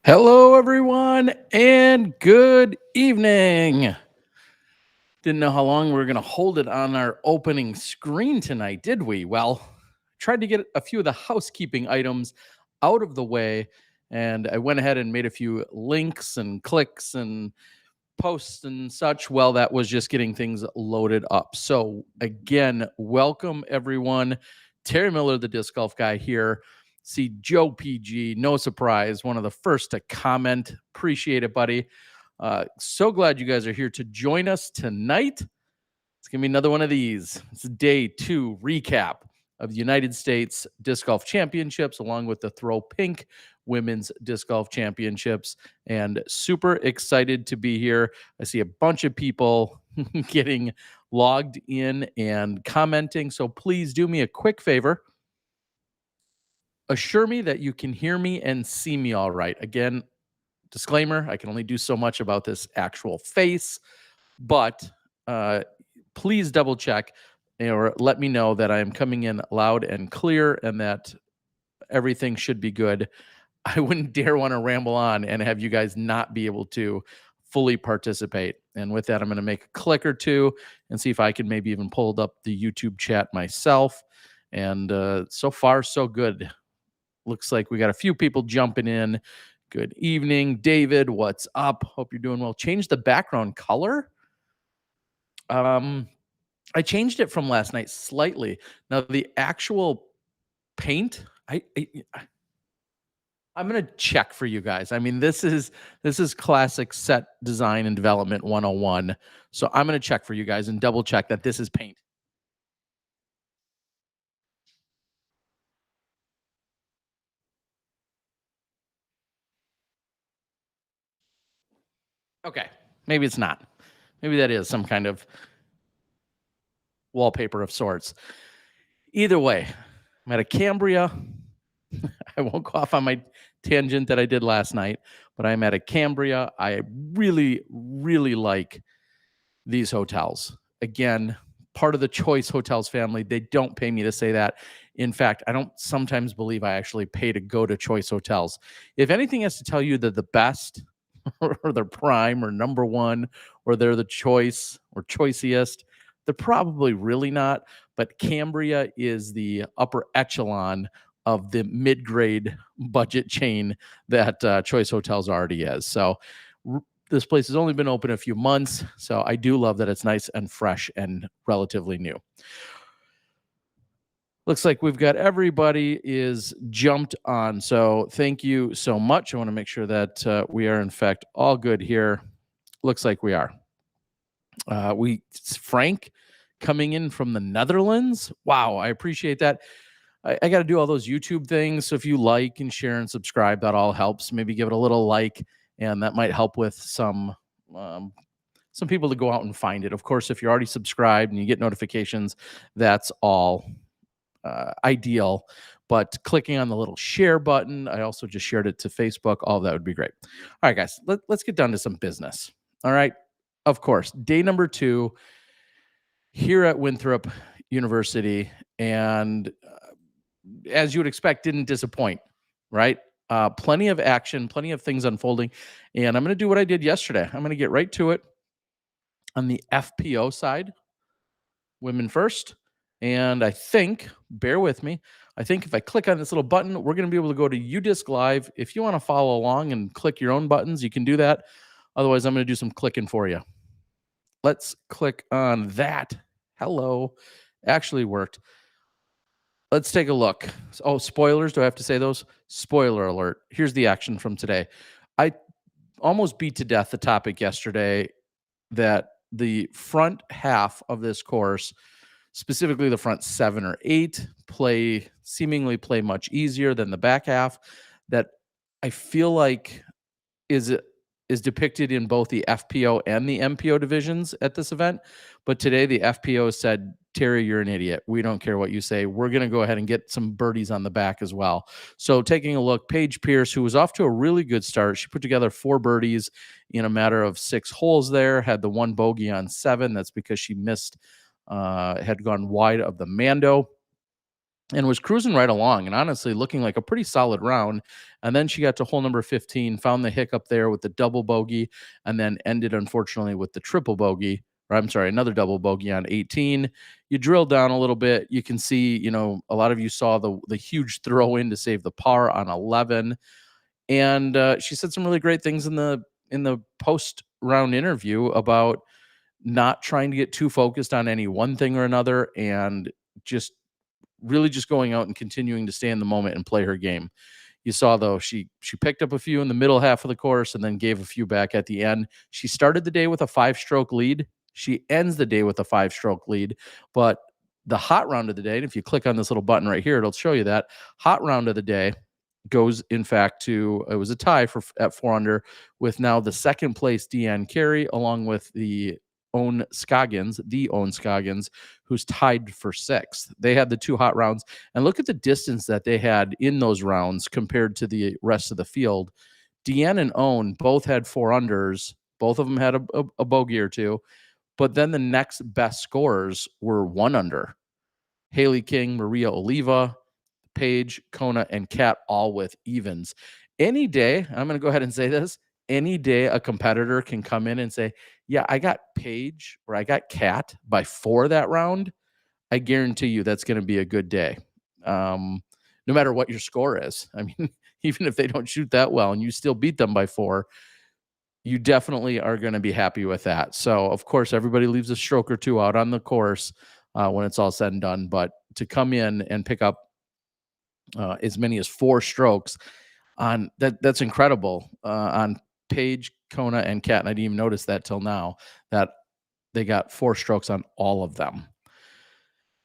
Hello, everyone, and good evening. Didn't know how long we were going to hold it on our opening screen tonight, did we? Well, tried to get a few of the housekeeping items out of the way, and I went ahead and made a few links and clicks and posts and such. Well, that was just getting things loaded up. So, again, welcome everyone. Terry Miller, the disc golf guy here. See Joe PG, no surprise, one of the first to comment. Appreciate it, buddy. So glad you guys are here to join us tonight. It's going to be another one of these. It's day 2 recap of the United States Disc Golf Championships, along with the Throw Pink Women's Disc Golf Championships. And super excited to be here. I see a bunch of people getting logged in and commenting. So please do me a quick favor. Assure me that you can hear me and see me all right. Again, disclaimer, I can only do so much about this actual face, but please double check or let me know that I am coming in loud and clear and that everything should be good. I wouldn't dare want to ramble on and have you guys not be able to fully participate. And with that, I'm going to make a click or two and see if I can maybe even pull up the YouTube chat myself. And so far, so good. Looks like we got a few people jumping in. Good evening, David. What's up? Hope you're doing well. Change the background color. I changed it from last night slightly. Now the actual paint, I'm going to check for you guys. I mean, this is classic set design and development 101. So I'm going to check for you guys and double check that this is paint. Okay, maybe it's not. Maybe that is some kind of wallpaper of sorts. Either way, I'm at a Cambria. I won't go off on my tangent that I did last night, but I'm at a Cambria. I really, really like these hotels. Again, part of the Choice Hotels family. They don't pay me to say that. In fact, I don't sometimes believe I actually pay to go to Choice Hotels. If anything has to tell you that the best or they're prime or number one or they're the choice or choiciest, they're probably really not. But Cambria is the upper echelon of the mid-grade budget chain that Choice Hotels already is. So this place has only been open a few months, so I do love that it's nice and fresh and relatively new. Looks like we've got everybody is jumped on, so thank you so much. I want to make sure that we are in fact all good here. Looks like we are. Frank coming in from the Netherlands. Wow, I appreciate that. I got to do all those YouTube things. So if you like and share and subscribe, that all helps. Maybe give it a little like, and that might help with some people to go out and find it. Of course, if you're already subscribed and you get notifications, that's all ideal. But clicking on the little share button, I also just shared it to Facebook. All of that would be great. All right, guys, let's get down to some business. All right. Of course, day number 2 here at Winthrop University. And as you would expect, didn't disappoint, right? Plenty of action, plenty of things unfolding. And I'm going to do what I did yesterday. I'm going to get right to it on the FPO side, women first. And I think, bear with me, I think if I click on this little button, we're going to be able to go to UDisc Live. If you want to follow along and click your own buttons, you can do that. Otherwise, I'm going to do some clicking for you. Let's click on that. Hello. Actually worked. Let's take a look. Oh, spoilers. Do I have to say those? Spoiler alert. Here's the action from today. I almost beat to death the topic yesterday that the front half of this course, specifically the front 7 or 8, seemingly play much easier than the back half. That I feel like is depicted in both the FPO and the MPO divisions at this event. But today the FPO said, Terry, you're an idiot. We don't care what you say. We're going to go ahead and get some birdies on the back as well. So taking a look, Paige Pierce, who was off to a really good start. She put together 4 birdies in a matter of 6 holes there, had the 1 bogey on 7. That's because she missed, had gone wide of the Mando. and was cruising right along and honestly looking like a pretty solid round. And then she got to hole number 15, found the hiccup there with the double bogey, and then ended, unfortunately, with the triple bogey. Or I'm sorry, another double bogey on 18. You drill down a little bit, you can see, a lot of you saw the huge throw in to save the par on 11. And she said some really great things in the post round interview about not trying to get too focused on any one thing or another, and just really just going out and continuing to stay in the moment and play her game. You saw, though, she picked up a few in the middle half of the course and then gave a few back at the end. She started the day with a 5-stroke lead. She ends the day with a 5-stroke lead. But the hot round of the day, and if you click on this little button right here, it'll show you that hot round of the day goes, in fact, to, it was a tie at 4 under, with now the second place Deanne Carey, along with the own Scoggins, who's tied for 6th. They had the 2 hot rounds, and look at the distance that they had in those rounds compared to the rest of the field. Deanne and Own both had 4 unders. Both of them had a bogey or two, but then the next best scores were 1 under. Haley King, Maria Oliva, Paige, Kona, and Kat all with evens. Any day, I'm going to go ahead and say this, any day a competitor can come in and say, yeah, I got Paige or I got Kat by 4 that round. I guarantee you that's going to be a good day. No matter what your score is. I mean, even if they don't shoot that well and you still beat them by 4, you definitely are going to be happy with that. So, of course, everybody leaves a stroke or two out on the course when it's all said and done. But to come in and pick up as many as 4 strokes on that's incredible on Paige, Kona, and Kat. And I didn't even notice that till now, that they got 4 strokes on all of them.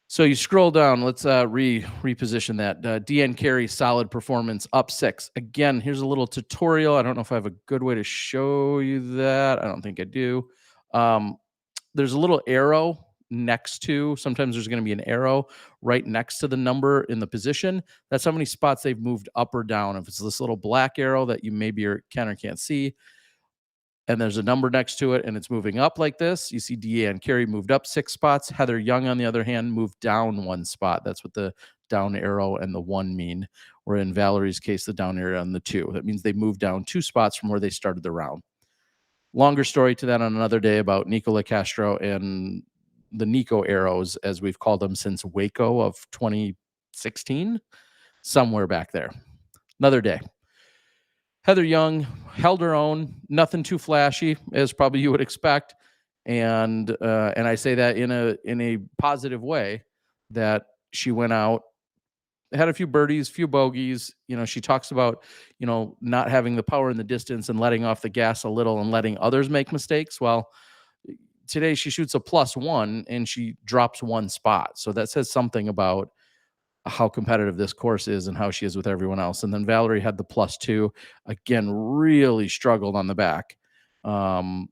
So you scroll down. Let's reposition that. Deanne Carey, solid performance, up 6. Again, here's a little tutorial. I don't know if I have a good way to show you that. I don't think I do. There's a little arrow next to, sometimes there's going to be an arrow right next to the number in the position. That's how many spots they've moved up or down. If it's this little black arrow that you maybe can or can't see, and there's a number next to it and it's moving up like this, you see Deanne Carey moved up 6 spots. Heather Young, on the other hand, moved down 1 spot. That's what the down arrow and the 1 mean. Or in Valerie's case, the down arrow and the 2. That means they moved down 2 spots from where they started the round. Longer story to that on another day about Nicola Castro and the Nico arrows, as we've called them since Waco of 2016, somewhere back there. Another day. Heather Young held her own, nothing too flashy, as probably you would expect, and I say that in a positive way, that she went out, had a few birdies, few bogeys. She talks about not having the power in the distance and letting off the gas a little and letting others make mistakes. Well, today she shoots a +1 and she drops 1 spot, so that says something about how competitive this course is and how she is with everyone else. And then Valerie had the +2, again, really struggled on the back. That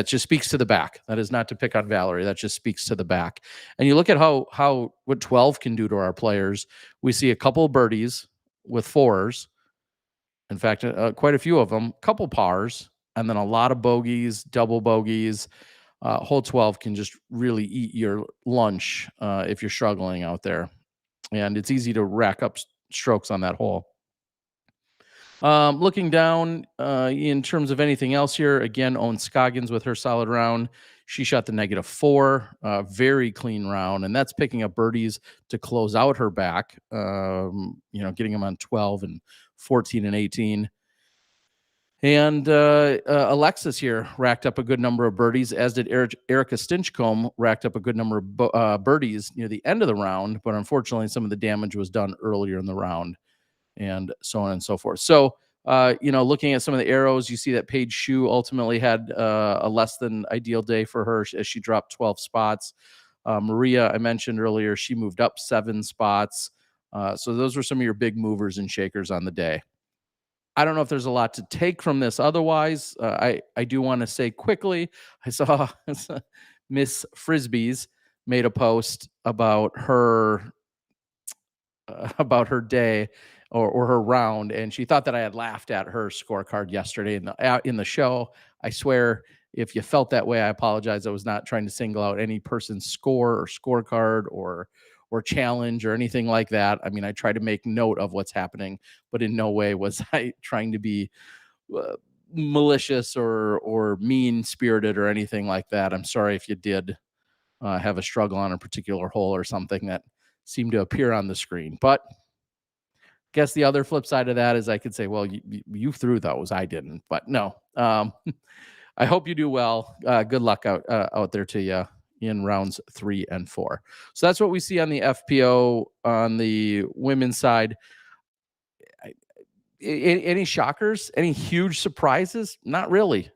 just speaks to the back. That is not to pick on Valerie. That just speaks to the back. And you look at how what 12 can do to our players. We see a couple of birdies with 4s. In fact, quite a few of them, couple pars, and then a lot of bogeys, double bogeys. Hole 12 can just really eat your lunch if you're struggling out there. And it's easy to rack up strokes on that hole. Looking down in terms of anything else here, again, Owen Scoggins with her solid round. She shot the -4, very clean round, and that's picking up birdies to close out her back, getting them on 12 and 14 and 18. And Alexis here racked up a good number of birdies, as did Erica Stinchcomb, racked up a good number of birdies near the end of the round. But unfortunately, some of the damage was done earlier in the round, and so on and so forth. So, looking at some of the arrows, you see that Paige Shue ultimately had a less than ideal day for her as she dropped 12 spots. Maria, I mentioned earlier, she moved up 7 spots. So those were some of your big movers and shakers on the day. I don't know if there's a lot to take from this otherwise. I do want to say quickly, I saw Miss Frisbees made a post about her day or her round, and she thought that I had laughed at her scorecard yesterday in the show. I swear, if you felt that way, I apologize. I was not trying to single out any person's score or scorecard or challenge or anything like that. I mean, I try to make note of what's happening, but in no way was I trying to be malicious or mean spirited or anything like that. I'm sorry if you did have a struggle on a particular hole or something that seemed to appear on the screen. But guess the other flip side of that is I could say, well, you threw those, I didn't. But no, I hope you do well. Good luck out there to you in rounds 3 and 4. So that's what we see on the FPO on the women's side. Any shockers? Any huge surprises? Not really.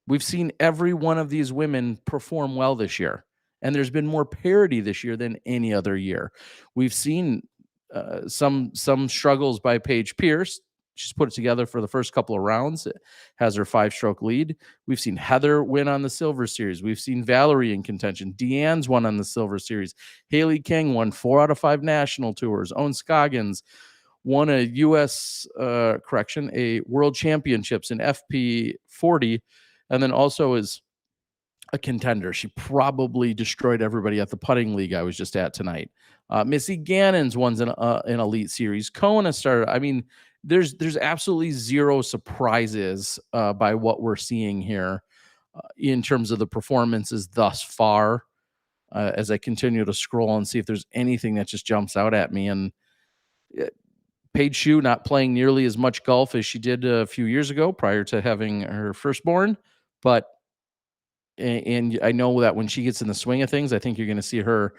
We've seen every one of these women perform well this year, and there's been more parity this year than any other year. We've seen some struggles by Paige Pierce. She's put it together for the first couple of rounds. It has her 5-stroke lead. We've seen Heather win on the Silver Series. We've seen Valerie in contention. Deanne's won on the Silver Series. Haley King won 4 out of 5 national tours. Owen Scoggins won a a world championships in FP40, and then also is a contender. She probably destroyed everybody at the putting league I was just at tonight. Missy Gannon's won an elite series. Kona started. I mean, there's absolutely zero surprises by what we're seeing here in terms of the performances thus far. As I continue to scroll and see if there's anything that just jumps out at me. And Paige Shue not playing nearly as much golf as she did a few years ago prior to having her firstborn, but and I know that when she gets in the swing of things, I think you're going to see her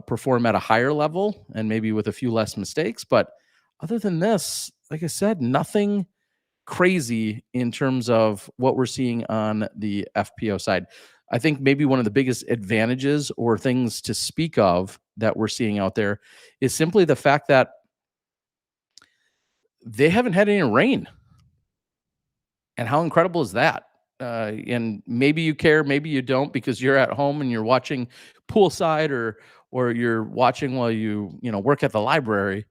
perform at a higher level and maybe with a few less mistakes. But other than this, like I said, nothing crazy in terms of what we're seeing on the FPO side. I think maybe one of the biggest advantages or things to speak of that we're seeing out there is simply the fact that they haven't had any rain. And how incredible is that? And maybe you care, maybe you don't, because you're at home and you're watching poolside or you're watching while you work at the library,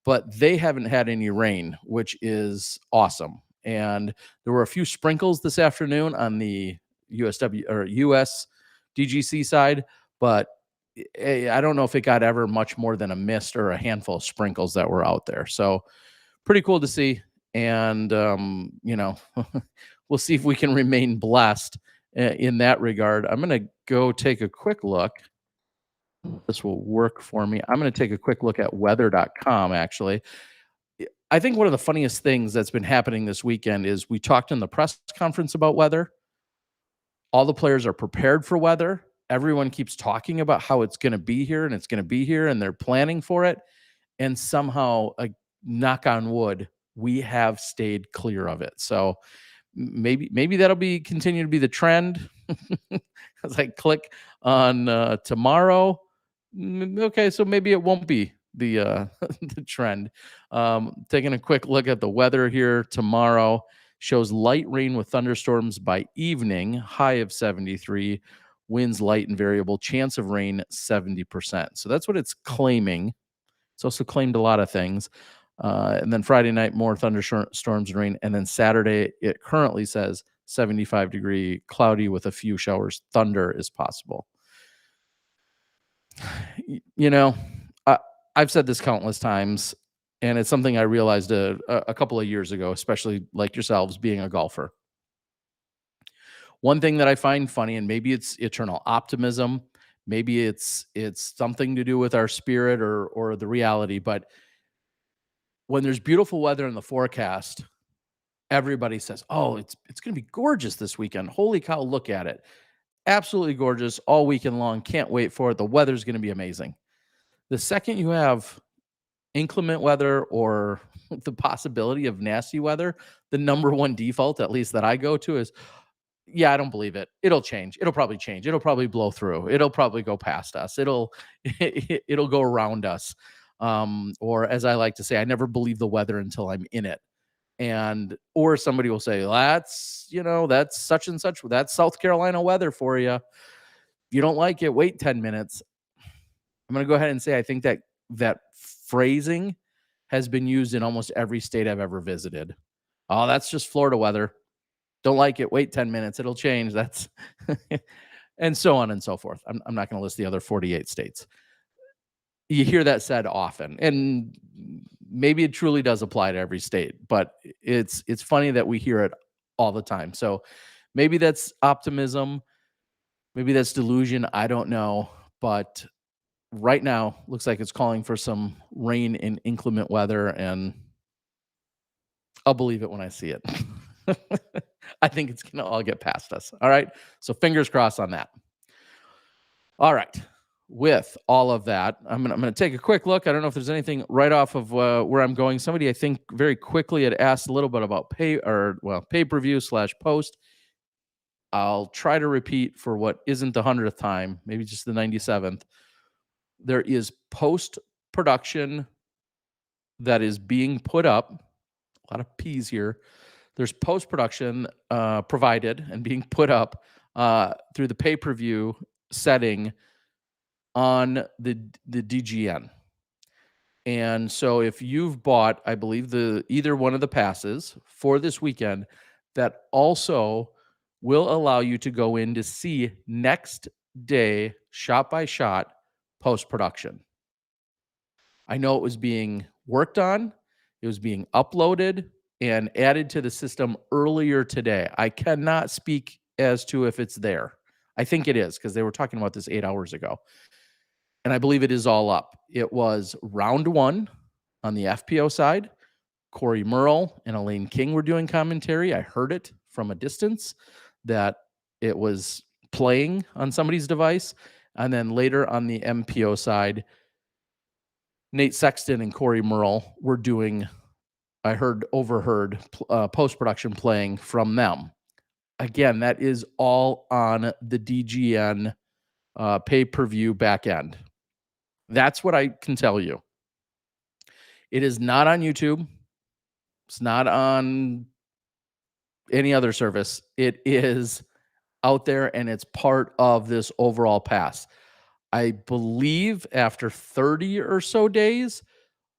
but they haven't had any rain, which is awesome. And there were a few sprinkles this afternoon on the USDGC side, but I don't know if it got ever much more than a mist or a handful of sprinkles that were out there. So pretty cool to see. And, we'll see if we can remain blessed in that regard. I'm going to go take a quick look. This will work for me. I'm going to take a quick look at weather.com, actually. I think one of the funniest things that's been happening this weekend is we talked in the press conference about weather. All the players are prepared for weather. Everyone keeps talking about how it's going to be here and it's going to be here and they're planning for it. And somehow, knock on wood, we have stayed clear of it. So maybe that'll continue to be the trend. As I click on tomorrow, okay, so maybe it won't be the the trend. Taking a quick look at the weather here tomorrow, shows light rain with thunderstorms by evening, high of 73, winds light and variable, chance of rain 70%. So that's what it's claiming. It's also claimed a lot of things. And then Friday night, more thunderstorms and rain. And then Saturday, it currently says 75-degree, cloudy with a few showers. Thunder is possible. I've said this countless times, and it's something I realized a couple of years ago, especially like yourselves being a golfer. One thing that I find funny, and maybe it's eternal optimism, maybe it's something to do with our spirit or the reality, but when there's beautiful weather in the forecast, everybody says, oh, it's going to be gorgeous this weekend. Holy cow, look at it. Absolutely gorgeous all weekend long. Can't wait for it. The weather's going to be amazing. The second you have inclement weather or the possibility of nasty weather, the number one default, at least that I go to, is, yeah, I don't believe it. It'll change. It'll probably change. It'll probably blow through. It'll probably go past us. It'll go around us. Or as I like to say, I never believe the weather until I'm in it. Or somebody will say, that's such and such. That's South Carolina weather for you. If you don't like it, wait 10 minutes. I'm going to go ahead and say, I think that phrasing has been used in almost every state I've ever visited. Oh, that's just Florida weather. Don't like it. Wait 10 minutes. It'll change. That's, and so on and so forth. I'm not going to list the other 48 states. you hear that said often, and maybe it truly does apply to every state, but it's funny that we hear it all the time. So maybe that's optimism, maybe that's delusion, I don't know, but right now looks like it's calling for some rain and inclement weather, and I'll believe it when I see it. I think it's going to all get past us. All right. So fingers crossed on that. All right. With all of that, I'm gonna take a quick look. I don't know if there's anything right off of where I'm going. Somebody I think very quickly had asked a little bit about pay-per-view / post. I'll try to repeat for what isn't the 100th time, maybe just the 97th. There is post production that is being put up. A lot of P's here. There's post production provided and being put up through the pay-per-view setting on the DGN. And so if you've bought, I believe, either one of the passes for this weekend, that also will allow you to go in to see next day shot by shot post production. I know it was being worked on, it was being uploaded and added to the system earlier today. I cannot speak as to if it's there. I think it is, because they were talking about this 8 hours ago. And I believe it is all up. It was round 1 on the FPO side. Corey Merle and Elaine King were doing commentary. I heard it from a distance that it was playing on somebody's device. And then later on the MPO side, Nate Sexton and Corey Merle were doing, I overheard post-production playing from them. Again, that is all on the DGN pay-per-view back end. That's what I can tell you. It is not on YouTube. It's not on any other service. It is out there, and it's part of this overall pass. I believe after 30 or so days,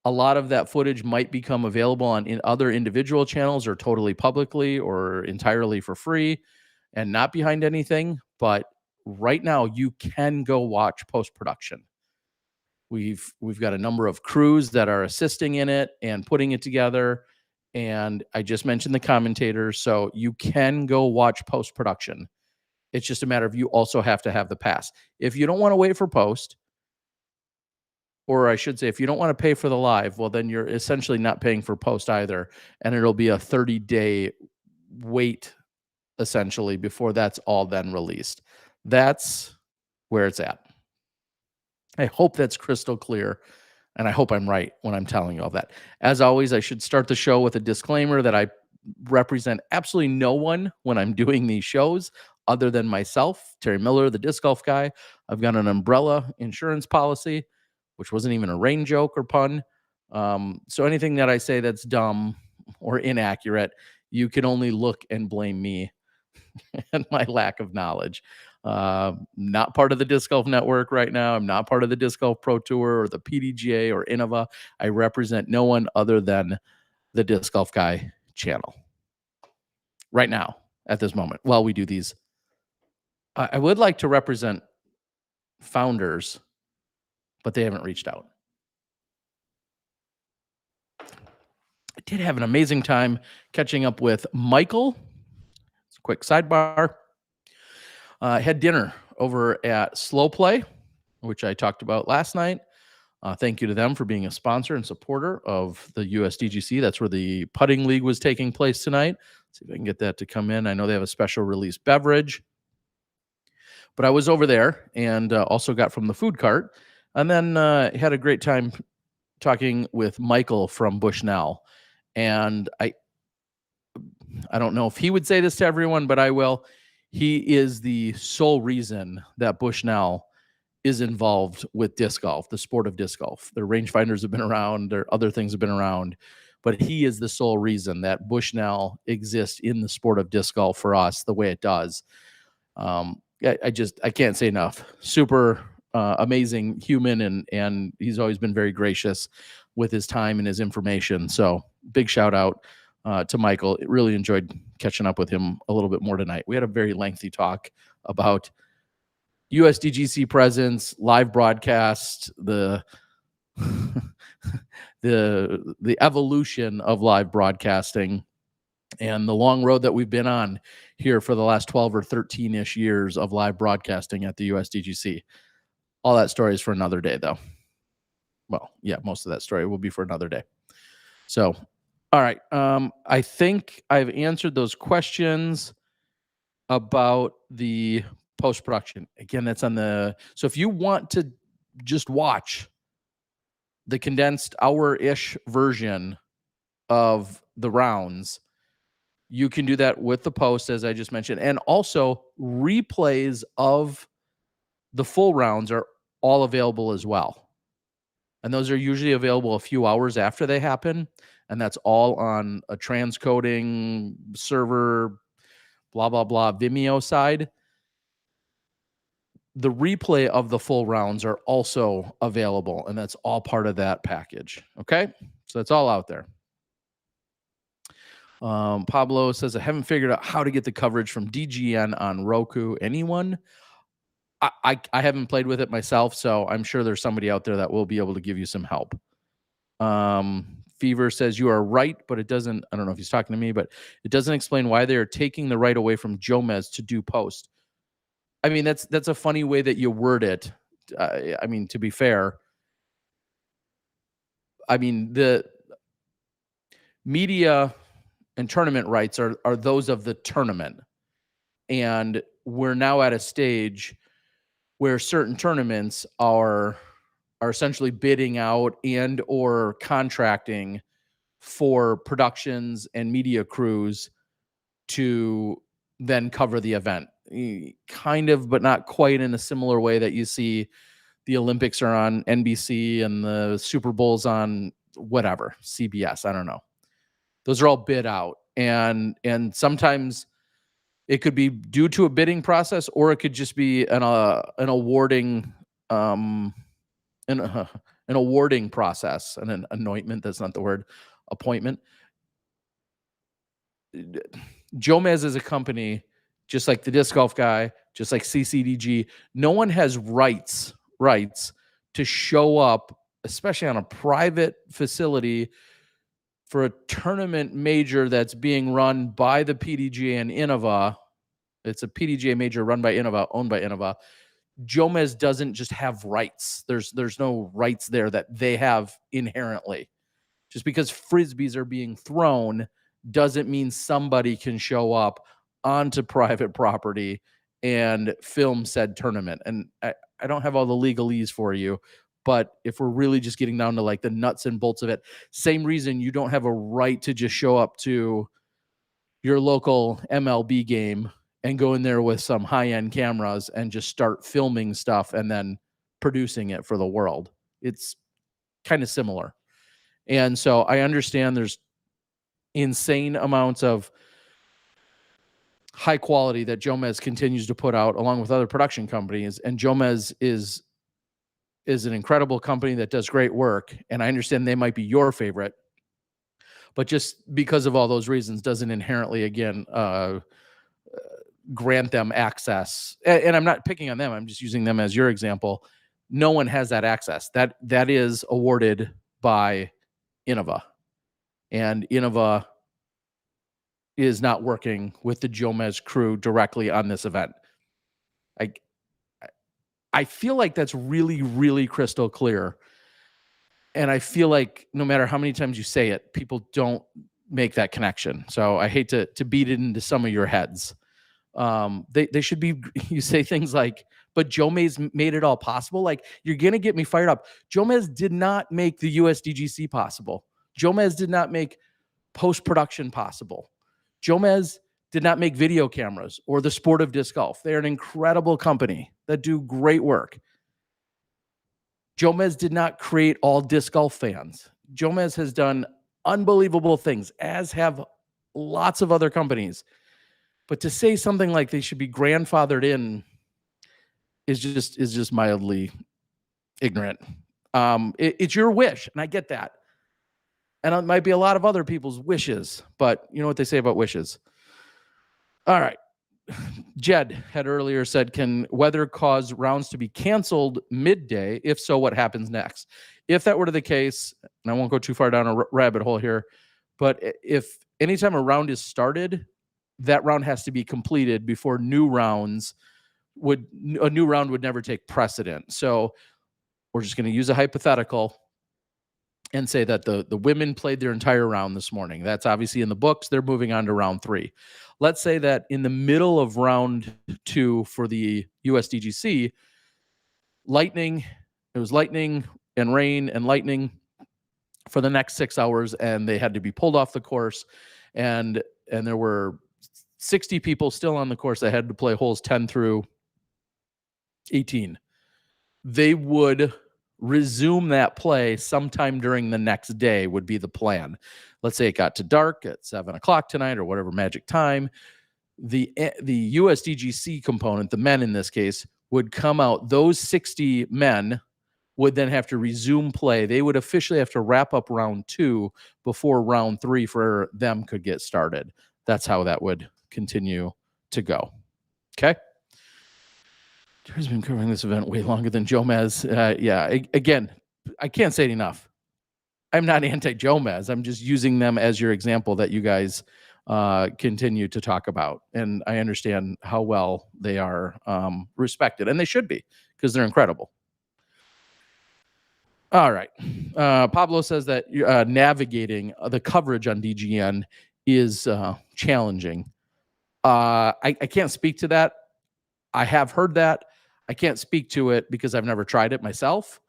a lot of that footage might become available in other individual channels, or totally publicly, or entirely for free and not behind anything. But right now, you can go watch post-production. We've got a number of crews that are assisting in it and putting it together. And I just mentioned the commentators, so you can go watch post-production. It's just a matter of, you also have to have the pass. If you don't want to wait for post, or I should say, if you don't want to pay for the live, well, then you're essentially not paying for post either. And it'll be a 30-day wait, essentially, before that's all then released. That's where it's at. I hope that's crystal clear, and I hope I'm right when I'm telling you all that. As always, I should start the show with a disclaimer that I represent absolutely no one when I'm doing these shows other than myself, Terry Miller, the disc golf guy. I've got an umbrella insurance policy, which wasn't even a rain joke or pun. So anything that I say that's dumb or inaccurate, you can only look and blame me and my lack of knowledge. Not part of the Disc Golf Network right now. I'm not part of the Disc Golf Pro Tour or the PDGA or Innova. I represent no one other than the Disc Golf Guy channel right now at this moment while we do these. I would like to represent founders, but they haven't reached out. I did have an amazing time catching up with Michael. It's a quick sidebar. Had dinner over at Slow Play, which I talked about last night. Thank you to them for being a sponsor and supporter of the USDGC. That's where the putting league was taking place tonight. Let's see if I can get that to come in. I know they have a special release beverage. But I was over there and also got from the food cart. And then had a great time talking with Michael from Bushnell. And I don't know if he would say this to everyone, but I will. He is the sole reason that Bushnell is involved with disc golf, the sport of disc golf. Their rangefinders have been around, their other things have been around, but he is the sole reason that Bushnell exists in the sport of disc golf for us the way it does. I can't say enough. Super amazing human, and he's always been very gracious with his time and his information. So big shout out to Michael. Really enjoyed catching up with him a little bit more tonight. We had a very lengthy talk about USDGC presence, live broadcast, the the evolution of live broadcasting and the long road that we've been on here for the last 12 or 13-ish years of live broadcasting at the USDGC. All that story is for another day, though. Well, yeah, most of that story will be for another day. So, all right. I think I've answered those questions about the post-production. Again, that's on the... So if you want to just watch the condensed hour-ish version of the rounds, you can do that with the post, as I just mentioned. And also, replays of the full rounds are all available as well. And those are usually available a few hours after they happen. And that's all on a transcoding server, blah, blah, blah, Vimeo side. The replay of the full rounds are also available, and that's all part of that package. Okay? So that's all out there. Pablo says, I haven't figured out how to get the coverage from DGN on Roku. Anyone? I haven't played with it myself, so I'm sure there's somebody out there that will be able to give you some help. Fever says, you are right, but it doesn't, I don't know if he's talking to me, but it doesn't explain why they are taking the right away from Jomez to do post. I mean, that's a funny way that you word it. I mean, to be fair, I mean, the media and tournament rights are those of the tournament. And we're now at a stage where certain tournaments are essentially bidding out and or contracting for productions and media crews to then cover the event. Kind of, but not quite in a similar way that you see the Olympics are on NBC and the Super Bowl's on whatever, CBS, I don't know. Those are all bid out. And sometimes it could be due to a bidding process, or it could just be an awarding an awarding process, and an anointment, that's not the word, appointment. Jomez is a company, just like the disc golf guy, just like CCDG. No one has rights to show up, especially on a private facility, for a tournament major that's being run by the PDGA and Innova. It's a PDGA major run by Innova, owned by Innova. Jomez doesn't just have rights. There's no rights there that they have inherently. Just because frisbees are being thrown doesn't mean somebody can show up onto private property and film said tournament. And I don't have all the legalese for you, but if we're really just getting down to like the nuts and bolts of it, same reason you don't have a right to just show up to your local MLB game and go in there with some high-end cameras and just start filming stuff and then producing it for the world. It's kind of similar. And so I understand there's insane amounts of high quality that Jomez continues to put out along with other production companies. And Jomez is an incredible company that does great work. And I understand they might be your favorite, but just because of all those reasons doesn't inherently, again, grant them access. And I'm not picking on them. I'm just using them as your example. No one has that access. That is awarded by Innova. And Innova is not working with the Jomez crew directly on this event. I feel like that's really, really crystal clear. And I feel like no matter how many times you say it, people don't make that connection. So I hate to beat it into some of your heads. They should be, you say things like, but Jomez made it all possible. Like, you're going to get me fired up. Jomez did not make the USDGC possible. Jomez did not make post-production possible. Jomez did not make video cameras or the sport of disc golf. They're an incredible company that do great work. Jomez did not create all disc golf fans. Jomez has done unbelievable things, as have lots of other companies. But to say something like they should be grandfathered in is just mildly ignorant. It's your wish, and I get that. And it might be a lot of other people's wishes, but you know what they say about wishes. All right. Jed had earlier said, can weather cause rounds to be canceled midday? If so, what happens next? If that were the case, and I won't go too far down a rabbit hole here, but if anytime a round is started, that round has to be completed before a new round would never take precedent. So we're just going to use a hypothetical and say that the women played their entire round this morning. That's obviously in the books. They're moving on to round 3. Let's say that in the middle of round 2 for the USDGC, it was lightning and rain and lightning for the next 6 hours, and they had to be pulled off the course. And there were 60 people still on the course that had to play holes 10 through 18. They would resume that play sometime during the next day would be the plan. Let's say it got to dark at 7 o'clock tonight or whatever magic time. The USDGC component, the men in this case, would come out. Those 60 men would then have to resume play. They would officially have to wrap up round 2 before round 3 for them could get started. That's how that would continue to go. Okay. Terry's been covering this event way longer than Jomez. Again, I can't say it enough. I'm not anti-Jomez. I'm just using them as your example that you guys continue to talk about. And I understand how well they are respected. And they should be, because they're incredible. All right. Pablo says that navigating the coverage on DGN is challenging. I can't speak to that. I have heard that. I can't speak to it because I've never tried it myself.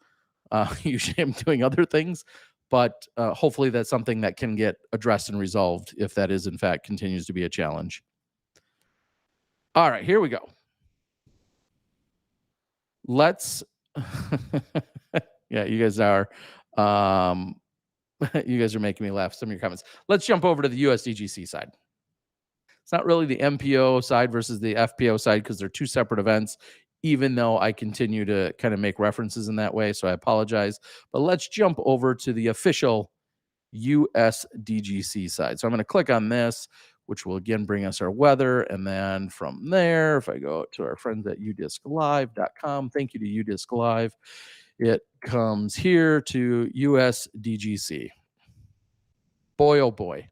Usually I'm doing other things, but hopefully that's something that can get addressed and resolved if that is, in fact, continues to be a challenge. All right, here we go. Let's, yeah, you guys are making me laugh, some of your comments. Let's jump over to the USDGC side. It's not really the MPO side versus the FPO side because they're two separate events, even though I continue to kind of make references in that way. So I apologize. But let's jump over to the official USDGC side. So I'm going to click on this, which will again bring us our weather. And then from there, if I go to our friends at udisclive.com, thank you to UDisc Live, it comes here to USDGC. Boy, oh boy.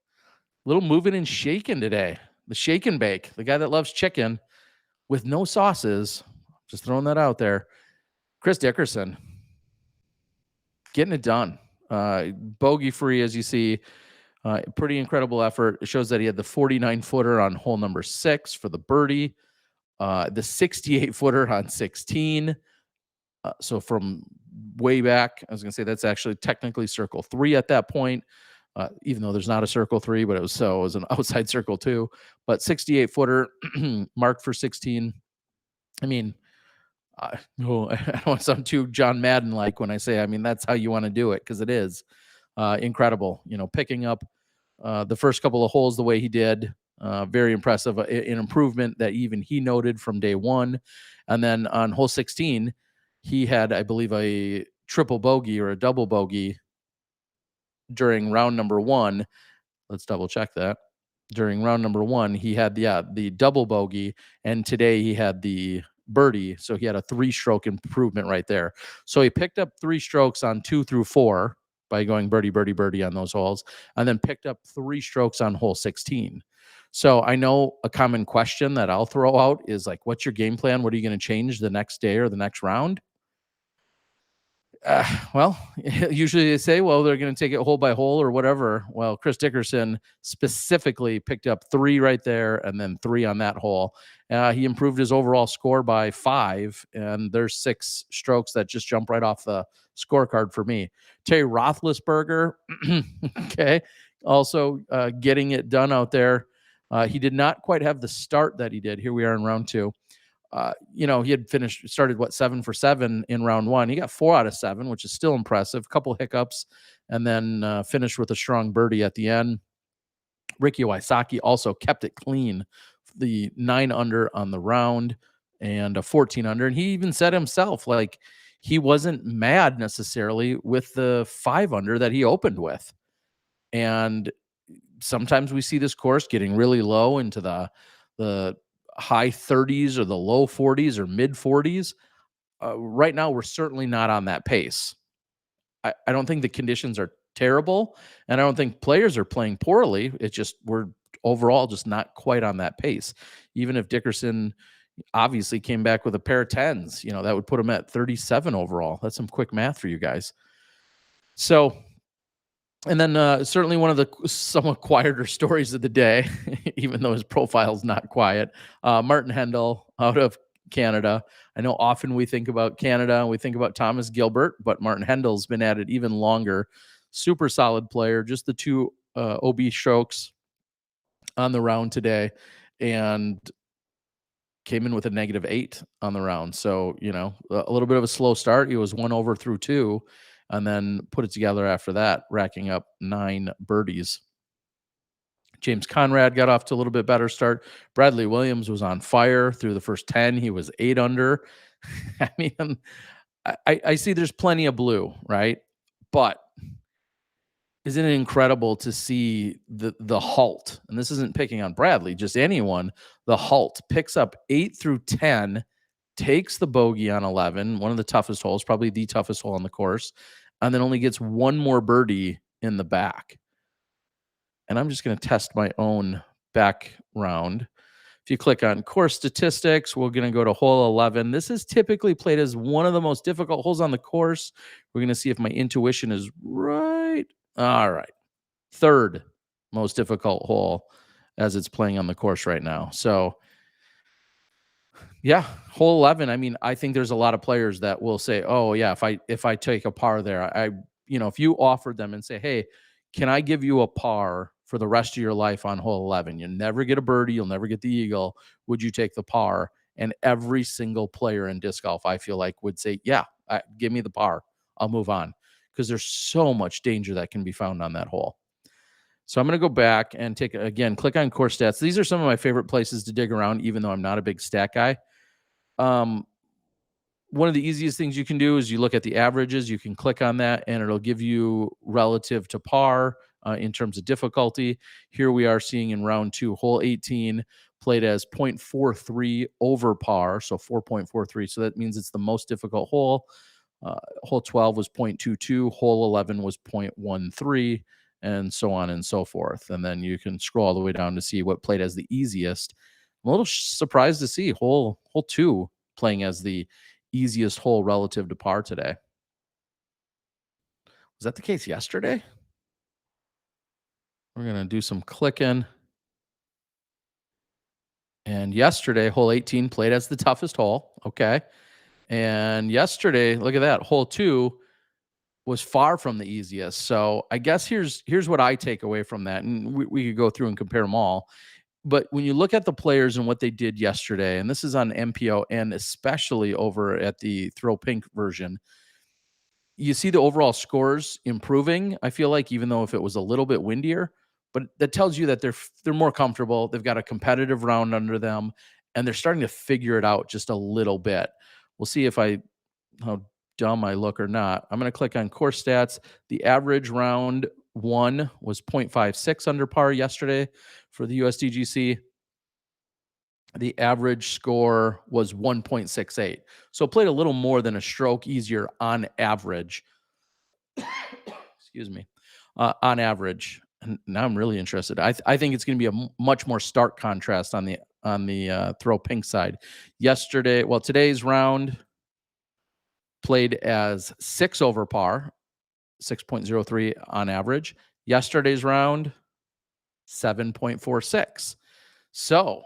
Little moving and shaking today. The shake and bake, the guy that loves chicken with no sauces, just throwing that out there. Chris Dickerson getting it done. Bogey free, as you see. Pretty incredible effort. It shows that he had the 49-footer on hole number 6 for the birdie, the 68-footer on 16. So from way back, I was going to say that's actually technically circle 3 at that point. Even though there's not a circle 3, but it was an outside circle 2. But 68-footer marked for 16. I mean, I don't want to sound too John Madden-like when I say, I mean, that's how you want to do it, because it is incredible. You know, picking up the first couple of holes the way he did, very impressive. An improvement that even he noted from day one. And then on hole 16, he had, I believe, a triple bogey or a double bogey during round number 1. Let's double check that. During round number 1, he had the double bogey, and today he had the birdie. So he had a 3-stroke improvement right there. So he picked up 3 strokes on 2 through 4 by going birdie, birdie, birdie on those holes, and then picked up 3 strokes on hole 16. So I know a common question that I'll throw out is like, what's your game plan? What are you going to change the next day or the next round? Well, usually they say, well, they're going to take it hole by hole or whatever. Well, Chris Dickerson specifically picked up 3 right there and then 3 on that hole. He improved his overall score by 5, and there's 6 strokes that just jump right off the scorecard for me. Terry Roethlisberger, okay, also getting it done out there. He did not quite have the start that he did. Here we are in round 2. He had started 7 for 7 in round 1. He got 4 out of 7, which is still impressive. A couple hiccups, and then finished with a strong birdie at the end. Ricky Wysocki also kept it clean, the 9 under on the round and a 14 under. And he even said himself, like, he wasn't mad necessarily with the 5 under that he opened with. And sometimes we see this course getting really low into the high 30s or the low 40s or mid 40s. Right now, we're certainly not on that pace. I don't think the conditions are terrible, and I don't think players are playing poorly. It's just we're overall just not quite on that pace. Even if Dickerson obviously came back with a pair of tens, that would put him at 37 overall. That's some quick math for you guys. So, and then certainly one of the somewhat quieter stories of the day, even though his profile's not quiet, Martin Hendell out of Canada. I know often we think about Canada and we think about Thomas Gilbert, but Martin Hendell's been at it even longer. Super solid player, just the two OB strokes on the round today, and came in with a -8 on the round. So, a little bit of a slow start. He was 1 over through 2, and then put it together after that, racking up 9 birdies. James Conrad got off to a little bit better start. Bradley Williams was on fire through the first 10. He was 8 under. I mean, I see there's plenty of blue, right? But isn't it incredible to see the halt? And this isn't picking on Bradley, just anyone. The halt picks up 8 through 10, takes the bogey on 11, one of the toughest holes, probably the toughest hole on the course, and then only gets one more birdie in the back. And I'm just going to test my own background. If you click on course statistics, we're going to go to hole 11. This is typically played as one of the most difficult holes on the course. We're going to see if my intuition is right. All right. Third most difficult hole as it's playing on the course right now. So, yeah, hole 11. I mean, I think there's a lot of players that will say, "Oh, yeah, if I take a par there, if you offered them and say, "Hey, can I give you a par for the rest of your life on hole 11? You'll never get a birdie, you'll never get the eagle. Would you take the par?" And every single player in disc golf, I feel like, would say, "Yeah, give me the par. I'll move on," because there's so much danger that can be found on that hole. So I'm going to go back and click on course stats. These are some of my favorite places to dig around, even though I'm not a big stat guy. One of the easiest things you can do is you look at the averages. You can click on that, and it'll give you relative to par in terms of difficulty. Here we are seeing in round 2, hole 18 played as 0.43 over par, so 4.43. So that means it's the most difficult hole. Hole 12 was 0.22. Hole 11 was 0.13. And so on and so forth. And then you can scroll all the way down to see what played as the easiest. I'm a little surprised to see hole 2 playing as the easiest hole relative to par today. Was that the case yesterday? We're going to do some clicking. And yesterday, hole 18 played as the toughest hole. Okay. And yesterday, look at that, hole 2 was far from the easiest. So I guess here's what I take away from that. And we could go through and compare them all. But when you look at the players and what they did yesterday, and this is on MPO and especially over at the Throw Pink version, you see the overall scores improving. I feel like, even though if it was a little bit windier, but that tells you that they're more comfortable. They've got a competitive round under them, and they're starting to figure it out just a little bit. We'll see how dumb I look or not. I'm going to click on course stats. The average round 1 was 0.56 under par yesterday for the USDGC. The average score was 1.68. So played a little more than a stroke easier on average. Excuse me. On average. And now I'm really interested. I think it's going to be a much more stark contrast on the Throw Pink side. Today's round played as 6 over par, 6.03 on average. Yesterday's round, 7.46. So,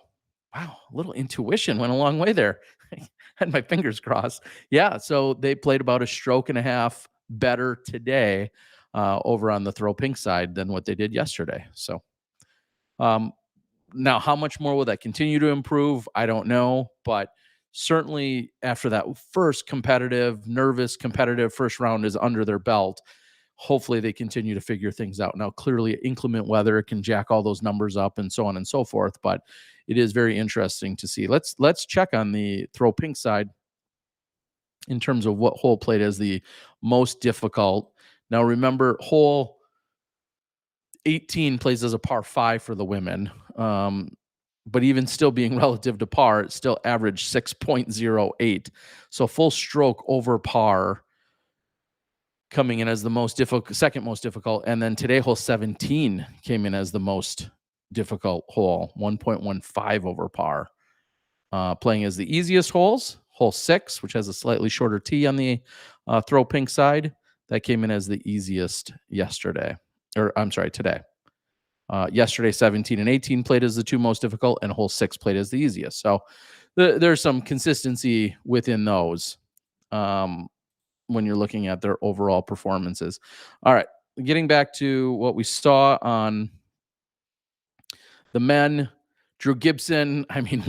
wow, a little intuition went a long way there. I had my fingers crossed. Yeah, so they played about a stroke and a half better today over on the Throw Pink side than what they did yesterday. So, now how much more will that continue to improve? I don't know, but certainly after that first nervous competitive first round is under their belt, hopefully they continue to figure things out. Now, clearly inclement weather can jack all those numbers up and so on and so forth, but it is very interesting to see. Let's check on the Throw Pink side in terms of what hole played as the most difficult. Now, remember, hole 18 plays as a par 5 for the women. but even still being relative to par, it still averaged 6.08. So full stroke over par, coming in as the most difficult, second most difficult. And then today, hole 17 came in as the most difficult hole, 1.15 over par. Playing as the easiest holes, hole 6, which has a slightly shorter tee on the throw pink side, that came in as the easiest yesterday. Or I'm sorry, today. Yesterday, 17 and 18 played as the two most difficult, and hole 6 played as the easiest. So there's some consistency within those. When you're looking at their overall performances. All right, getting back to what we saw on the men, Drew Gibson. I mean,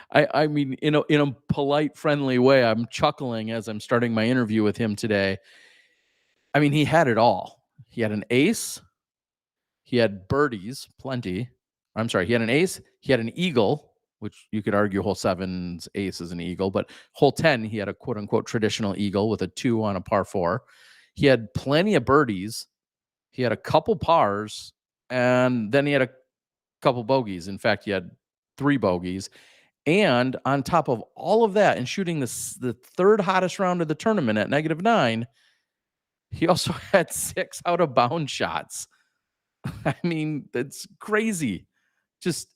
I mean, in a polite, friendly way, I'm chuckling as I'm starting my interview with him today. I mean, he had it all. He had an ace. He had birdies, plenty. I'm sorry, he had an ace. He had an eagle, which you could argue hole 7's ace is an eagle, but hole 10, he had a quote unquote traditional eagle with a 2 on a par 4. He had plenty of birdies. He had a couple pars, and then he had a couple bogeys. In fact, he had 3 bogeys. And on top of all of that, and shooting the third hottest round of the tournament at -9, he also had 6 out of bounds shots. I mean, that's crazy. Just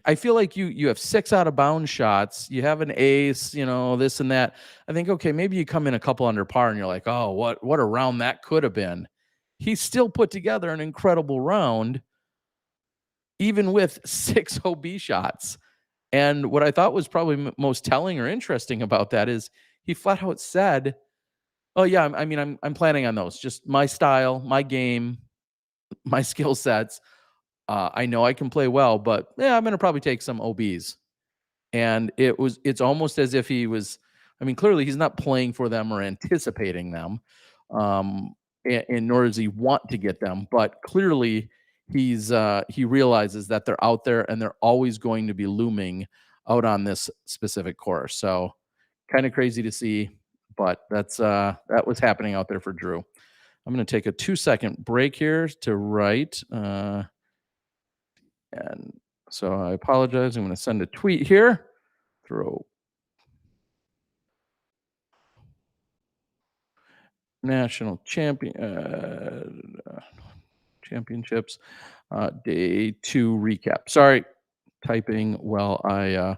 I feel like you have 6 out of bounds shots, you have an ace, this and that. I think, okay, maybe you come in a couple under par and you're like, oh, what a round that could have been. He still put together an incredible round, even with 6 OB shots. And what I thought was probably most telling or interesting about that is he flat out said, oh yeah, I mean, I'm planning on those, just my style, my game, my skill sets. I know I can play well, but yeah, I'm going to probably take some OBs. And it's almost as if he was, I mean, clearly he's not playing for them or anticipating them. And nor does he want to get them, but clearly he realizes that they're out there and they're always going to be looming out on this specific course. So kind of crazy to see, but that was happening out there for Drew. I'm going to take a 2-second break here to write. And so I apologize. I'm going to send a tweet here. Throw national championships day 2 recap. Sorry, typing while I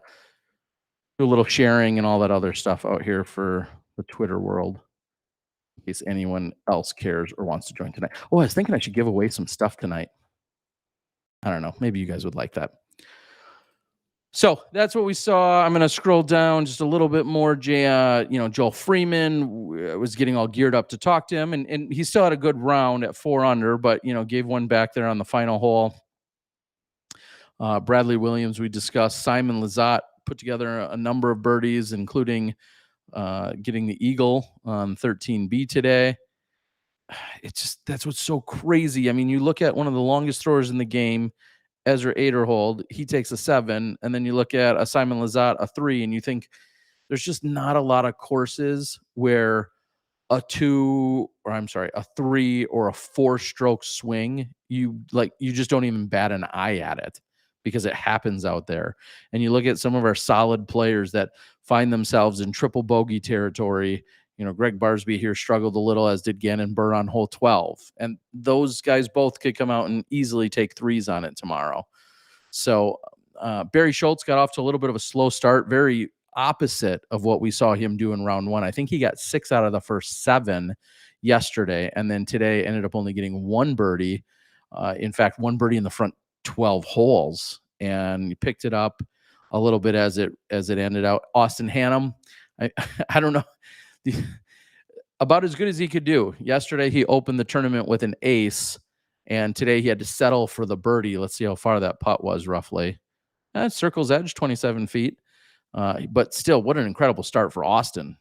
do a little sharing and all that other stuff out here for the Twitter world, in case anyone else cares or wants to join tonight. Oh, I was thinking I should give away some stuff tonight. I don't know. Maybe you guys would like that. So that's what we saw. I'm going to scroll down just a little bit more. Joel Freeman was getting all geared up to talk to him, and he still had a good round at 4 under, but, gave one back there on the final hole. Bradley Williams, we discussed. Simon Lizotte put together a number of birdies, including getting the eagle on 13B today. That's what's so crazy. I mean, you look at one of the longest throwers in the game, Ezra Aderhold, he takes a 7, and then you look at a Simon Lizotte, a 3, and you think there's just not a lot of courses where a 3 or a 4-stroke swing, you just don't even bat an eye at it because it happens out there. And you look at some of our solid players that find themselves in triple bogey territory. Greg Barsby here struggled a little, as did Gannon Burr on hole 12. And those guys both could come out and easily take 3s on it tomorrow. So Barry Schultz got off to a little bit of a slow start, very opposite of what we saw him do in round 1. I think he got 6 out of the first 7 yesterday, and then today ended up only getting 1 birdie. In fact, 1 birdie in the front 12 holes, and he picked it up a little bit as it ended out. Austin Hannum, I don't know. About as good as he could do. Yesterday, he opened the tournament with an ace, and today he had to settle for the birdie. Let's see how far that putt was, roughly. Circle's edge, 27 feet. But still, what an incredible start for Austin.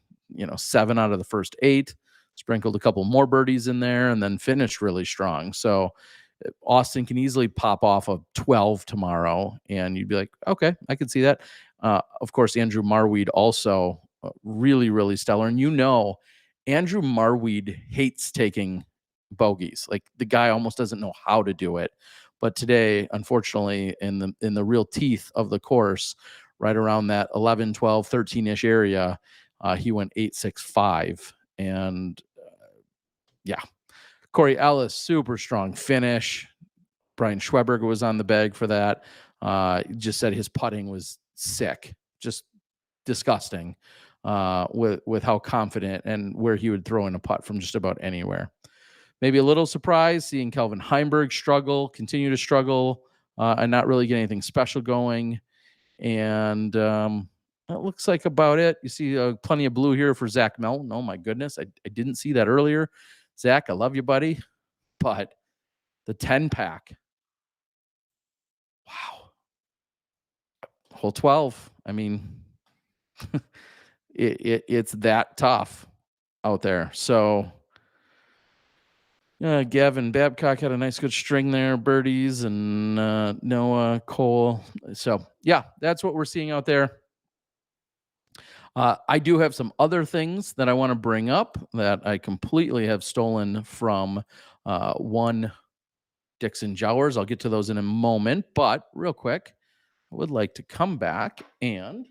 7 out of the first 8, sprinkled a couple more birdies in there, and then finished really strong. So Austin can easily pop off of 12 tomorrow, and you'd be like, okay, I can see that. Of course, Andrew Marweed also really, really stellar. And Andrew Marweed hates taking bogeys. Like, the guy almost doesn't know how to do it. But today, unfortunately, in the real teeth of the course, right around that 11, 12, 13-ish area, he went 8.65. And yeah, Corey Ellis, super strong finish. Brian Schweberger was on the bag for that. Just said his putting was sick, just disgusting, with how confident and where he would throw in a putt from just about anywhere. Maybe a little surprised seeing Kelvin Heimberg continue to struggle, and not really get anything special going. And that looks like about it. You see plenty of blue here for Zach Melton. Oh my goodness, I didn't see that earlier. Zach, I love you, buddy, but the 10-pack. Wow. Hole 12. I mean, it's that tough out there. So Gavin Babcock had a nice good string there, birdies, and Noah Cole. So yeah, that's what we're seeing out there. I do have some other things that I want to bring up that I completely have stolen from one Dixon Jowers. I'll get to those in a moment, but real quick, I would like to come back and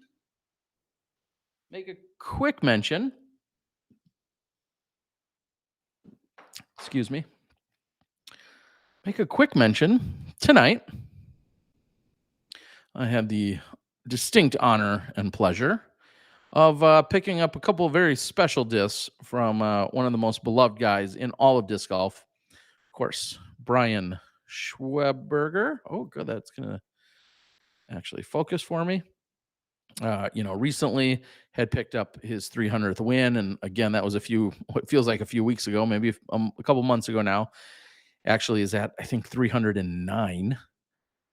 make a quick mention. Excuse me. Make a quick mention tonight. I had the distinct honor and pleasure of picking up a couple of very special discs from one of the most beloved guys in all of disc golf. Of course, Brian Schweberger. Oh, good. That's going to actually focus for me. Recently had picked up his 300th win. And again, that was what feels like a few weeks ago, maybe a couple months ago now. Actually is at, I think, 309.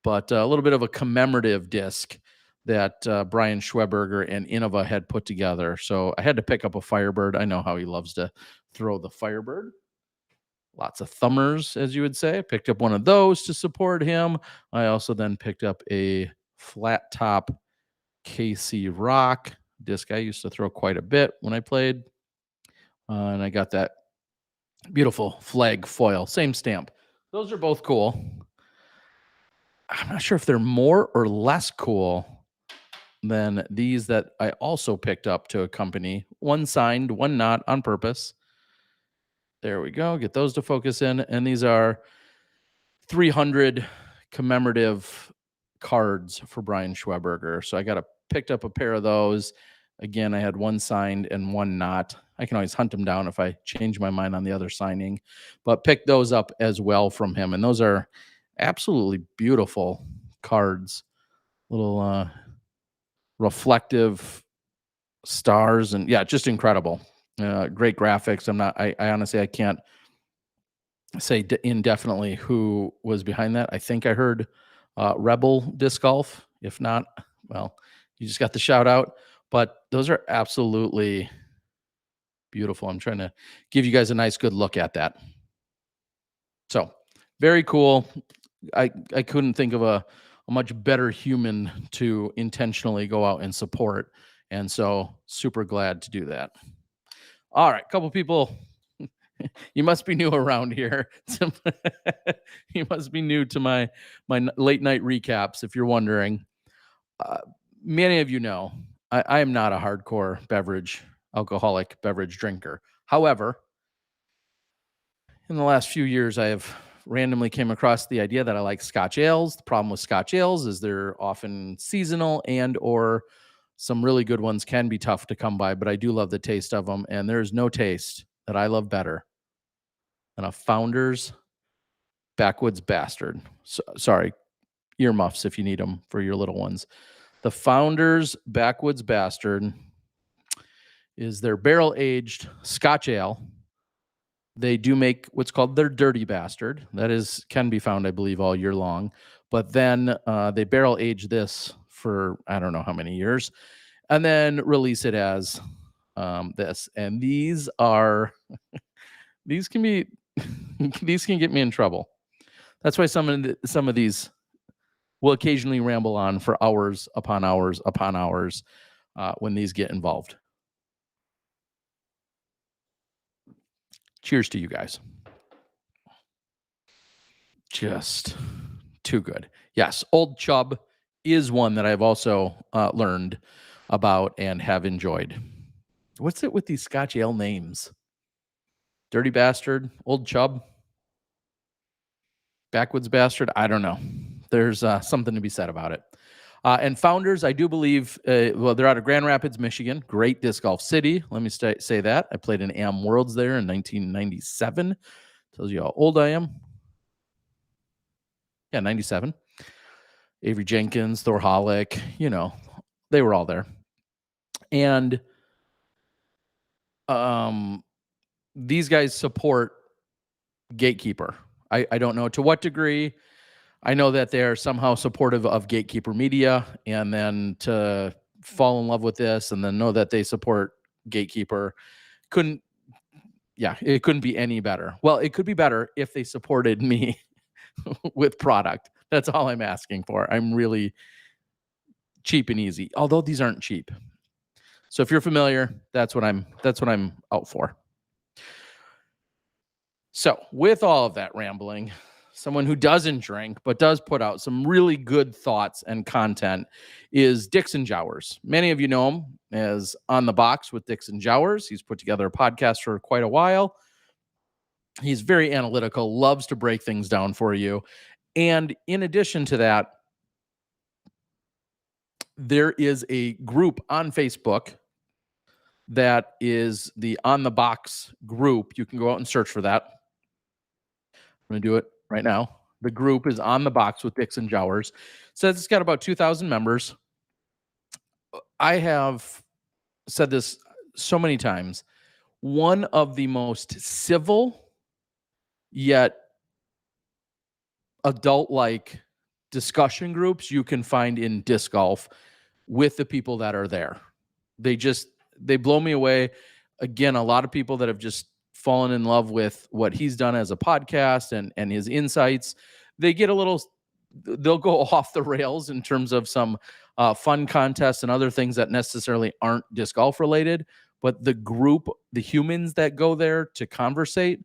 But a little bit of a commemorative disc that Brian Schweberger and Innova had put together. So I had to pick up a Firebird. I know how he loves to throw the Firebird. Lots of thumbers, as you would say. I picked up one of those to support him. I also then picked up a flat top KC Rock disc I used to throw quite a bit when I played. And I got that beautiful flag foil, same stamp. Those are both cool. I'm not sure if they're more or less cool than these that I also picked up to accompany. One signed, one not, on purpose. There we go. Get those to focus in. And these are 300 commemorative cards for Brian Schweberger. So I picked up a pair of those. Again, I had one signed and one not. I can always hunt them down if I change my mind on the other signing, but pick those up as well from him. And those are absolutely beautiful cards. Little reflective stars, and yeah, just incredible. Great graphics. I honestly, I can't say indefinitely who was behind that. I think I heard Rebel Disc Golf. If not, well, you just got the shout out. But those are absolutely beautiful. I'm trying to give you guys a nice, good look at that. So very cool. I couldn't think of a much better human to intentionally go out and support. And so super glad to do that. All right, couple people. You must be new around here. You must be new to my late night recaps, if you're wondering. Many of you know I am not a hardcore alcoholic beverage drinker. However, in the last few years, I have randomly came across the idea that I like Scotch ales. The problem with Scotch ales is they're often seasonal, and or some really good ones can be tough to come by, but I do love the taste of them. And there's no taste that I love better than a Founder's Backwoods Bastard. Sorry, earmuffs if you need them for your little ones. The Founder's Backwoods Bastard is their barrel-aged Scotch ale. They do make what's called their Dirty Bastard. That can be found, I believe, all year long. But then they barrel age this for I don't know how many years, and then release it as this. And these are these can be these can get me in trouble. That's why some of these will occasionally ramble on for hours upon hours upon hours when these get involved. Cheers to you guys. Just Too good. Yes, Old Chub is one that I've also learned about and have enjoyed. What's it with these Scotch ale names? Dirty Bastard, Old Chub, Backwoods Bastard. I don't know. There's something to be said about it. And Founders, I do believe, well, they're out of Grand Rapids, Michigan. Great disc golf city. Let me say that. I played in Am Worlds there in 1997. Tells you how old I am. Yeah, 97. Avery Jenkins, Thor Hollick, they were all there. And these guys support Gatekeeper. I don't know to what degree. I know that they're somehow supportive of Gatekeeper Media, and then to fall in love with this and then know that they support Gatekeeper it couldn't be any better. Well, it could be better if they supported me with product. That's all I'm asking for. I'm really cheap and easy, although these aren't cheap. So if you're familiar, that's what I'm out for. So with all of that rambling, someone who doesn't drink but does put out some really good thoughts and content is Dixon Jowers. Many of you know him as On the Box with Dixon Jowers. He's put together a podcast for quite a while. He's very analytical, loves to break things down for you. And in addition to that, there is a group on Facebook that is the On the Box group. You can go out and search for that. I'm going to do it right now. The group is On the Box with Dixon Jowers. Says it's got about 2,000 members. I have said this so many times. One of the most civil yet adult-like discussion groups you can find in disc golf with the people that are there. They blow me away. Again, a lot of people that have just fallen in love with what he's done as a podcast and his insights. They'll go off the rails in terms of some fun contests and other things that necessarily aren't disc golf related. But the group, the humans that go there to conversate,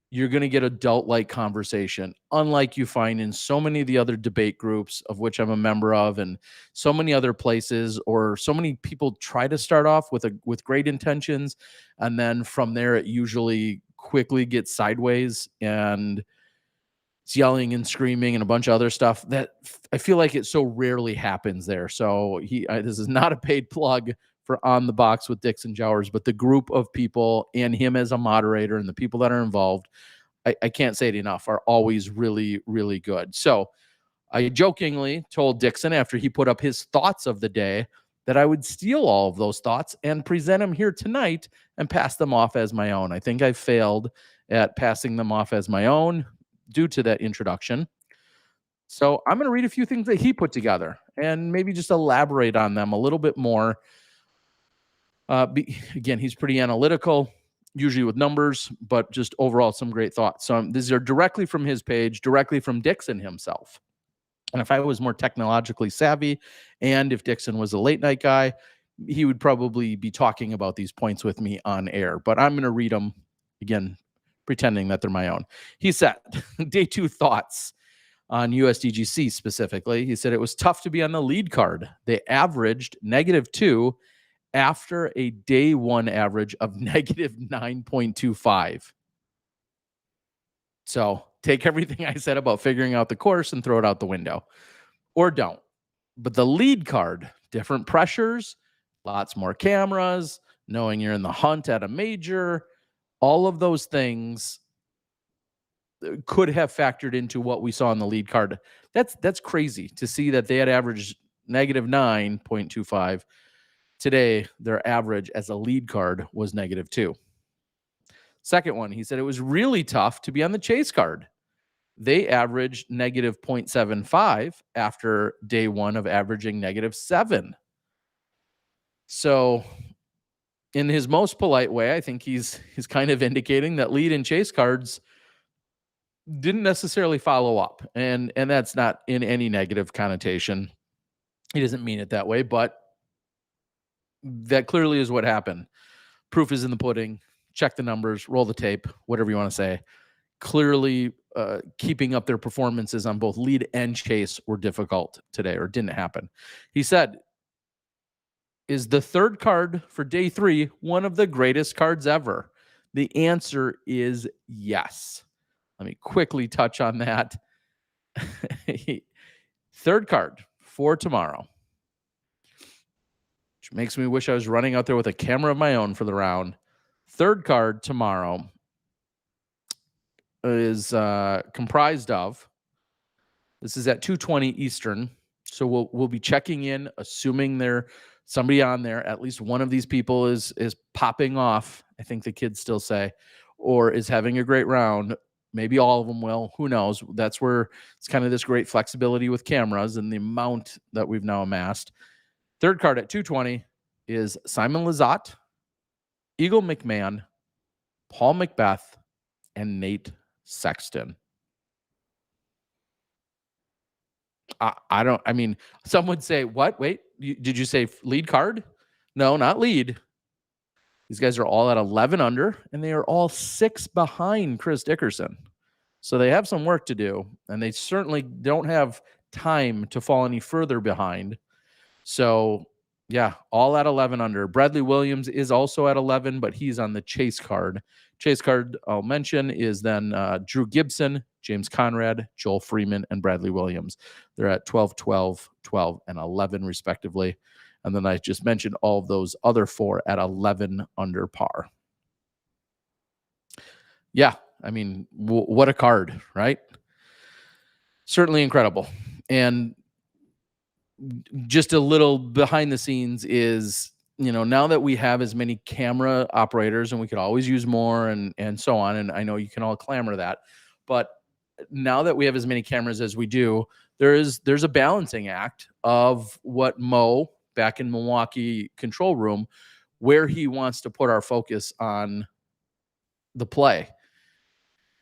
you're going to get adult-like conversation, unlike you find in so many of the other debate groups, of which I'm a member of, and so many other places, or so many people try to start off with great intentions, and then from there it usually quickly gets sideways, and it's yelling and screaming and a bunch of other stuff that I feel like it so rarely happens there. So this is not a paid plug for On the Box with Dixon Jowers, but the group of people and him as a moderator and the people that are involved, I can't say it enough, are always really, really good. So I jokingly told Dixon after he put up his thoughts of the day that I would steal all of those thoughts and present them here tonight and pass them off as my own. I think I failed at passing them off as my own due to that introduction. So I'm going to read a few things that he put together and maybe just elaborate on them a little bit more. Again, he's pretty analytical, usually with numbers, but just overall some great thoughts. So these are directly from his page, directly from Dixon himself. And if I was more technologically savvy, and if Dixon was a late night guy, he would probably be talking about these points with me on air. But I'm going to read them, again, pretending that they're my own. He said, day 2 thoughts on USDGC specifically. He said it was tough to be on the lead card. They averaged -2 after a day 1 average of -9.25. So take everything I said about figuring out the course and throw it out the window, or don't. But the lead card, different pressures, lots more cameras, knowing you're in the hunt at a major, all of those things could have factored into what we saw on the lead card. That's crazy to see that they had averaged -9.25. Today, their average as a lead card was -2. Second one, he said it was really tough to be on the chase card. They averaged -0.75 after day 1 of averaging -7. So in his most polite way, I think he's kind of indicating that lead and chase cards didn't necessarily follow up. And that's not in any negative connotation. He doesn't mean it that way, but that clearly is what happened. Proof is in the pudding. Check the numbers, roll the tape, whatever you want to say. Clearly, keeping up their performances on both lead and chase were difficult today or didn't happen. He said, is the third card for day 3 one of the greatest cards ever? The answer is yes. Let me quickly touch on that. Third card for tomorrow, which makes me wish I was running out there with a camera of my own for the round. Third card tomorrow is comprised of, this is at 2:20 Eastern, so we'll be checking in, assuming there's somebody on there. At least one of these people is popping off, I think the kids still say, or is having a great round. Maybe all of them will. Who knows? That's where it's kind of this great flexibility with cameras and the amount that we've now amassed. Third card at 2:20 is Simon Lizotte, Eagle McMahon, Paul Macbeth, and Nate Sexton. I mean, some would say, what? Wait, did you say lead card? No, not lead. These guys are all at 11 under, and they are all 6 behind Chris Dickerson. So they have some work to do, and they certainly don't have time to fall any further behind. So, yeah, all at 11 under. Bradley Williams is also at 11, but he's on the chase card. Chase card, I'll mention, is then Drew Gibson, James Conrad, Joel Freeman, and Bradley Williams. They're at 12, 12, 12, and 11, respectively. And then I just mentioned all of those other 4 at 11 under par. Yeah, I mean, what a card, right? Certainly incredible. And just a little behind the scenes is, now that we have as many camera operators, and we could always use more and so on, and I know you can all clamor that, but now that we have as many cameras as we do, there's a balancing act of what Mo back in Milwaukee control room, where he wants to put our focus on the play.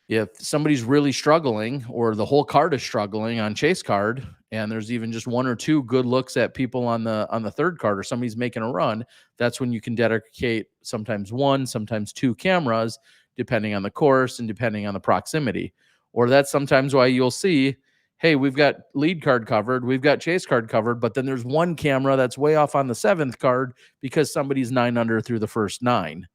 If somebody's really struggling, or the whole card is struggling on chase card, and there's even just 1 or 2 good looks at people on the third card, or somebody's making a run, that's when you can dedicate sometimes 1, sometimes 2 cameras, depending on the course and depending on the proximity. Or that's sometimes why you'll see, hey, we've got lead card covered, we've got chase card covered, but then there's one camera that's way off on the 7th card because somebody's 9 under through the first 9.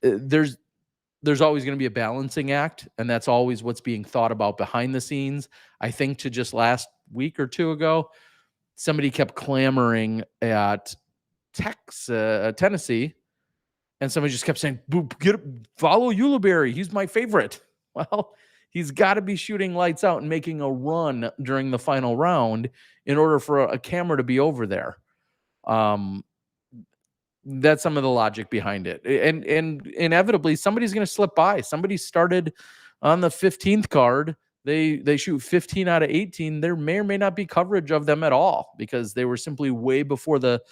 There's always going to be a balancing act, and that's always what's being thought about behind the scenes. I think to just last week or 2 ago, somebody kept clamoring at Tennessee, and somebody just kept saying, follow Ulibarri, he's my favorite. Well, he's got to be shooting lights out and making a run during the final round in order for a camera to be over there. That's some of the logic behind it. And inevitably, somebody's going to slip by. Somebody started on the 15th card. They shoot 15 out of 18. There may or may not be coverage of them at all because they were simply way before the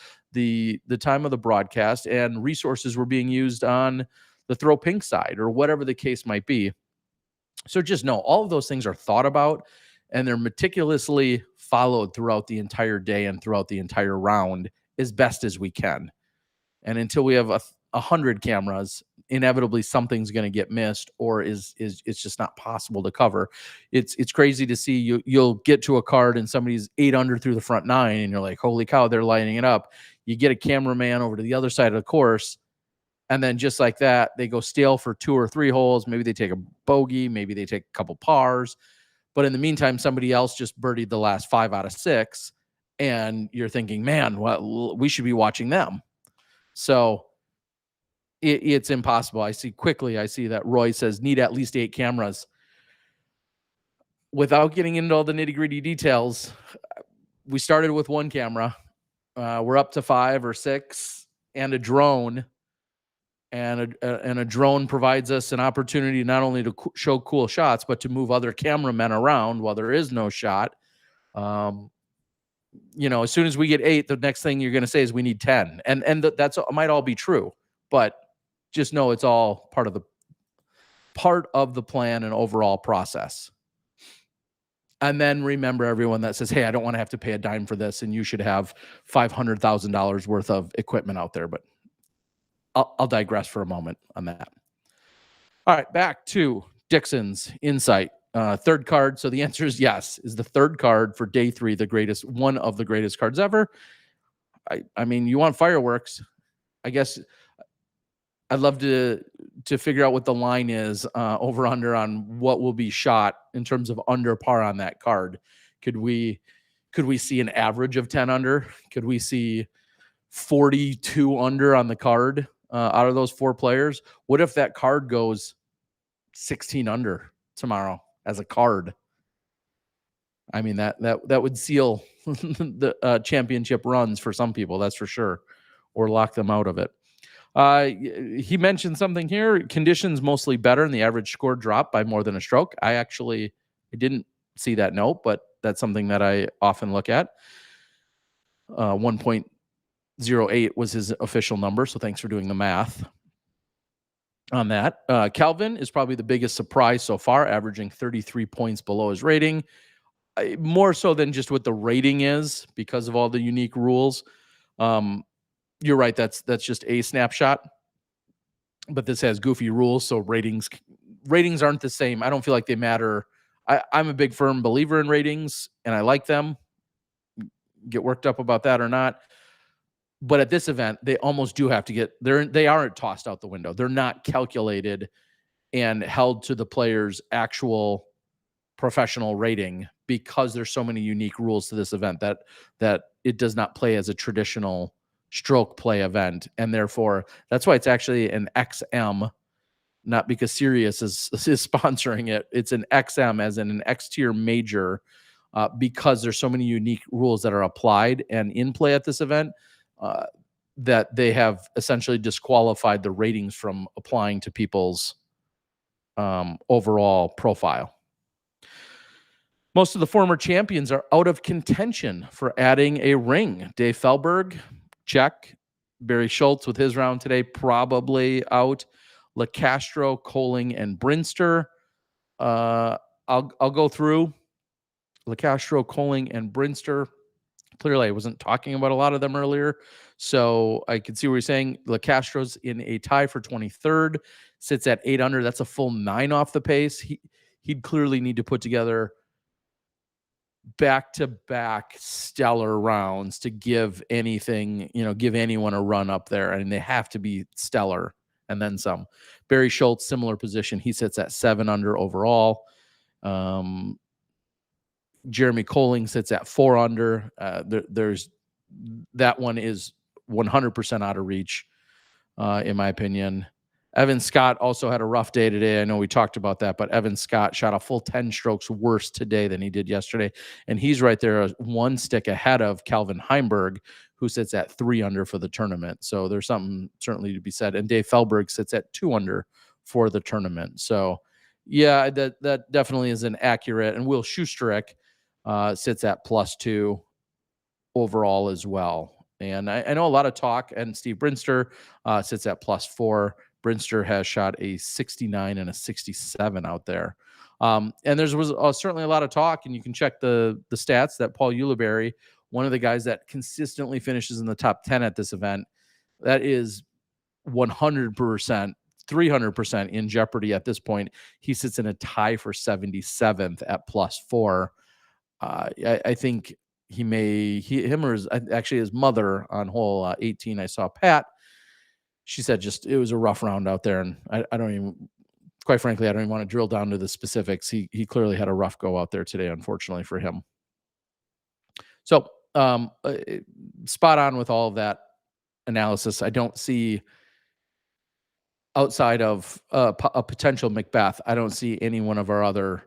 time of the broadcast, and resources were being used on the throw pink side or whatever the case might be. So just know all of those things are thought about, and they're meticulously followed throughout the entire day and throughout the entire round as best as we can. And until we have 100 cameras, inevitably something's going to get missed, or it's just not possible to cover. It's crazy to see you'll get to a card and somebody's 8 under through the front 9, and you're like, holy cow, they're lighting it up. You get a cameraman over to the other side of the course, and then just like that, they go stale for 2 or 3 holes. Maybe they take a bogey, maybe they take a couple pars. But in the meantime, somebody else just birdied the last 5 out of 6, and you're thinking, man, well, we should be watching them. So it's impossible. I see that Roy says need at least 8 cameras. Without getting into all the nitty-gritty details, we started with 1 camera. We're up to 5 or 6 and a drone. And a drone provides us an opportunity not only to show cool shots, but to move other cameramen around while there is no shot. As soon as we get 8, the next thing you're going to say is we need 10. And that's might all be true, but just know it's all part of the plan and overall process. And then remember everyone that says, hey, I don't want to have to pay a dime for this, and you should have $500,000 worth of equipment out there. But I'll digress for a moment on that. All right, back to Dixon's insight. Third card. So the answer is yes. Is the third card for day 3 the greatest, one of the greatest cards ever? I mean, you want fireworks. I guess I'd love to figure out what the line is over under on what will be shot in terms of under par on that card. Could we see an average of 10 under? Could we see 42 under on the card out of those 4 players? What if that card goes 16 under tomorrow as a card? I mean, that would seal the championship runs for some people, that's for sure, or lock them out of it. He mentioned something here. Conditions mostly better, and the average score dropped by more than a stroke. I didn't see that note, but that's something that I often look at. 1.08 was his official number, so thanks for doing the math on that. Calvin is probably the biggest surprise so far, averaging 33 points below his rating. More so than just what the rating is because of all the unique rules. You're right. That's just a snapshot, but this has goofy rules. So ratings aren't the same. I don't feel like they matter. I'm a big firm believer in ratings and I like them. Get worked up about that or not. But at this event, they almost do have to they aren't tossed out the window. They're not calculated and held to the player's actual professional rating because there's so many unique rules to this event that it does not play as a traditional stroke play event. And therefore, that's why it's actually an XM, not because Sirius is sponsoring it. It's an XM as in an X tier major because there's so many unique rules that are applied and in play at this event that they have essentially disqualified the ratings from applying to people's overall profile. Most of the former champions are out of contention for adding a ring. Dave Feldberg, check. Barry Schultz with his round today, probably out. LeCastro, Coling, and Brinster. I'll go through LeCastro, Coling, and Brinster. Clearly, I wasn't talking about a lot of them earlier, so I can see what you're saying. LeCastro's in a tie for 23rd, sits at 8 under. That's a full 9 off the pace. He'd clearly need to put together back-to-back stellar rounds to give anyone a run up there, and they have to be stellar and then some. Barry Schultz, similar position. He sits at 7 under overall. Jeremy Coling sits at 4 under. There's that one is 100% out of reach, in my opinion. Evan Scott also had a rough day today. I know we talked about that, but Evan Scott shot a full 10 strokes worse today than he did yesterday. And he's right there 1 stick ahead of Calvin Heimberg, who sits at 3 under for the tournament. So there's something certainly to be said. And Dave Feldberg sits at 2 under for the tournament. So yeah, that definitely is an accurate. And Will Schusterek sits at +2 overall as well. And I know a lot of talk, and Steve Brinster sits at +4. Brinster has shot a 69 and a 67 out there. And there was certainly a lot of talk, and you can check the stats that Paul Ulibarri, one of the guys that consistently finishes in the top 10 at this event, that is 100%, 300% in jeopardy at this point. He sits in a tie for 77th at +4. I think him or his mother on hole 18, I saw Pat. She said it was a rough round out there. And I don't even, quite frankly, I don't even want to drill down to the specifics. He clearly had a rough go out there today, unfortunately for him. So spot on with all of that analysis. I don't see, outside of a potential Macbeth, I don't see any one of our other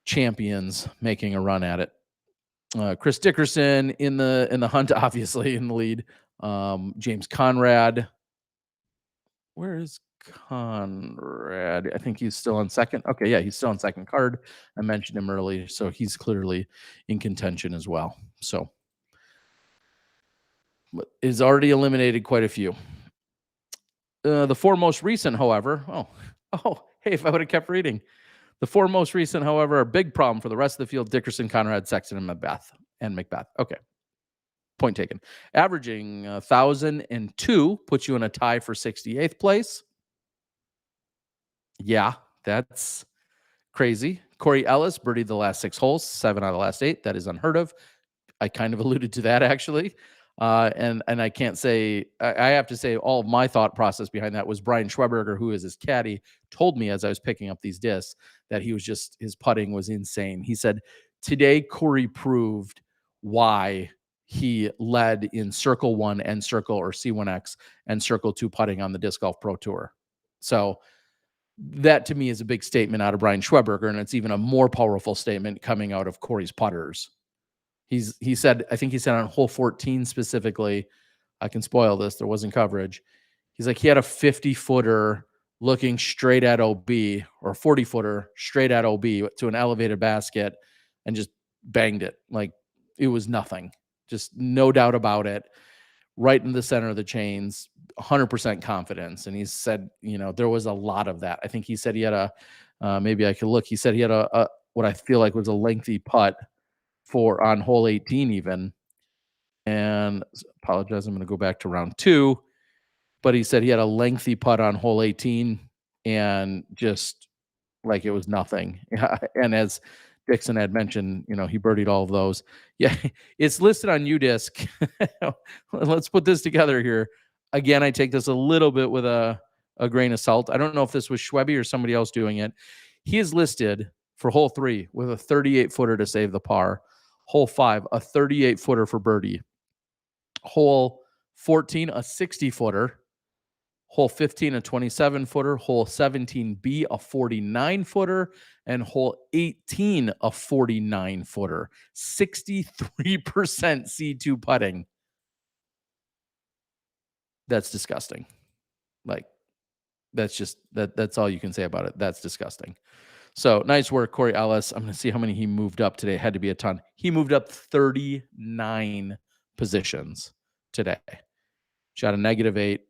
champions making a run at it. Chris Dickerson in the hunt, obviously in the lead. James Conrad. Where is Conrad? I think he's still on second. Okay, yeah, he's still on second card. I mentioned him earlier, so he's clearly in contention as well. So is already eliminated quite a few. The 4 most recent, however, hey, if I would have kept reading. The 4 most recent, however, are a big problem for the rest of the field: Dickerson, Conrad, Sexton, and Macbeth. Okay. Point taken. Averaging 1,002 puts you in a tie for 68th place. Yeah, that's Crazy. Corey Ellis birdied the last 6 holes, 7 out of the last 8. That is unheard of. I kind of alluded to that actually. And I can't say, I have to say all of my thought process behind that was Brian Schweberger, who is his caddy, told me as I was picking up these discs that he was just, his putting was insane. He said, today Corey proved why he led in Circle 1 and Circle or C1X and Circle 2 putting on the Disc Golf Pro Tour. So that to me is a big statement out of Brian Schweberger, and it's even a more powerful statement coming out of Corey's putters. He said, I think he said on hole 14 specifically, I can spoil this, there wasn't coverage. He's like, he had a 50-footer looking straight at OB, or 40-footer straight at OB to an elevated basket and just banged it. Like it was nothing. Just no doubt about it. Right in the center of the chains, 100% confidence. And he said, you know, there was a lot of that. I think he said he had a, maybe I could look. He said he had a what I feel like was a lengthy putt for on hole 18 even. And apologize, I'm going to go back to round 2. But he said he had a lengthy putt on hole 18 and just like it was nothing. And as Dixon had mentioned, you know, he birdied all of those. Yeah, it's listed on UDisc. Let's put this together here. Again, I take this a little bit with a grain of salt. I don't know if this was Schwebby or somebody else doing it. He is listed for hole 3 with a 38-footer to save the par. Hole 5, a 38-footer for birdie. Hole 14, a 60-footer. Hole 15, a 27-footer. Hole 17B, a 49-footer. And hole 18, a 49-footer. 63% C2 putting. That's disgusting. Like, that's just, that's all you can say about it. That's disgusting. So nice work, Corey Ellis. I'm going to see how many he moved up today. It had to be a ton. He moved up 39 positions today. Shot a -8.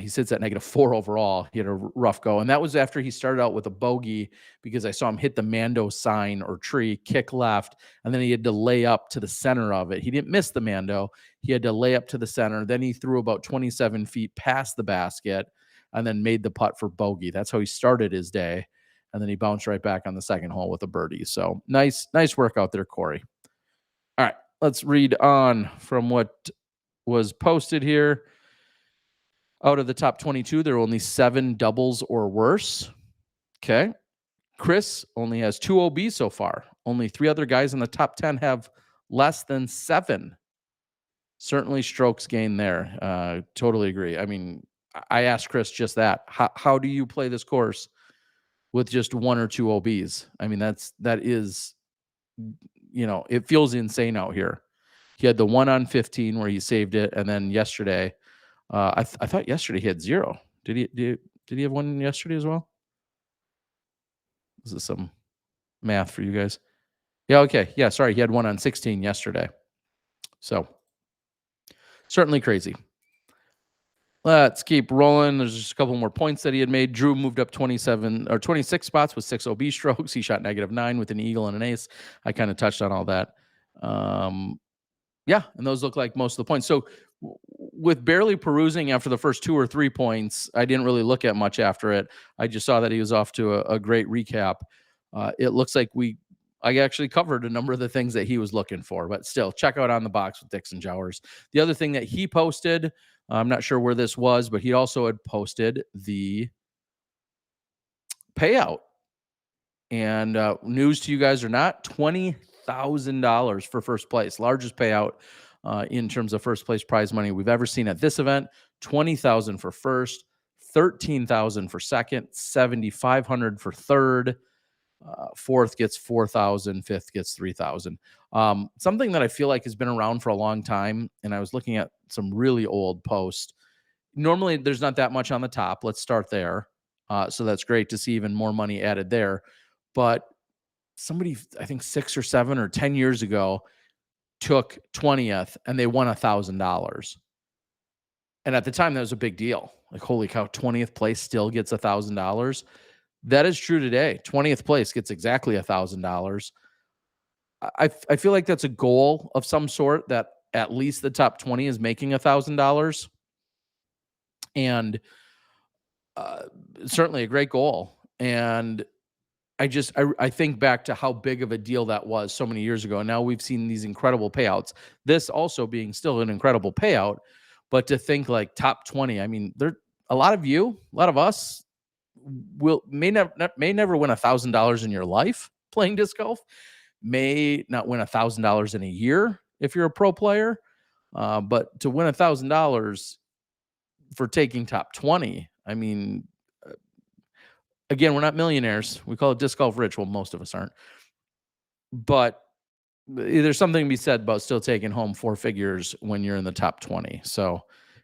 He sits at -4 overall. He had a rough go. And that was after he started out with a bogey because I saw him hit the Mando sign or tree, kick left, and then he had to lay up to the center of it. He didn't miss the Mando. He had to lay up to the center. Then he threw about 27 feet past the basket and then made the putt for bogey. That's how he started his day. And then he bounced right back on the second hole with a birdie. So nice work out there, Corey. All right, let's read on from what was posted here. Out of the top 22, there are only 7 doubles or worse. Okay. Chris only has 2 OBs so far. Only 3 other guys in the top 10 have less than 7. Certainly strokes gained there. Totally agree. I mean, I asked Chris just that. How do you play this course with just 1 or 2 OBs? I mean, that is, you know, it feels insane out here. He had the 1 on 15 where he saved it. And then yesterday, I thought yesterday he had 0. Did he have 1 yesterday as well? This is some math for you guys. Yeah, okay. Yeah, sorry. He had 1 on 16 yesterday. So certainly crazy. Let's keep rolling. There's just a couple more points that he had made. Drew moved up 26 spots with 6 OB strokes. He shot -9 with an eagle and an ace. I kind of touched on all that. Yeah, and those look like most of the points. So with barely perusing after the first 2 or 3 points, I didn't really look at much after it. I just saw that he was off to a great recap. It looks like I actually covered a number of the things that he was looking for, but still, check out On the Box with Dixon Jowers. The other thing that he posted, I'm not sure where this was, but he also had posted the payout. And news to you guys or not, $20,000 for first place, largest payout in terms of first place prize money we've ever seen at this event. $20,000 for first, $13,000 for second, $7,500 for third. Fourth gets $4,000, fifth gets $3,000. Something that I feel like has been around for a long time, and I was looking at some really old posts. Normally, there's not that much on the top. Let's start there. So that's great to see even more money added there. But somebody, I think 6 or 7 or 10 years ago, took 20th and they won $1,000. And at the time, that was a big deal. Like, holy cow, 20th place still gets $1,000. That is true today. 20th place gets exactly $1,000. I feel like that's a goal of some sort, that at least the top 20 is making $1,000. And certainly a great goal. And I think back to how big of a deal that was so many years ago. And now we've seen these incredible payouts. This also being still an incredible payout, but to think like top 20, I mean, there a lot of us may never win $1,000 in your life playing disc golf, may not win $1,000 in a year if you're a pro player, but to win $1,000 for taking top 20, I mean, again, we're not millionaires. We call it disc golf rich. Well, most of us aren't, but there's something to be said about still taking home four figures when you're in the top 20. So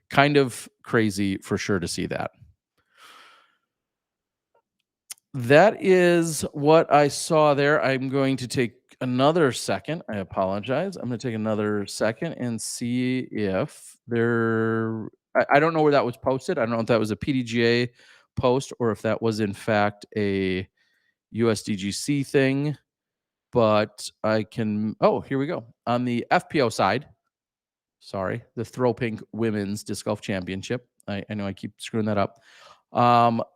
kind of crazy for sure to see that. That is what I saw there. I'm going to take another second. I apologize. I'm going to take another second and see if there. I don't know where that was posted. I don't know if that was a PDGA post or if that was in fact a USDGC thing. But I can. Oh, here we go. On the FPO side, sorry, the Throw Pink Women's Disc Golf Championship. I know I keep screwing that up.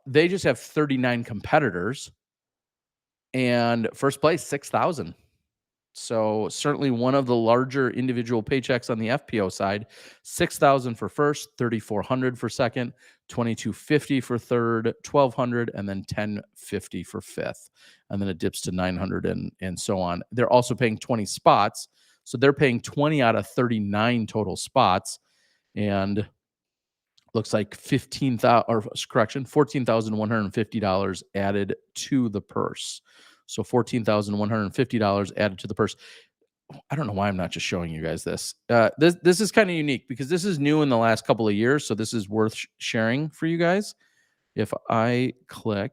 They just have 39 competitors, and first place 6,000. So certainly one of the larger individual paychecks on the FPO side. 6,000 for first, 3,400 for second, 2,250 for third, 1,200, and then 1,050 for fifth, and then it dips to 900 and so on. They're also paying 20 spots, so they're paying 20 out of 39 total spots, and looks like $14,150 added to the purse. So $14,150 added to the purse. I don't know why I'm not just showing you guys this. This is kind of unique because this is new in the last couple of years. So this is worth sharing for you guys. If I click,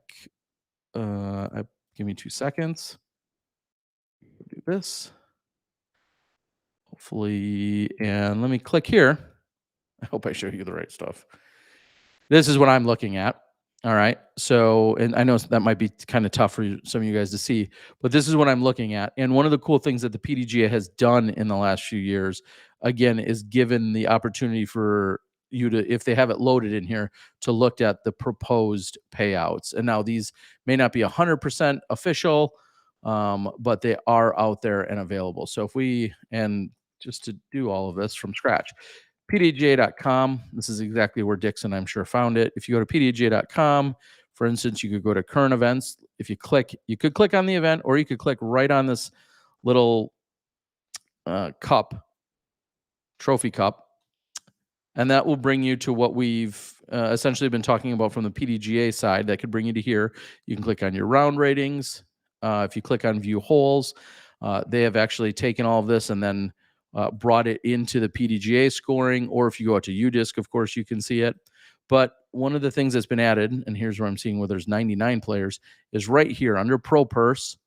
give me 2 seconds. Do this. Hopefully, and let me click here. I hope I show you the right stuff. This is what I'm looking at. All right. So, and I know that might be kind of tough for some of you guys to see, but this is what I'm looking at. And one of the cool things that the PDGA has done in the last few years, again, is given the opportunity for you to, if they have it loaded in here, to look at the proposed payouts. And now these may not be 100% official, but they are out there and available. So if we, and just to do all of this from scratch, PDGA.com. This is exactly where Dixon, I'm sure, found it. If you go to PDGA.com, for instance, you could go to current events. If you click, you could click on the event, or you could click right on this little trophy cup, and that will bring you to what we've essentially been talking about from the PDGA side. That could bring you to here. You can click on your round ratings. If you click on view holes, they have actually taken all of this and then brought it into the PDGA scoring, or if you go out to UDisc, of course, you can see it. But one of the things that's been added, and here's where I'm seeing where there's 99 players, is right here under Pro Purse.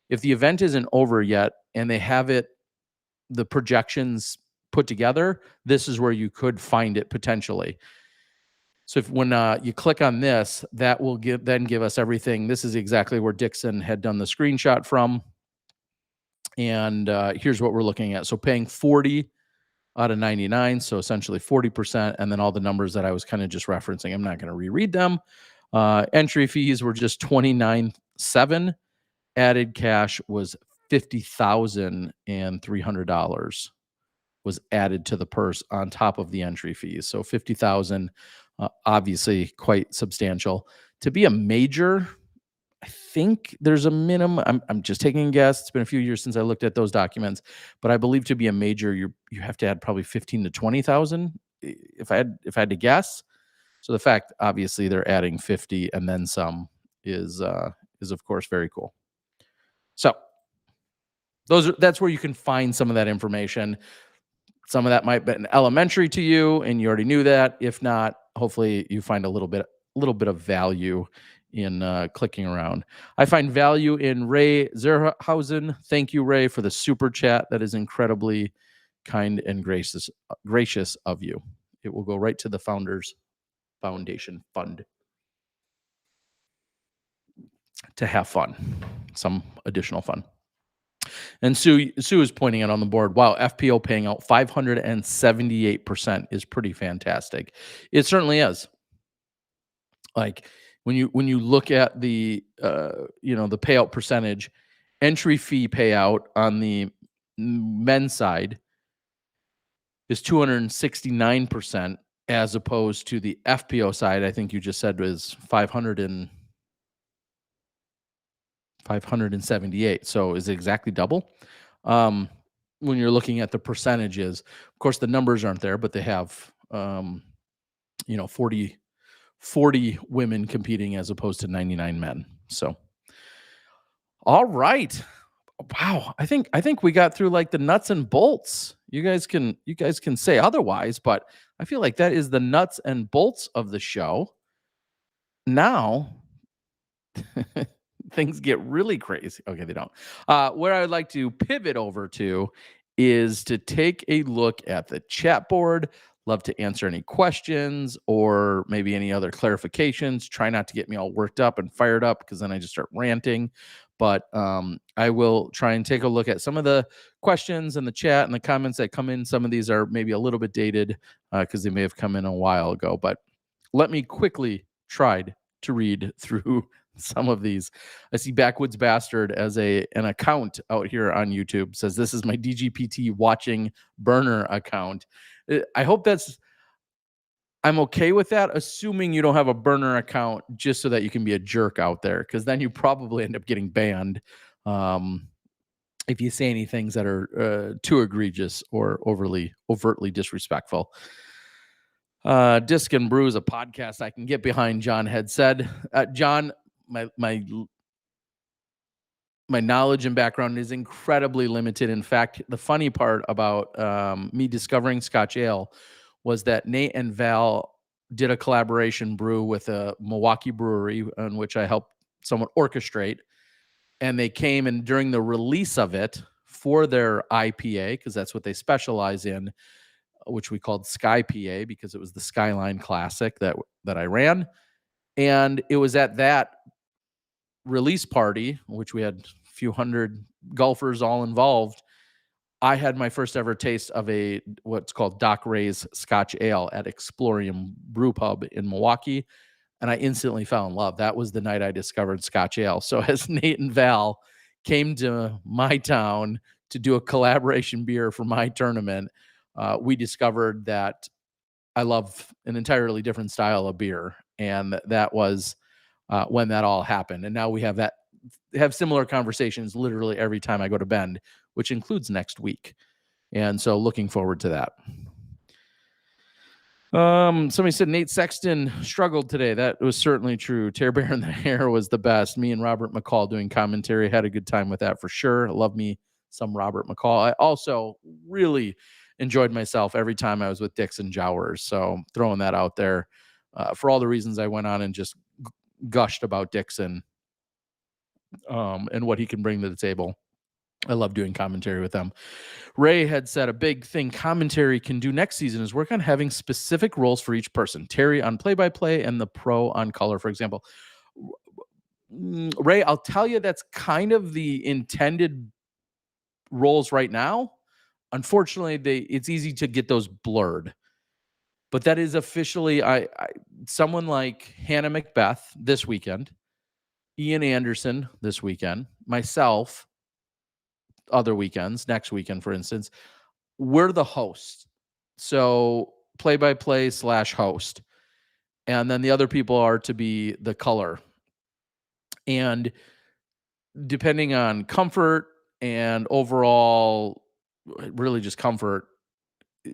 If the event isn't over yet and they have it, the projections put together, this is where you could find it potentially. So if when you click on this, that will give us everything. This is exactly where Dixon had done the screenshot from. And here's what we're looking at. So paying 40 out of 99, so essentially 40%, and then all the numbers that I was kind of just referencing. I'm not going to reread them. Entry fees were just $29,700. Added cash was $50,300 was added to the purse on top of the entry fees. So 50,000, obviously quite substantial. To be a major, I think there's a minimum. I'm just taking a guess. It's been a few years since I looked at those documents, but I believe to be a major, you have to add probably 15 to 20,000. If I had to guess. So the fact, obviously, they're adding 50 and then some is of course very cool. So that's where you can find some of that information. Some of that might be elementary to you, and you already knew that. If not, hopefully you find a little bit of value in clicking around. I find value in Ray Zerhausen. Thank you, Ray, for the super chat. That is incredibly kind and gracious of you. It will go right to the Founders Foundation Fund to have fun, some additional fun. And Sue is pointing out on the board, wow, FPO paying out 578% is pretty fantastic. It certainly is. Like, when you look at the the payout percentage, entry fee payout on the men's side is 269%, as opposed to the FPO side, I think you just said was 578. So is it exactly double? When you're looking at the percentages, of course, the numbers aren't there, but they have, 40 women competing as opposed to 99 men. So, all right. Wow. I think we got through like the nuts and bolts. You guys can say otherwise, but I feel like that is the nuts and bolts of the show. Now, things get really crazy. Okay, they don't. Where I'd like to pivot over to is to take a look at the chat board. Love to answer any questions or maybe any other clarifications. Try not to get me all worked up and fired up, because then I just start ranting. But I will try and take a look at some of the questions in the chat and the comments that come in. Some of these are maybe a little bit dated because they may have come in a while ago. But let me quickly try to read through some of these. I see Backwoods Bastard as an account out here on YouTube. Says, this is my DGPT watching burner account. I hope I'm okay with that, assuming you don't have a burner account just so that you can be a jerk out there, because then you probably end up getting banned if you say any things that are too egregious or overtly disrespectful. Disc and Brew is a podcast I can get behind, John had said. John, my knowledge and background is incredibly limited. In fact, the funny part about me discovering Scotch Ale was that Nate and Val did a collaboration brew with a Milwaukee brewery, in which I helped someone orchestrate. And they came, and during the release of it for their IPA, because that's what they specialize in, which we called Sky PA, because it was the Skyline Classic that I ran. And it was at that release party, which we had a few hundred golfers all involved, I had my first ever taste of what's called Doc Ray's Scotch Ale at Explorium Brew Pub in Milwaukee, and I instantly fell in love. That was the night I discovered Scotch Ale. So as Nate and Val came to my town to do a collaboration beer for my tournament, we discovered that I love an entirely different style of beer, and that was when that all happened. And now we have similar conversations literally every time I go to Bend, which includes next week. And so looking forward to that. Somebody said Nate Sexton struggled today. That was certainly true. Tear Bear in the Hair was the best. Me and Robert McCall doing commentary, had a good time with that for sure. Love me some Robert McCall. I also really enjoyed myself every time I was with Dixon Jowers. So throwing that out there for all the reasons I went on and just gushed about Dixon and what he can bring to the table. I love doing commentary with them. Ray had said a big thing commentary can do next season is work on having specific roles for each person. Terry on play-by-play and the pro on color, for example. Ray, I'll tell you, that's kind of the intended roles right now. Unfortunately, it's easy to get those blurred. But that is officially someone like Hannah Macbeth this weekend, Ian Anderson this weekend, myself other weekends, next weekend, for instance, we're the host. So play-by-play / host. And then the other people are to be the color. And depending on comfort and overall, really just comfort,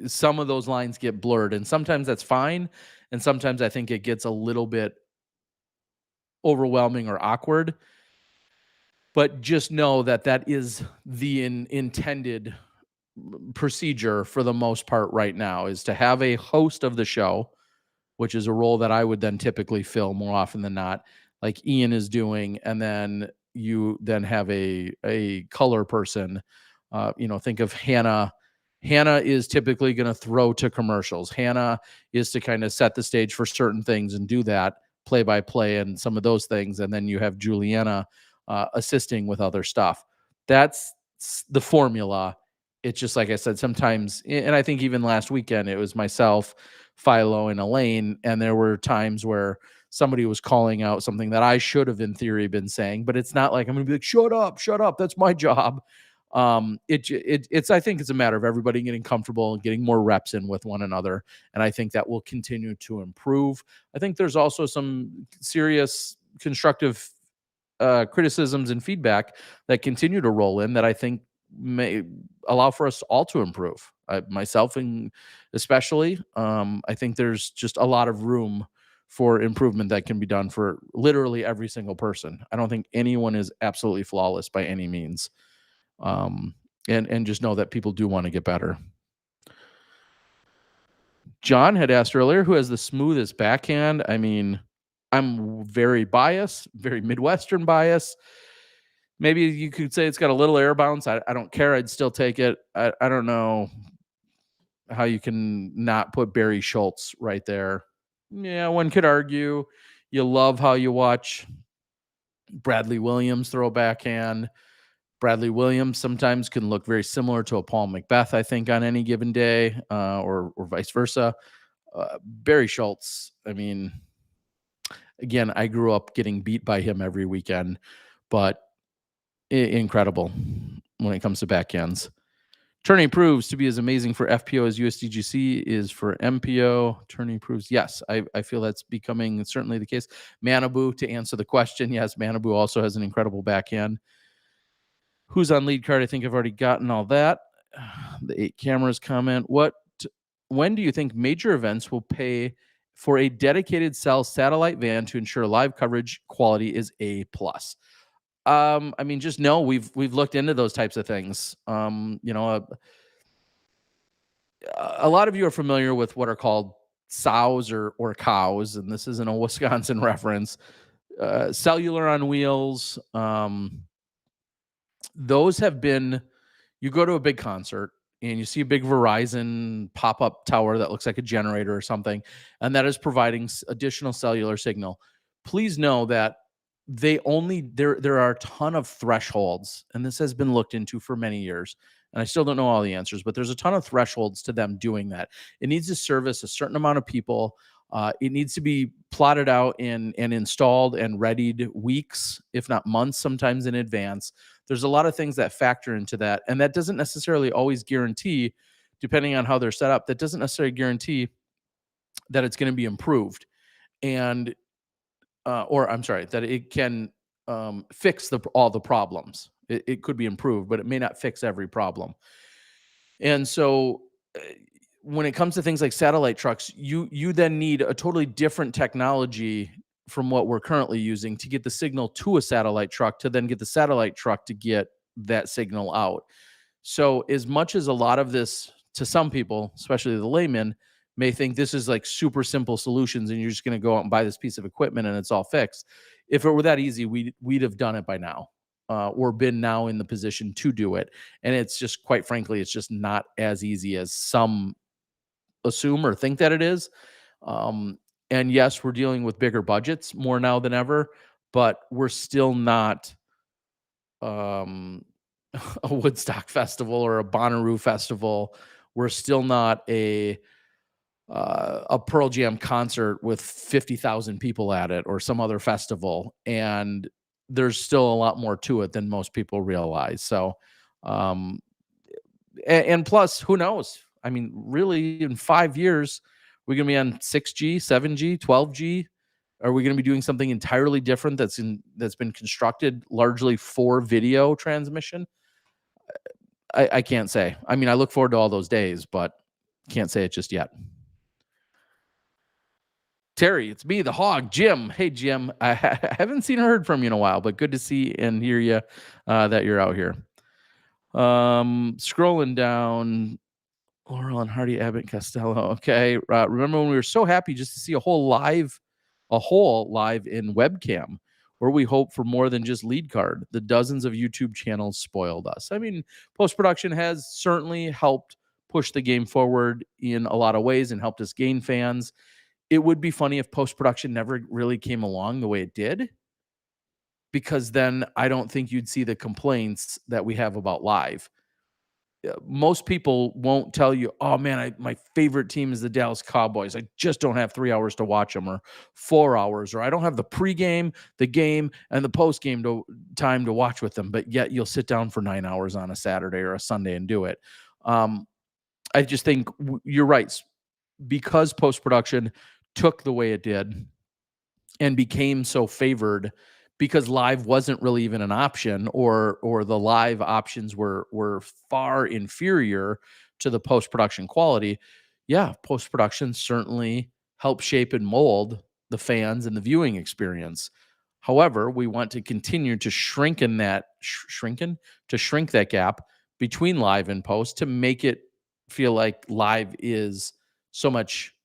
some of those lines get blurred. And sometimes that's fine. And sometimes I think it gets a little bit overwhelming or awkward. But just know that is the intended procedure for the most part right now, is to have a host of the show, which is a role that I would then typically fill more often than not, like Ian is doing. And then you then have a color person. Think of Hannah. Hannah is typically going to throw to commercials. Hannah is to kind of set the stage for certain things and do that play-by-play and some of those things. And then you have Juliana assisting with other stuff. That's the formula. It's just, like I said, sometimes, and I think even last weekend, it was myself, Philo, and Elaine, and there were times where somebody was calling out something that I should have in theory been saying, but it's not like I'm going to be like, shut up. That's my job. It's I think it's a matter of everybody getting comfortable and getting more reps in with one another. And I think that will continue to improve. I think there's also some serious constructive criticisms and feedback that continue to roll in that I think may allow for us all to improve. Myself and especially, I think there's just a lot of room for improvement that can be done for literally every single person. I don't think anyone is absolutely flawless by any means. And just know that people do want to get better. John had asked earlier, who has the smoothest backhand? I mean, I'm very biased, very Midwestern bias. Maybe you could say it's got a little air bounce. I don't care. I'd still take it. I don't know how you can not put Barry Schultz right there. Yeah, one could argue. You love how you watch Bradley Williams throw a backhand. Bradley Williams sometimes can look very similar to a Paul Macbeth, I think, on any given day, or vice versa. Barry Schultz, I mean, again, I grew up getting beat by him every weekend, but incredible when it comes to backhands. Tourney proves to be as amazing for FPO as USDGC is for MPO. Tourney proves, yes, I feel that's becoming certainly the case. Manabu, to answer the question, yes, Manabu also has an incredible backhand. Who's on lead card? I think I've already gotten all that. The 8 cameras comment. When do you think major events will pay for a dedicated cell satellite van to ensure live coverage quality is A+? I mean, just know we've looked into those types of things. A lot of you are familiar with what are called sows or cows, and this isn't a Wisconsin reference. Cellular on wheels. Those have been, you go to a big concert and you see a big Verizon pop-up tower that looks like a generator or something, and that is providing additional cellular signal. Please know that there are a ton of thresholds, and this has been looked into for many years, and I still don't know all the answers, but there's a ton of thresholds to them doing that. It needs to service a certain amount of people. It needs to be plotted out and installed and readied weeks, if not months, sometimes in advance. There's a lot of things that factor into that, and that doesn't necessarily always guarantee, depending on how they're set up, that doesn't necessarily guarantee that it's going to be improved, and that it can fix all the problems. It could be improved, but it may not fix every problem. And so when it comes to things like satellite trucks, you then need a totally different technology from what we're currently using to get the signal to a satellite truck, to then get the satellite truck to get that signal out. So as much as a lot of this, to some people, especially the laymen, may think this is like super simple solutions and you're just going to go out and buy this piece of equipment and it's all fixed. If it were that easy, we'd have done it by now, or been now in the position to do it. And it's just, quite frankly, it's just not as easy as some assume or think that it is. And yes, we're dealing with bigger budgets more now than ever, but we're still not a Woodstock festival or a Bonnaroo festival. We're still not a Pearl Jam concert with 50,000 people at it or some other festival. And there's still a lot more to it than most people realize. So, and plus, who knows? I mean, really, in 5 years, we're going to be on 6G, 7G, 12G. Are we going to be doing something entirely different that's been constructed largely for video transmission? I can't say. I mean, I look forward to all those days, but can't say it just yet. Terry, it's me, the hog, Jim. Hey, Jim. I haven't seen or heard from you in a while, but good to see and hear you that you're out here. Scrolling down, Laurel and Hardy, Abbott, Costello. Okay. Remember when we were so happy just to see a whole live in webcam, where we hope for more than just lead card. The dozens of YouTube channels spoiled us. I mean, post-production has certainly helped push the game forward in a lot of ways and helped us gain fans. It would be funny if post-production never really came along the way it did, because then I don't think you'd see the complaints that we have about live. most people won't tell you, oh man, my favorite team is the Dallas Cowboys. I just don't have 3 hours to watch them, or 4 hours, or I don't have the pregame, the game, and the postgame time to watch with them. But yet you'll sit down for 9 hours on a Saturday or a Sunday and do it. I just think you're right, because post-production took the way it did and became so favored, because live wasn't really even an option, or the live options were far inferior to the post-production quality. Yeah, post-production certainly helped shape and mold the fans and the viewing experience. However, we want to continue to shrink that gap between live and post, to make it feel like live is so much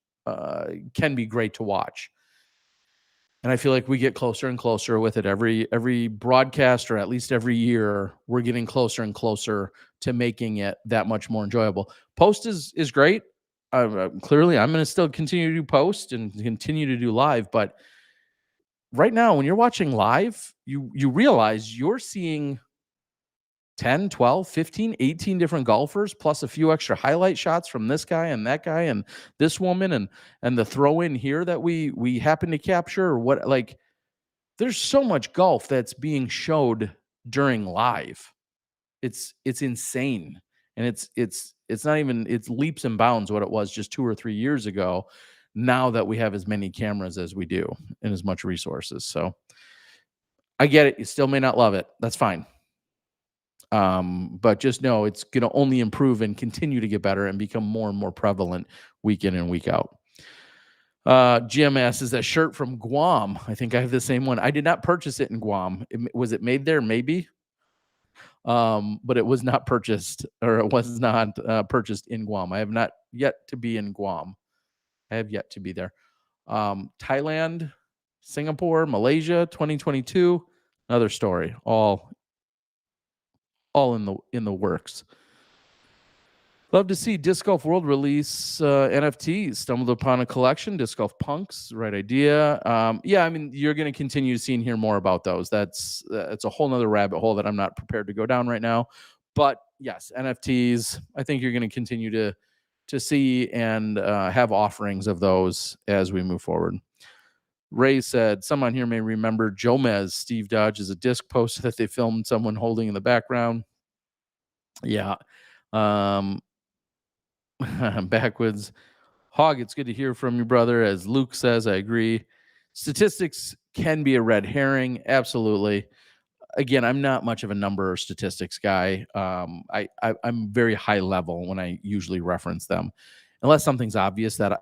can be great to watch. And I feel like we get closer and closer with it every broadcast, or at least every year, we're getting closer and closer to making it that much more enjoyable. Post is great. Clearly, I'm going to still continue to do post and continue to do live. But right now, when you're watching live, you realize you're seeing 10, 12, 15, 18 different golfers, plus a few extra highlight shots from this guy and that guy and this woman, and the throw in here that we happen to capture, or what. Like, there's so much golf that's being showed during live. It's insane. And it's not even, it's leaps and bounds what it was just 2 or 3 years ago, now that we have as many cameras as we do and as much resources. So I get it. You still may not love it. That's fine. But just know it's going to only improve and continue to get better and become more and more prevalent week in and week out. Jim asks, is that shirt from Guam? I think I have the same one. I did not purchase it in Guam. Was it made there? Maybe. But it was not purchased, or it was not purchased in Guam. I have not yet to be in Guam. I have yet to be there. Thailand, Singapore, Malaysia, 2022. Another story. All in the works. Love to see Disc Golf World release NFTs. Stumbled upon a collection, Disc Golf Punks. Right idea. Yeah, I mean, you're going to continue to see and hear more about those. That's a whole nother rabbit hole that I'm not prepared to go down right now. But yes, NFTs, I think you're going to continue to see and have offerings of those as we move forward. Ray said, someone here may remember Jomez, Steve Dodge's a disc post that they filmed someone holding in the background. Yeah. Backwoods. Hog, it's good to hear from you, brother. As Luke says, I agree. Statistics can be a red herring. Absolutely. Again, I'm not much of a number or statistics guy. I'm very high level when I usually reference them, unless something's obvious that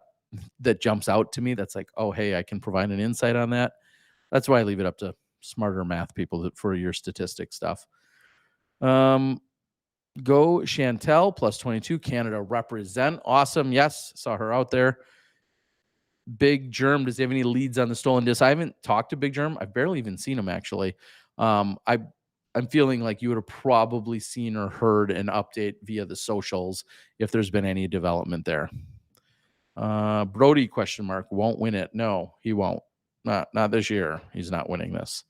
jumps out to me. That's like, oh, hey, I can provide an insight on that. That's why I leave it up to smarter math people for your statistics stuff. Go Chantel, plus 22, Canada represent. Awesome. Yes, saw her out there. Big Germ, does he have any leads on the stolen disc? I haven't talked to Big Germ. I've barely even seen him, actually. I'm feeling like you would have probably seen or heard an update via the socials if there's been any development there. Brody, question mark, won't win it. No, he won't. Not this year. He's not winning this.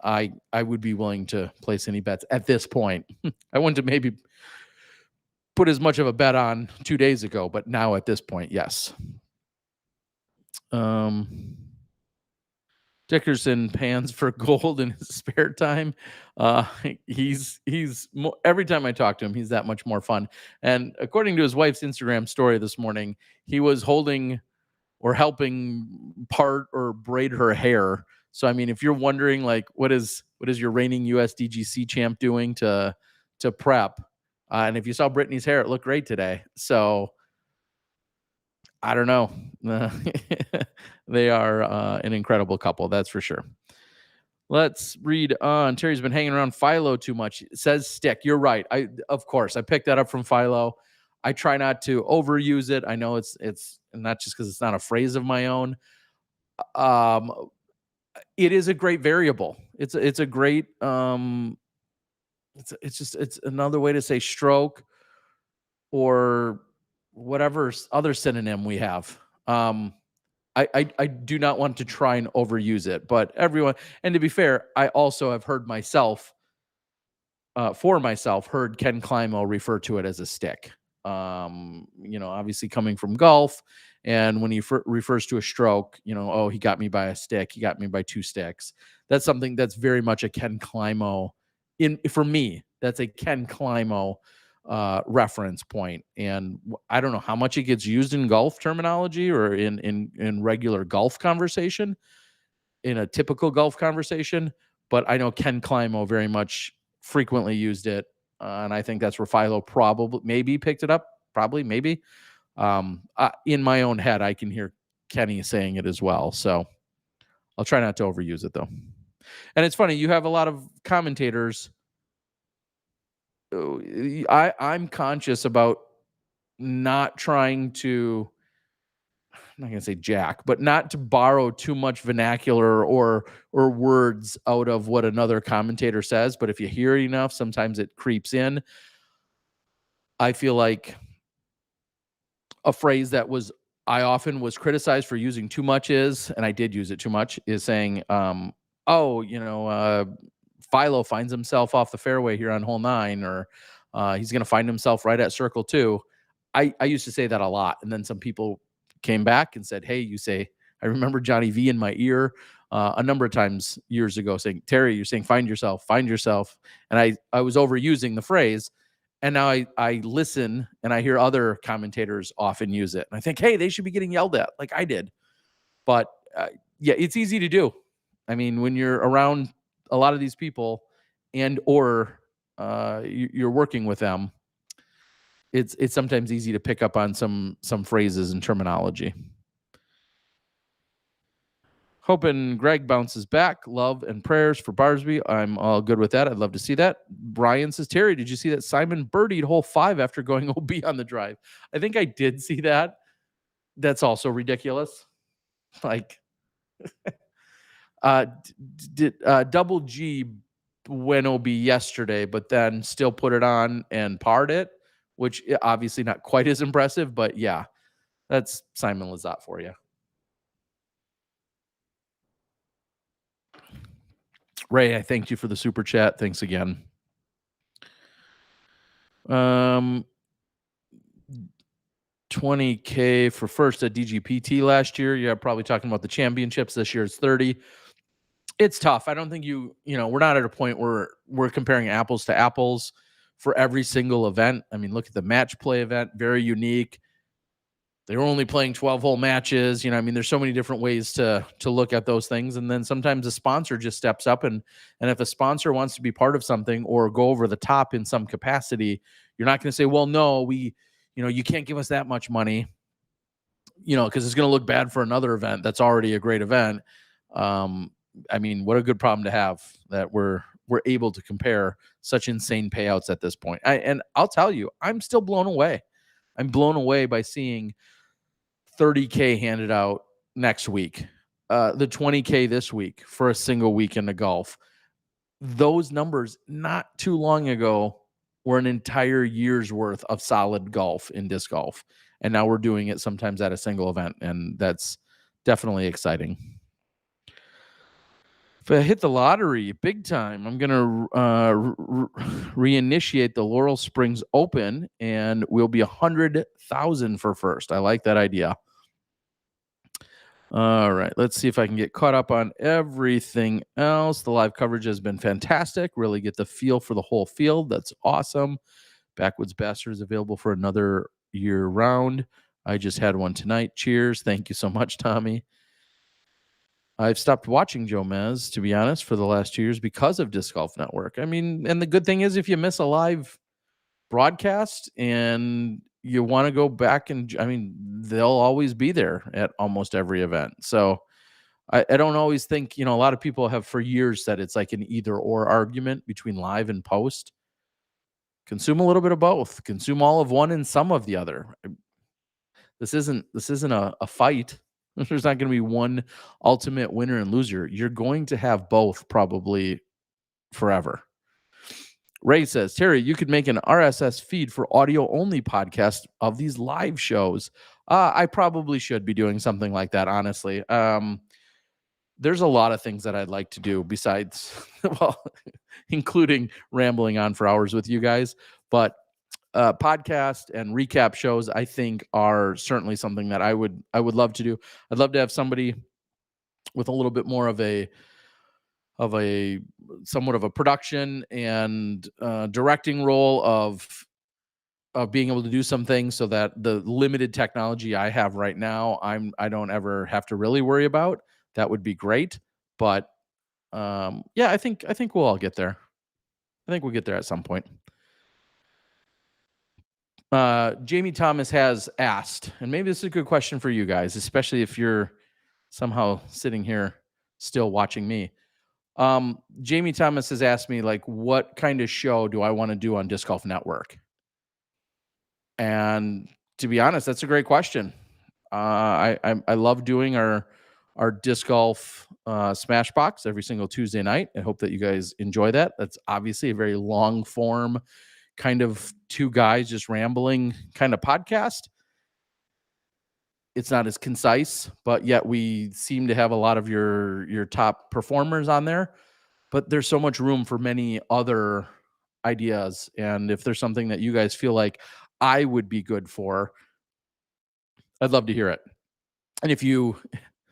I would be willing to place any bets at this point. I wouldn't have maybe put as much of a bet on 2 days ago, but now at this point, yes. Dickerson pans for gold in his spare time. He's every time I talk to him, he's that much more fun. And according to his wife's Instagram story this morning, he was holding or helping part or braid her hair. So, I mean, if you're wondering, like, what is your reigning USDGC champ doing to prep? And if you saw Brittany's hair, it looked great today. So, I don't know. They are an incredible couple, that's for sure. Let's read on. Terry's been hanging around Philo too much. It says stick. You're right. Of course, I picked that up from Philo. I try not to overuse it. I know it's not just because it's not a phrase of my own. It is a great variable. It's a great it's another way to say stroke or whatever other synonym we have. I do not want to try and overuse it, but everyone, and to be fair, I also have heard myself for myself, heard Ken Climo refer to it as a stick. Obviously coming from golf, and when he refers to a stroke, oh, he got me by a stick, he got me by 2 sticks. That's something that's very much a Ken Climo. For me, that's a Ken Climo reference point. And I don't know how much it gets used in golf terminology or in regular golf conversation, in a typical golf conversation, but I know Ken Climo very much frequently used it. And I think that's where Philo probably maybe picked it up. Probably, maybe. In my own head, I can hear Kenny saying it as well. So I'll try not to overuse it, though. And it's funny, you have a lot of commentators. I'm conscious about not trying to, I'm not going to say jack, but not to borrow too much vernacular or words out of what another commentator says. But if you hear it enough, sometimes it creeps in. I feel like a phrase that I often was criticized for using too much is, and I did use it too much, is saying, Philo finds himself off the fairway here on hole 9, or he's going to find himself right at circle 2. I used to say that a lot. And then some people came back and said, hey, I remember Johnny V in my ear a number of times years ago saying, Terry, you're saying, find yourself. And I was overusing the phrase. And now I listen and I hear other commentators often use it. And I think, hey, they should be getting yelled at like I did. But yeah, it's easy to do. I mean, when you're around a lot of these people or you're working with them, it's sometimes easy to pick up on some phrases and terminology. Hoping Greg bounces back. Love and prayers for Barsby. I'm all good with that. I'd love to see that. Brian says, Terry, did you see that Simon birdied hole 5 after going OB on the drive? I think I did see that. That's also ridiculous. Like, Double G went OB yesterday, but then still put it on and parred it, which obviously not quite as impressive, but yeah, that's Simon Lizotte for you. Ray, I thank you for the super chat. Thanks again. $20K for first at DGPT last year. You're probably talking about the championships. This year it's 30. It's tough. I don't think we're not at a point where we're comparing apples to apples for every single event. I mean, look at the match play event, very unique. They were only playing 12-hole matches. There's so many different ways to look at those things. And then sometimes a sponsor just steps up. And if a sponsor wants to be part of something or go over the top in some capacity, you're not going to say, well, no, you can't give us that much money, because it's going to look bad for another event that's already a great event. What a good problem to have that we're able to compare such insane payouts at this point. And I'll tell you, I'm still blown away. I'm blown away by seeing $30K handed out next week, the $20K this week for a single weekend of golf. Those numbers not too long ago were an entire year's worth of solid golf in disc golf. And now we're doing it sometimes at a single event. And that's definitely exciting. If I hit the lottery big time, I'm going to reinitiate the Laurel Springs Open, and we'll be 100,000 for first. I like that idea. All right, let's see if I can get caught up on everything else. The live coverage has been fantastic. Really get the feel for the whole field. That's awesome. Backwoods Bastard is available for another year round. I just had one tonight. Cheers. Thank you so much, Tommy. I've stopped watching Joe Mez, to be honest, for the last 2 years because of Disc Golf Network. And the good thing is if you miss a live broadcast and you want to go back they'll always be there at almost every event. So I don't always think, a lot of people have for years said it's like an either or argument between live and post. Consume a little bit of both. Consume all of one and some of the other. This isn't a fight. There's not going to be one ultimate winner and loser. You're going to have both probably forever. Ray says, Terry, you could make an RSS feed for audio-only podcast of these live shows. I probably should be doing something like that, honestly. there's a lot of things that I'd like to do besides, well, including rambling on for hours with you guys. But podcast and recap shows, I think, are certainly something that I would love to do. I'd love to have somebody with a little bit more of a somewhat of a production and directing role of being able to do some things, so that the limited technology I have right now, I don't ever have to really worry about. That would be great. But yeah, I think we'll all get there. I think we'll get there at some point. Jamie Thomas has asked, and maybe this is a good question for you guys, especially if you're somehow sitting here still watching me. Jamie Thomas has asked me, like, what kind of show do I want to do on Disc Golf Network? And to be honest, that's a great question. I love doing our disc golf smash box every single Tuesday night. I hope that you guys enjoy that. That's obviously a very long form, kind of two guys just rambling kind of podcast. It's not as concise, but yet we seem to have a lot of your top performers on there. But there's so much room for many other ideas. And if there's something that you guys feel like I would be good for, I'd love to hear it. And if you,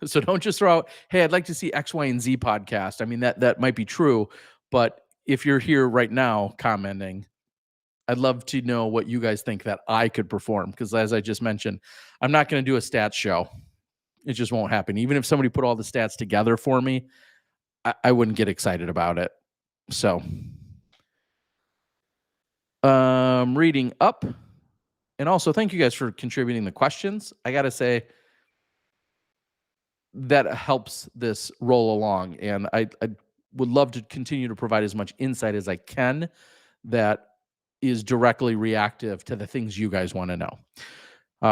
so don't just throw out, hey, I'd like to see X, Y, and Z podcast. I mean, that might be true, but if you're here right now commenting, I'd love to know what you guys think that I could perform. Because as I just mentioned, I'm not going to do a stats show. It just won't happen. Even if somebody put all the stats together for me, I wouldn't get excited about it. So, reading up. And also, thank you guys for contributing the questions. I got to say, that helps this roll along. And I would love to continue to provide as much insight as I can that is directly reactive to the things you guys want to know.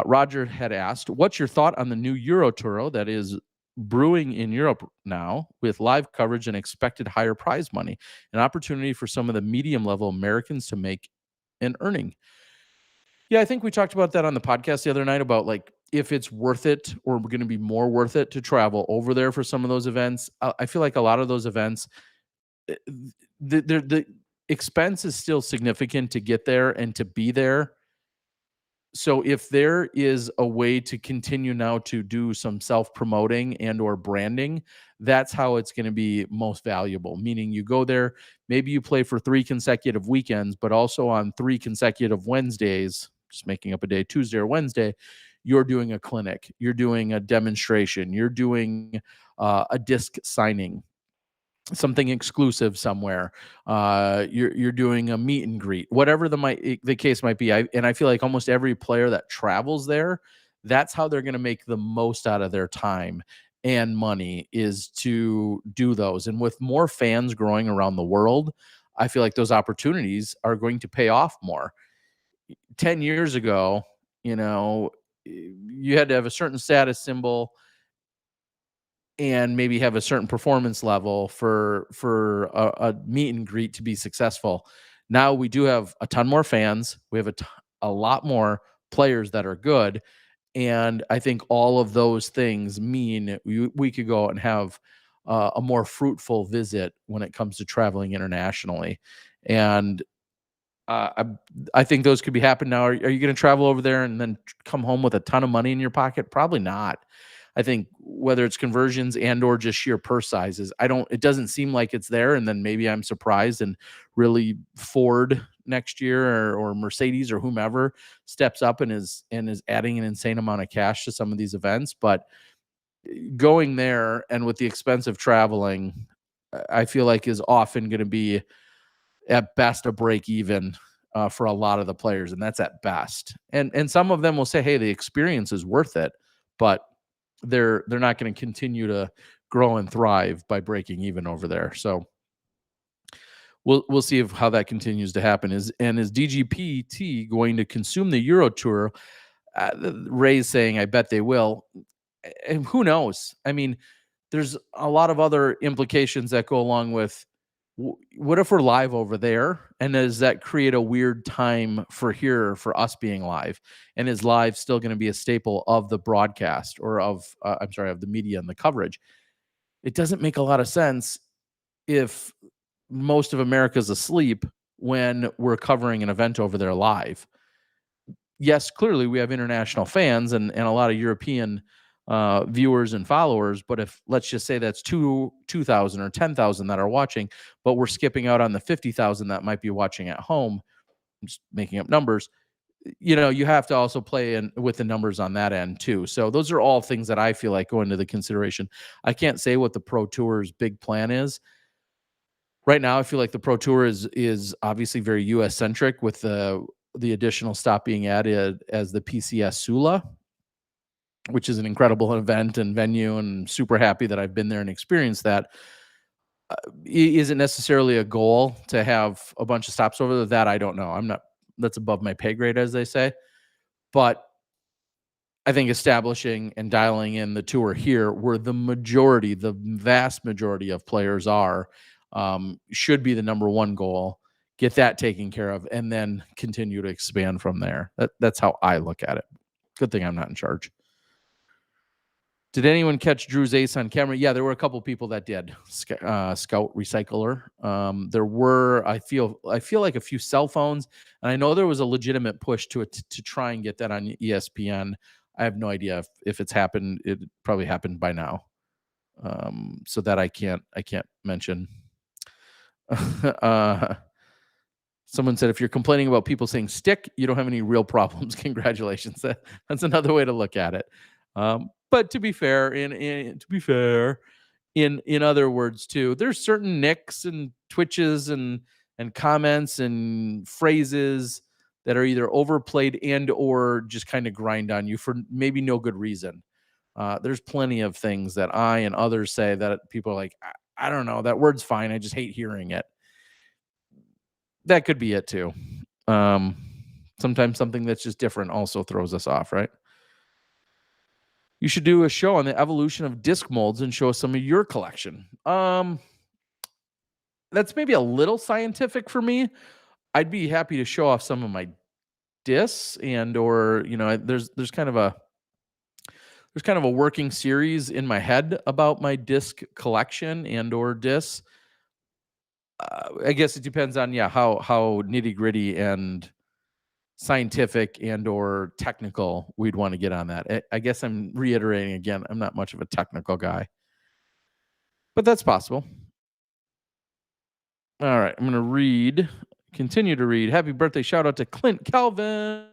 Roger had asked, what's your thought on the new Euro Tour that is brewing in Europe now, with live coverage and expected higher prize money, an opportunity for some of the medium level Americans to make an earning? Yeah, I think we talked about that on the podcast the other night, about like if it's worth it, or going to be more worth it to travel over there for some of those events. I feel like a lot of those events, the expense is still significant to get there and to be there. So if there is a way to continue now to do some self-promoting and or branding, that's how it's going to be most valuable. Meaning you go there, maybe you play for 3 consecutive weekends, but also on 3 consecutive Wednesdays, just making up a day, Tuesday or Wednesday, you're doing a clinic, you're doing a demonstration, you're doing a disc signing, something exclusive somewhere. You're doing a meet and greet, whatever the case might be. I feel like almost every player that travels there, that's how they're going to make the most out of their time and money, is to do those. And with more fans growing around the world, I feel like those opportunities are going to pay off more. 10 years ago, you had to have a certain status symbol and maybe have a certain performance level for a meet and greet to be successful. Now we do have a ton more fans. We have a lot more players that are good. And I think all of those things mean we could go out and have a more fruitful visit when it comes to traveling internationally. And I think those could be happening now. Are you going to travel over there and then come home with a ton of money in your pocket? Probably not. I think whether it's conversions and or just sheer purse sizes, it doesn't seem like it's there. And then maybe I'm surprised and really Ford next year or Mercedes or whomever steps up and is adding an insane amount of cash to some of these events. But going there and with the expense of traveling, I feel like is often going to be at best a break even for a lot of the players. And that's at best. And some of them will say, hey, the experience is worth it, but they're not going to continue to grow and thrive by breaking even over there. So we'll see how that continues to happen. Is DGPT going to consume the Euro Tour? Ray's saying, I bet they will. And who knows? I mean, there's a lot of other implications that go along with, what if we're live over there? And does that create a weird time for here for us being live? And is live still going to be a staple of the broadcast or of the media and the coverage? it doesn't make a lot of sense if most of America's asleep when we're covering an event over there live. Yes, clearly we have international fans and a lot of European viewers and followers. But if let's just say that's 2,000 or 10,000 that are watching, but we're skipping out on the 50,000 that might be watching at home, I'm just making up numbers. You have to also play in with the numbers on that end too. So those are all things that I feel like go into the consideration. I can't say what the Pro Tour's big plan is. Right now, I feel like the Pro Tour is obviously very US centric with the additional stop being added as the PCS Sula, which is an incredible event and venue, and super happy that I've been there and experienced that. Isn't necessarily a goal to have a bunch of stops over there. That I don't know. I'm not. That's above my pay grade, as they say. But I think establishing and dialing in the tour here, where the vast majority of players are, should be the number one goal. Get that taken care of, and then continue to expand from there. That's how I look at it. Good thing I'm not in charge. Did anyone catch Drew's ace on camera? Yeah, there were a couple people that did. Scout Recycler. There were, I feel like a few cell phones, and I know there was a legitimate push to try and get that on ESPN. I have no idea if it's happened. It probably happened by now. So that I can't mention. Someone said, if you're complaining about people saying stick, you don't have any real problems. Congratulations. That's another way to look at it. But to be fair, in other words too, there's certain nicks and twitches and comments and phrases that are either overplayed and or just kind of grind on you for maybe no good reason. There's plenty of things that I and others say that people are like, I don't know, that word's fine. I just hate hearing it. That could be it too. Sometimes something that's just different also throws us off, right? You should do a show on the evolution of disc molds and show us some of your collection. That's maybe a little scientific for me. I'd be happy to show off some of my discs and or there's kind of a working series in my head about my disc collection and or discs. I guess it depends on how nitty gritty and scientific and or technical we'd want to get on that. I guess I'm reiterating again, I'm not much of a technical guy, but that's possible. All right, I'm going to continue to read. Happy birthday shout out to Clint Calvin.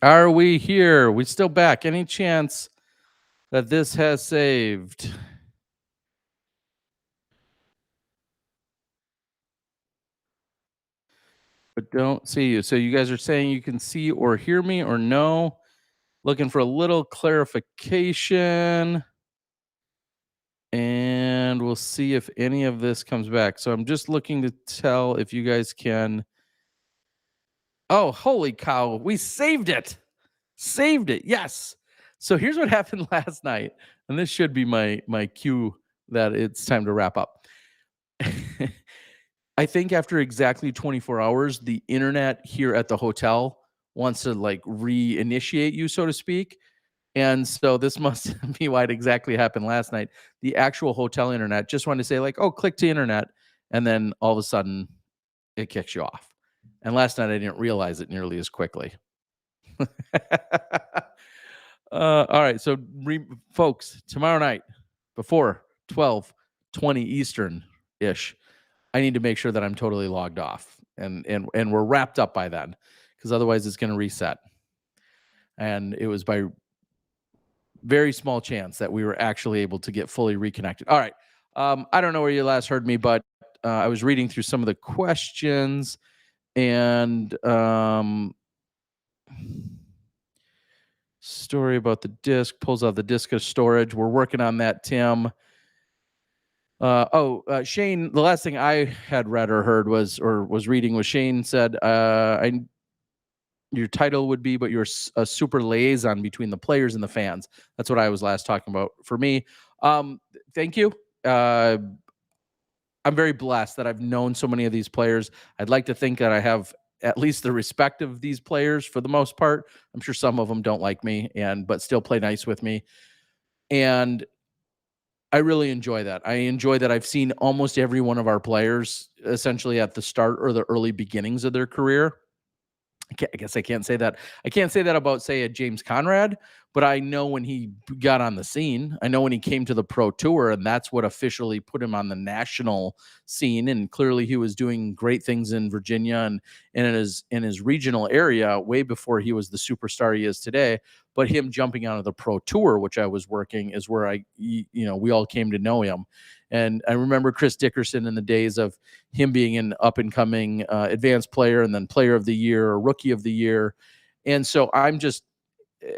Are we here? We still back? Any chance that this has saved? But don't see you. So you guys are saying you can see or hear me or no? Looking for a little clarification. And we'll see if any of this comes back. So I'm just looking to tell if you guys can. Oh, holy cow. We saved it. Saved it. Yes. So here's what happened last night. And this should be my cue that it's time to wrap up. I think after exactly 24 hours, the internet here at the hotel wants to like reinitiate you, so to speak. And so this must be why it exactly happened last night. The actual hotel internet just wanted to say, like, oh, click to internet. And then all of a sudden it kicks you off. And last night I didn't realize it nearly as quickly. All right. So, folks, tomorrow night before 12:20 Eastern ish, I need to make sure that I'm totally logged off and we're wrapped up by then, because otherwise it's going to reset. And it was by very small chance that we were actually able to get fully reconnected. All right. I don't know where you last heard me, but I was reading through some of the questions and story about the disc, pulls out the disk of storage. We're working on that, Tim. Shane, the last thing I had read or heard was reading was Shane said, your title would be, but you're a super liaison between the players and the fans. That's what I was last talking about for me. Thank you. I'm very blessed that I've known so many of these players. I'd like to think that I have at least the respect of these players for the most part. I'm sure some of them don't like me but still play nice with me. And I really enjoy that. I enjoy that I've seen almost every one of our players essentially at the start or the early beginnings of their career. I guess I can't say that. I can't say that about, say, a James Conrad, but I know when he got on the scene. I know when he came to the Pro Tour, and that's what officially put him on the national scene. And clearly, he was doing great things in Virginia and in his regional area way before he was the superstar he is today. But him jumping onto the Pro Tour, which I was working, is where we all came to know him. And I remember Chris Dickerson in the days of him being an up-and-coming advanced player and then player of the year or rookie of the year. And so I'm just,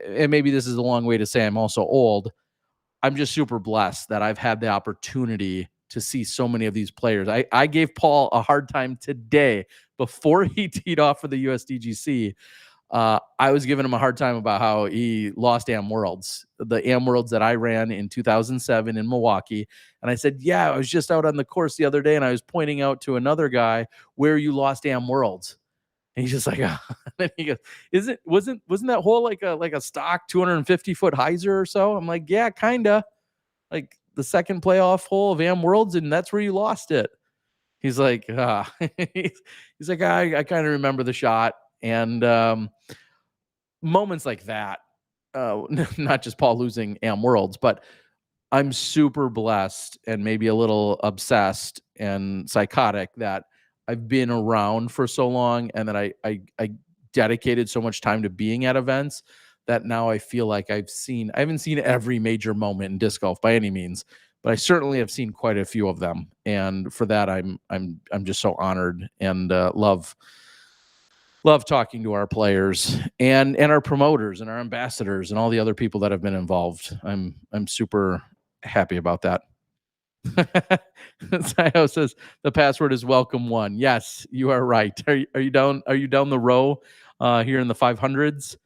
and maybe this is a long way to say I'm also old, I'm just super blessed that I've had the opportunity to see so many of these players. I gave Paul a hard time today before he teed off for the USDGC. I was giving him a hard time about how he lost AM Worlds, the AM Worlds that I ran in 2007 in Milwaukee. And I said, yeah, I was just out on the course the other day and I was pointing out to another guy where you lost AM Worlds. And he's just like, oh. And he goes, wasn't that hole like a stock 250-foot hyzer or so? I'm like, yeah, kinda. Like the second playoff hole of AM Worlds, and that's where you lost it. He's like, he's like, I kind of remember the shot. And moments like that, not just Paul losing AM Worlds, but I'm super blessed and maybe a little obsessed and psychotic that I've been around for so long and that I dedicated so much time to being at events that now I feel like I haven't seen every major moment in disc golf by any means, but I certainly have seen quite a few of them. And for that, I'm just so honored and love talking to our players and our promoters and our ambassadors and all the other people that have been involved. I'm super happy about that. Sayo says the password is welcome one. Yes, you are right. Are you down the row here in the 500s?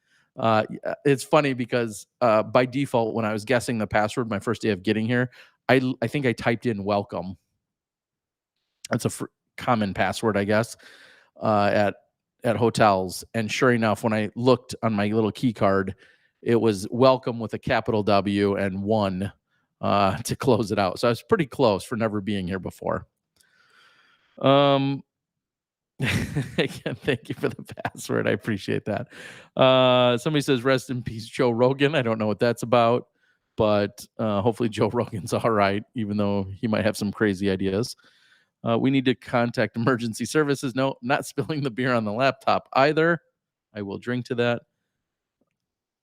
It's funny because by default, when I was guessing the password my first day of getting here, I think I typed in welcome. That's a common password, I guess, at hotels. And sure enough, when I looked on my little key card, it was welcome with a capital W and one to close it out. So I was pretty close for never being here before. Again, thank you for the password. I appreciate that. Somebody says, rest in peace, Joe Rogan. I don't know what that's about, but hopefully Joe Rogan's all right, even though he might have some crazy ideas. We need to contact emergency services. No, not spilling the beer on the laptop either. I will drink to that.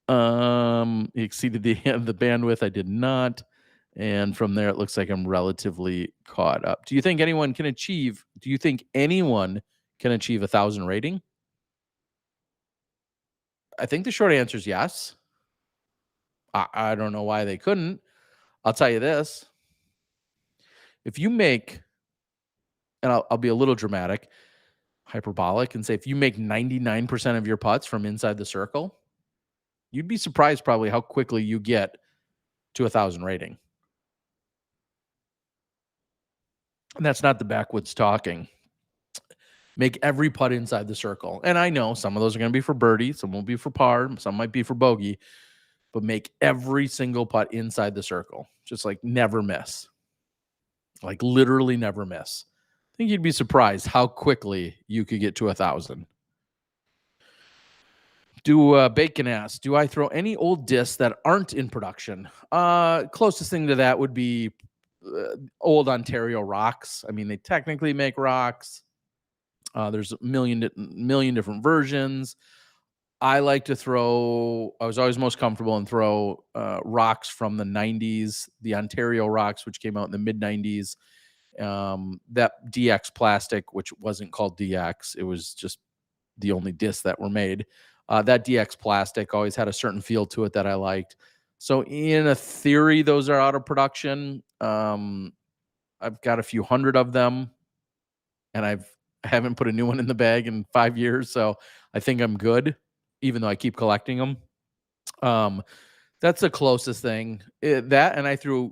He exceeded the bandwidth. I did not. And from there, it looks like I'm relatively caught up. Do you think anyone can achieve 1,000 rating? I think the short answer is yes. I don't know why they couldn't. I'll tell you this. If you make, and I'll be a little dramatic, hyperbolic, and say if you make 99% of your putts from inside the circle, you'd be surprised probably how quickly you get to 1,000 rating. And that's not the backwoods talking. Make every putt inside the circle. And I know some of those are going to be for birdie, some will be for par, some might be for bogey, but make every single putt inside the circle. Just like never miss. Like literally never miss. I think you'd be surprised how quickly you could get to 1,000. Bacon asks, do I throw any old discs that aren't in production? Closest thing to that would be old Ontario rocks. I mean, they technically make rocks. There's a million different versions. I like to throw, I was always most comfortable and throw rocks from the 90s, the Ontario rocks, which came out in the mid 90s. That DX plastic, which wasn't called DX, it was just the only discs that were made. That DX plastic always had a certain feel to it that I liked. So in a theory, those are out of production. I've got a few hundred of them, and I haven't put a new one in the bag in 5 years. So I think I'm good, even though I keep collecting them. That's the closest thing. That, and I threw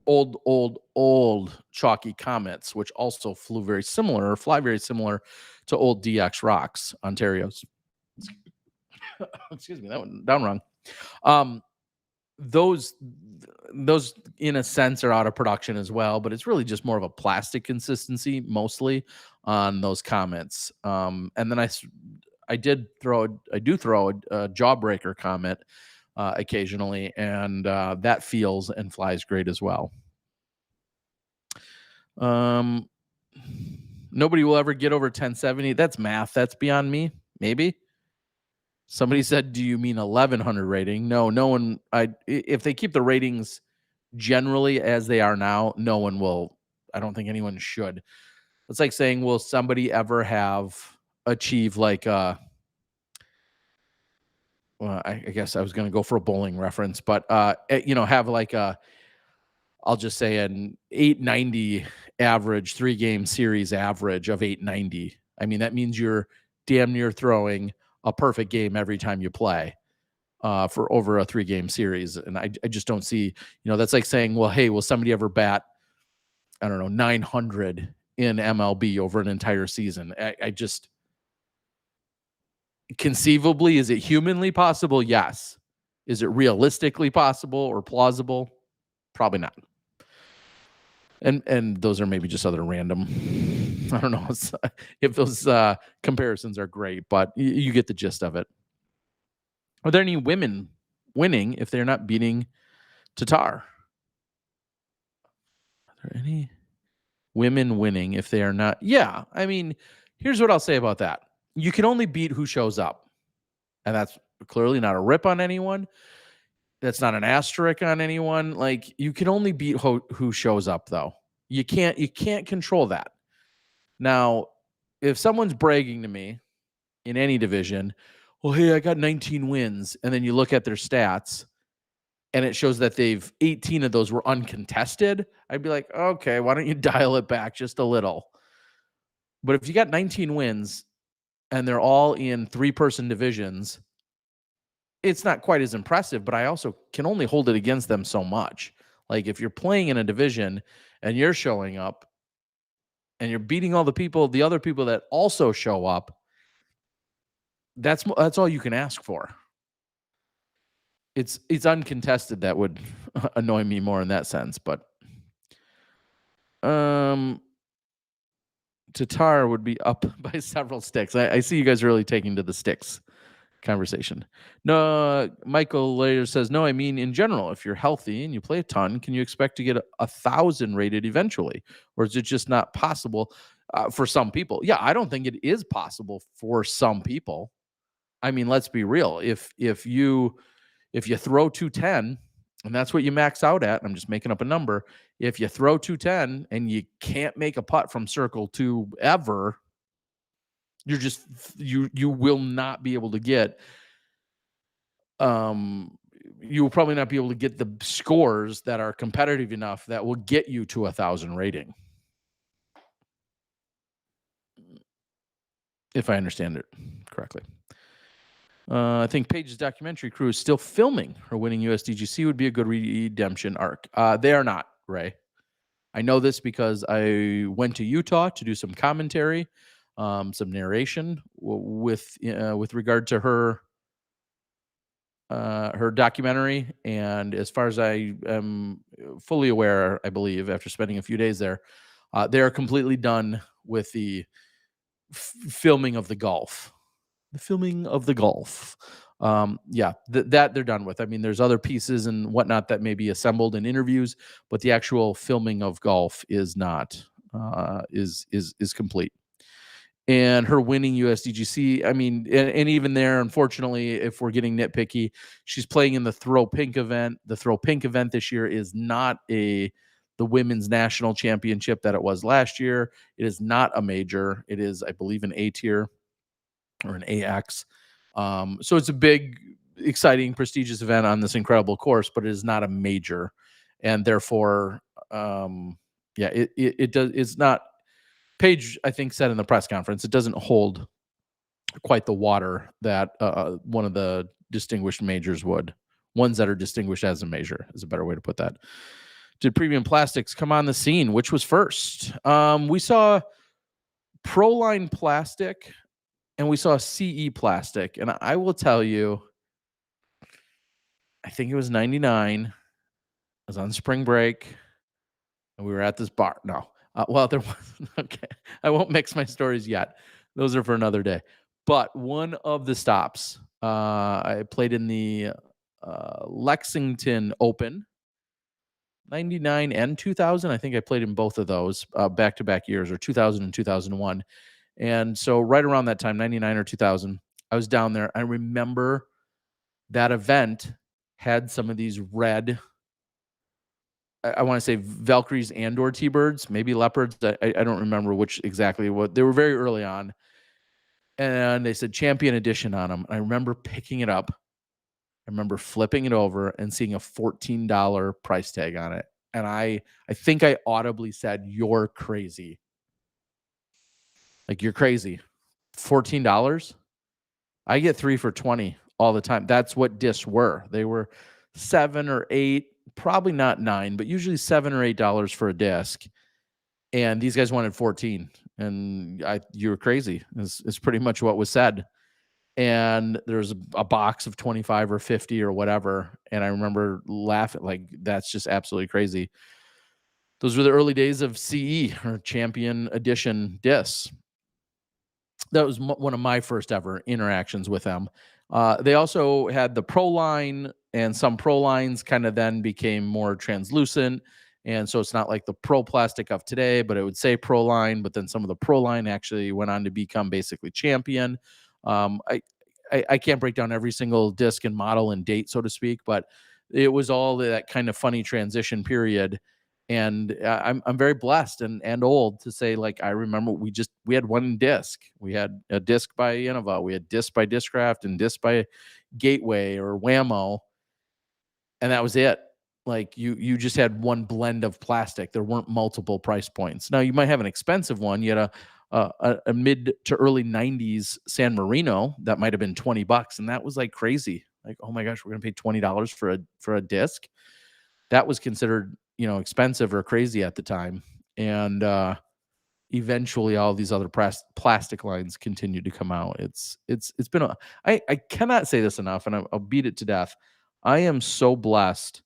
old chalky Comets, which also fly very similar to old DX rocks, Ontario's. Excuse me, that went down wrong. Those in a sense are out of production as well, but it's really just more of a plastic consistency mostly on those Comets. And then I do throw a Jawbreaker Comet occasionally, and that feels and flies great as well. Nobody will ever get over 1070. That's math. That's beyond me. Maybe. Somebody said, do you mean 1,100 rating? No one. If they keep the ratings generally as they are now, no one will. I don't think anyone should. It's like saying, will somebody ever have achieved like well, I guess I was going to go for a bowling reference, but have like I'll just say an 890 average, 3-game series average of 890. I mean, that means you're damn near throwing a perfect game every time you play for over a 3-game series. And I just don't see, that's like saying, well, hey, will somebody ever bat, I don't know, 900 in MLB over an entire season? I just, conceivably, is it humanly possible? Yes. Is it realistically possible or plausible? Probably not. And those are maybe just other random, I don't know if those comparisons are great, but you get the gist of it. Are there any women winning if they're not beating Tatar? Are there any women winning if they are not? Yeah, I mean, here's what I'll say about that. You can only beat who shows up. And that's clearly not a rip on anyone. That's not an asterisk on anyone. Like, you can only beat who shows up, though. You can't control that. Now, if someone's bragging to me in any division, well, hey, I got 19 wins, and then you look at their stats, and it shows that 18 of those were uncontested, I'd be like, okay, why don't you dial it back just a little? But if you got 19 wins, and they're all in 3-person divisions, it's not quite as impressive, but I also can only hold it against them so much. Like, if you're playing in a division and you're showing up and you're beating all the other people that also show up, that's all you can ask for. It's uncontested that would annoy me more in that sense, but Tatar would be up by several sticks. I see you guys really taking to the sticks conversation. No, Michael later says, no, I mean, in general, if you're healthy and you play a ton, can you expect to get 1,000 rated eventually? Or is it just not possible for some people? Yeah, I don't think it is possible for some people. I mean, let's be real. If you throw 210 and that's what you max out at, I'm just making up a number. If you throw 210 and you can't make a putt from circle 2 ever, you're just you will not be able to get you will probably not be able to get the scores that are competitive enough that will get you to 1,000 rating. If I understand it correctly. I think Paige's documentary crew is still filming her winning USDGC would be a good redemption arc. They are not, Ray. I know this because I went to Utah to do some commentary, some narration with regard to her documentary. And as far as I am fully aware, I believe after spending a few days there, they are completely done with the filming of the golf. The filming of the golf. That they're done with. I mean, there's other pieces and whatnot that may be assembled in interviews, but the actual filming of golf is not is complete. And her winning USDGC, I mean, and even there, unfortunately, if we're getting nitpicky, she's playing in the Throw Pink event. The Throw Pink event this year is not the women's national championship that it was last year. It is not a major. It is, I believe, an A tier or an AX. So it's a big, exciting, prestigious event on this incredible course, but it is not a major. And therefore, it's not. Paige, I think, said in the press conference, it doesn't hold quite the water that one of the distinguished majors would. Ones that are distinguished as a major is a better way to put that. Did Premium Plastics come on the scene? Which was first? We saw Proline Plastic and we saw CE Plastic. And I will tell you, I think it was 99. I was on spring break and we were at this bar. No. Well, there was. Okay. I won't mix my stories yet. Those are for another day. But one of the stops, I played in the Lexington Open, 99 and 2000. I think I played in both of those back-to-back years, or 2000 and 2001. And so right around that time, 99 or 2000, I was down there. I remember that event had some of these red, I want to say Valkyries and or T-Birds, maybe Leopards. I don't remember which exactly what. They were very early on. And they said Champion Edition on them. I remember picking it up. I remember flipping it over and seeing a $14 price tag on it. And I think I audibly said, "You're crazy. Like, you're crazy. $14? I get 3 for 20 all the time." That's what discs were. They were 7 or 8, probably not 9, but usually $7 or $8 for a disc. And these guys wanted 14. And you were crazy. It's pretty much what was said. And there's a box of 25 or 50 or whatever. And I remember laughing, like, that's just absolutely crazy. Those were the early days of CE, or Champion Edition discs. That was one of my first ever interactions with them. They also had the Pro line, and some Pro lines kind of then became more translucent. And so it's not like the Pro plastic of today, but it would say Pro line. But then some of the Pro line actually went on to become basically Champion. I can't break down every single disc and model and date, so to speak, but it was all that kind of funny transition period. And I'm very blessed and old to say, like, I remember we had one disc. We had a disc by Innova. We had disc by Discraft and disc by Gateway or Whammo. And that was it. Like, you just had one blend of plastic. There weren't multiple price points. Now, you might have an expensive one. You had a mid to early 90s San Marino that might have been $20, and that was like crazy. Like, oh my gosh, we're gonna pay $20 for a disc. That was considered, expensive or crazy at the time. And eventually all these other plastic lines continued to come out. It's been I cannot say this enough, and I'll beat it to death. I am so blessed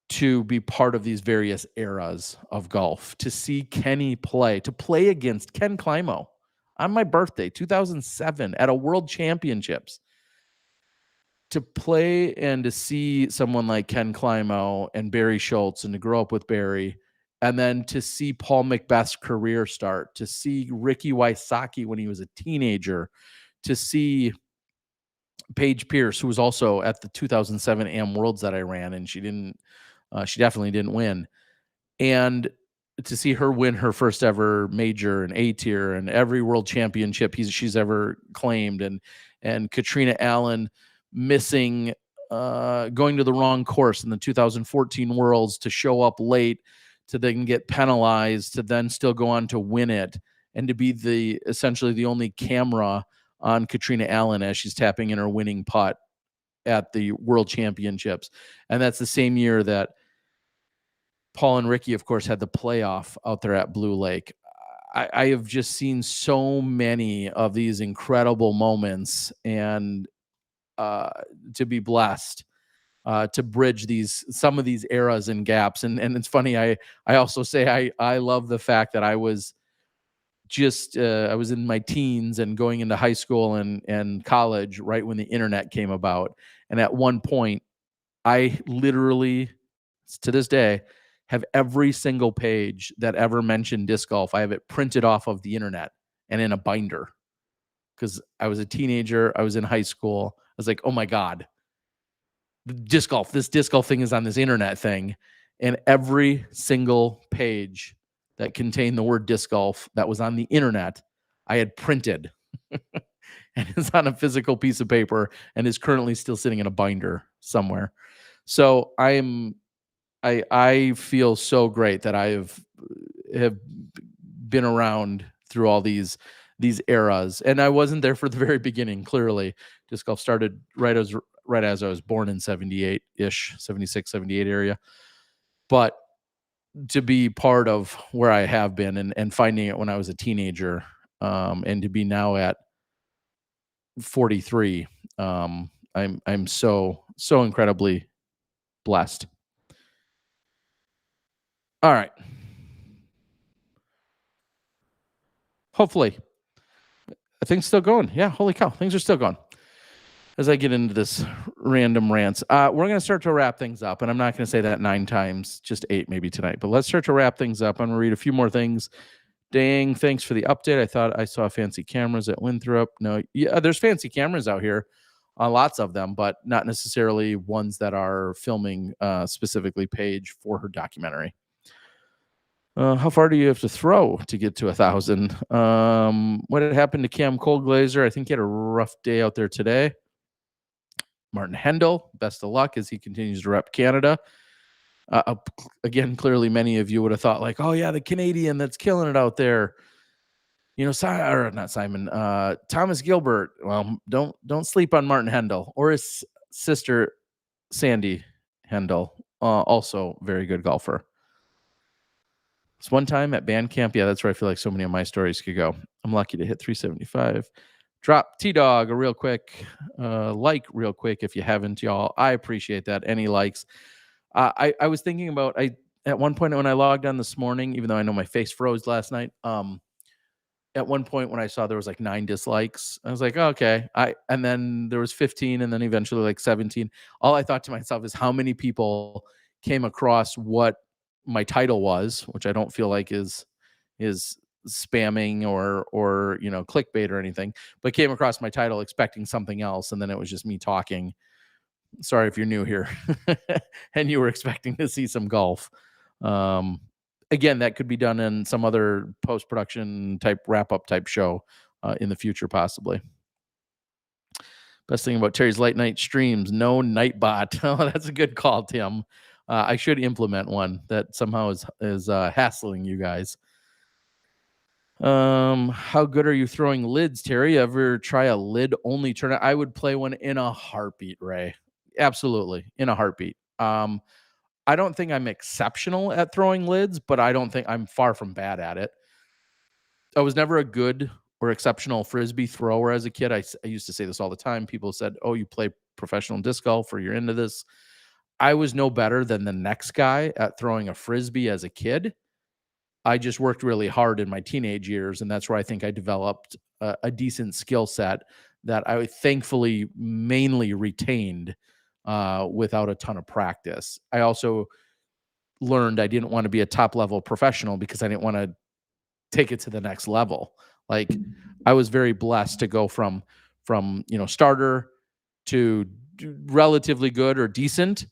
to be part of these various eras of golf, to see Kenny play, to play against Ken Climo on my birthday, 2007, at a World Championships. To play and to see someone like Ken Climo and Barry Schultz, and to grow up with Barry, and then to see Paul McBeth's career start, to see Ricky Wysocki when he was a teenager, to see Paige Pierce, who was also at the 2007 AM Worlds that I ran, and she definitely didn't win. And to see her win her first ever major and A tier and every world championship she's ever claimed, and Katrina Allen missing, going to the wrong course in the 2014 Worlds to show up late, to then get penalized, to then still go on to win it, and to be essentially the only camera on Katrina Allen as she's tapping in her winning putt at the World Championships. And that's the same year that Paul and Ricky, of course, had the playoff out there at Blue Lake. I have just seen so many of these incredible moments, and to be blessed to bridge some of these eras and gaps. And it's funny, I also say I love the fact that I was in my teens and going into high school and college right when the internet came about. And at one point, I literally, to this day, have every single page that ever mentioned disc golf. I have it printed off of the internet and in a binder, because I was a teenager. I was in high school. I was like, oh my God, this disc golf thing is on this internet thing. And every single page that contained the word disc golf that was on the internet, I had printed and it's on a physical piece of paper and is currently still sitting in a binder somewhere. So I feel so great that I have been around through all these eras, and I wasn't there for the very beginning. Clearly, disc golf started right as I was born in 78-ish, 76, 78 area. But to be part of where I have been and finding it when I was a teenager, and to be now at 43, I'm so incredibly blessed. All right. Hopefully. Things still going. Yeah, holy cow. Things are still going. As I get into this random rants, we're going to start to wrap things up. And I'm not going to say that 9 times, just 8 maybe tonight. But let's start to wrap things up. I'm going to read a few more things. Dang, thanks for the update. I thought I saw fancy cameras at Winthrop. No, yeah, there's fancy cameras out here. Lots of them, but not necessarily ones that are filming specifically Paige for her documentary. How far do you have to throw to get to 1,000? What had happened to Cam Coldglazer? I think he had a rough day out there today. Martin Hendell, best of luck as he continues to rep Canada. Again, clearly many of you would have thought like, oh yeah, the Canadian that's killing it out there. You know, not Simon, Thomas Gilbert. Well, don't sleep on Martin Hendell or his sister, Sandy Hendell, also very good golfer. It's one time at band camp. Yeah, that's where I feel like so many of my stories could go. I'm lucky to hit 375. Drop T-Dog a real quick, like real quick if you haven't, y'all. I appreciate that. Any likes. I was thinking about, at one point when I logged on this morning, even though I know my face froze last night, at one point when I saw there was like 9 dislikes, I was like, oh, okay. And then there was 15 and then eventually like 17. All I thought to myself is how many people came across what my title was, which I don't feel like is spamming or you know, clickbait or anything, but came across my title expecting something else. And then it was just me talking. Sorry if you're new here and you were expecting to see some golf. Again, that could be done in some other post-production type wrap-up type show in the future, possibly. Best thing about Terry's late night streams, no night bot. Oh, that's a good call, Tim. I should implement one that somehow is hassling you guys. How good are you throwing lids, Terry? Ever try a lid-only tournament? I would play one in a heartbeat, Ray. Absolutely, in a heartbeat. I don't think I'm exceptional at throwing lids, but I don't think I'm far from bad at it. I was never a good or exceptional Frisbee thrower as a kid. I used to say this all the time. People said, oh, you play professional disc golf or you're into this. I was no better than the next guy at throwing a Frisbee as a kid. I just worked really hard in my teenage years, and that's where I think I developed a decent skill set that I thankfully mainly retained without a ton of practice. I also learned I didn't want to be a top-level professional because I didn't want to take it to the next level. Like, I was very blessed to go from from, starter to relatively good or decent,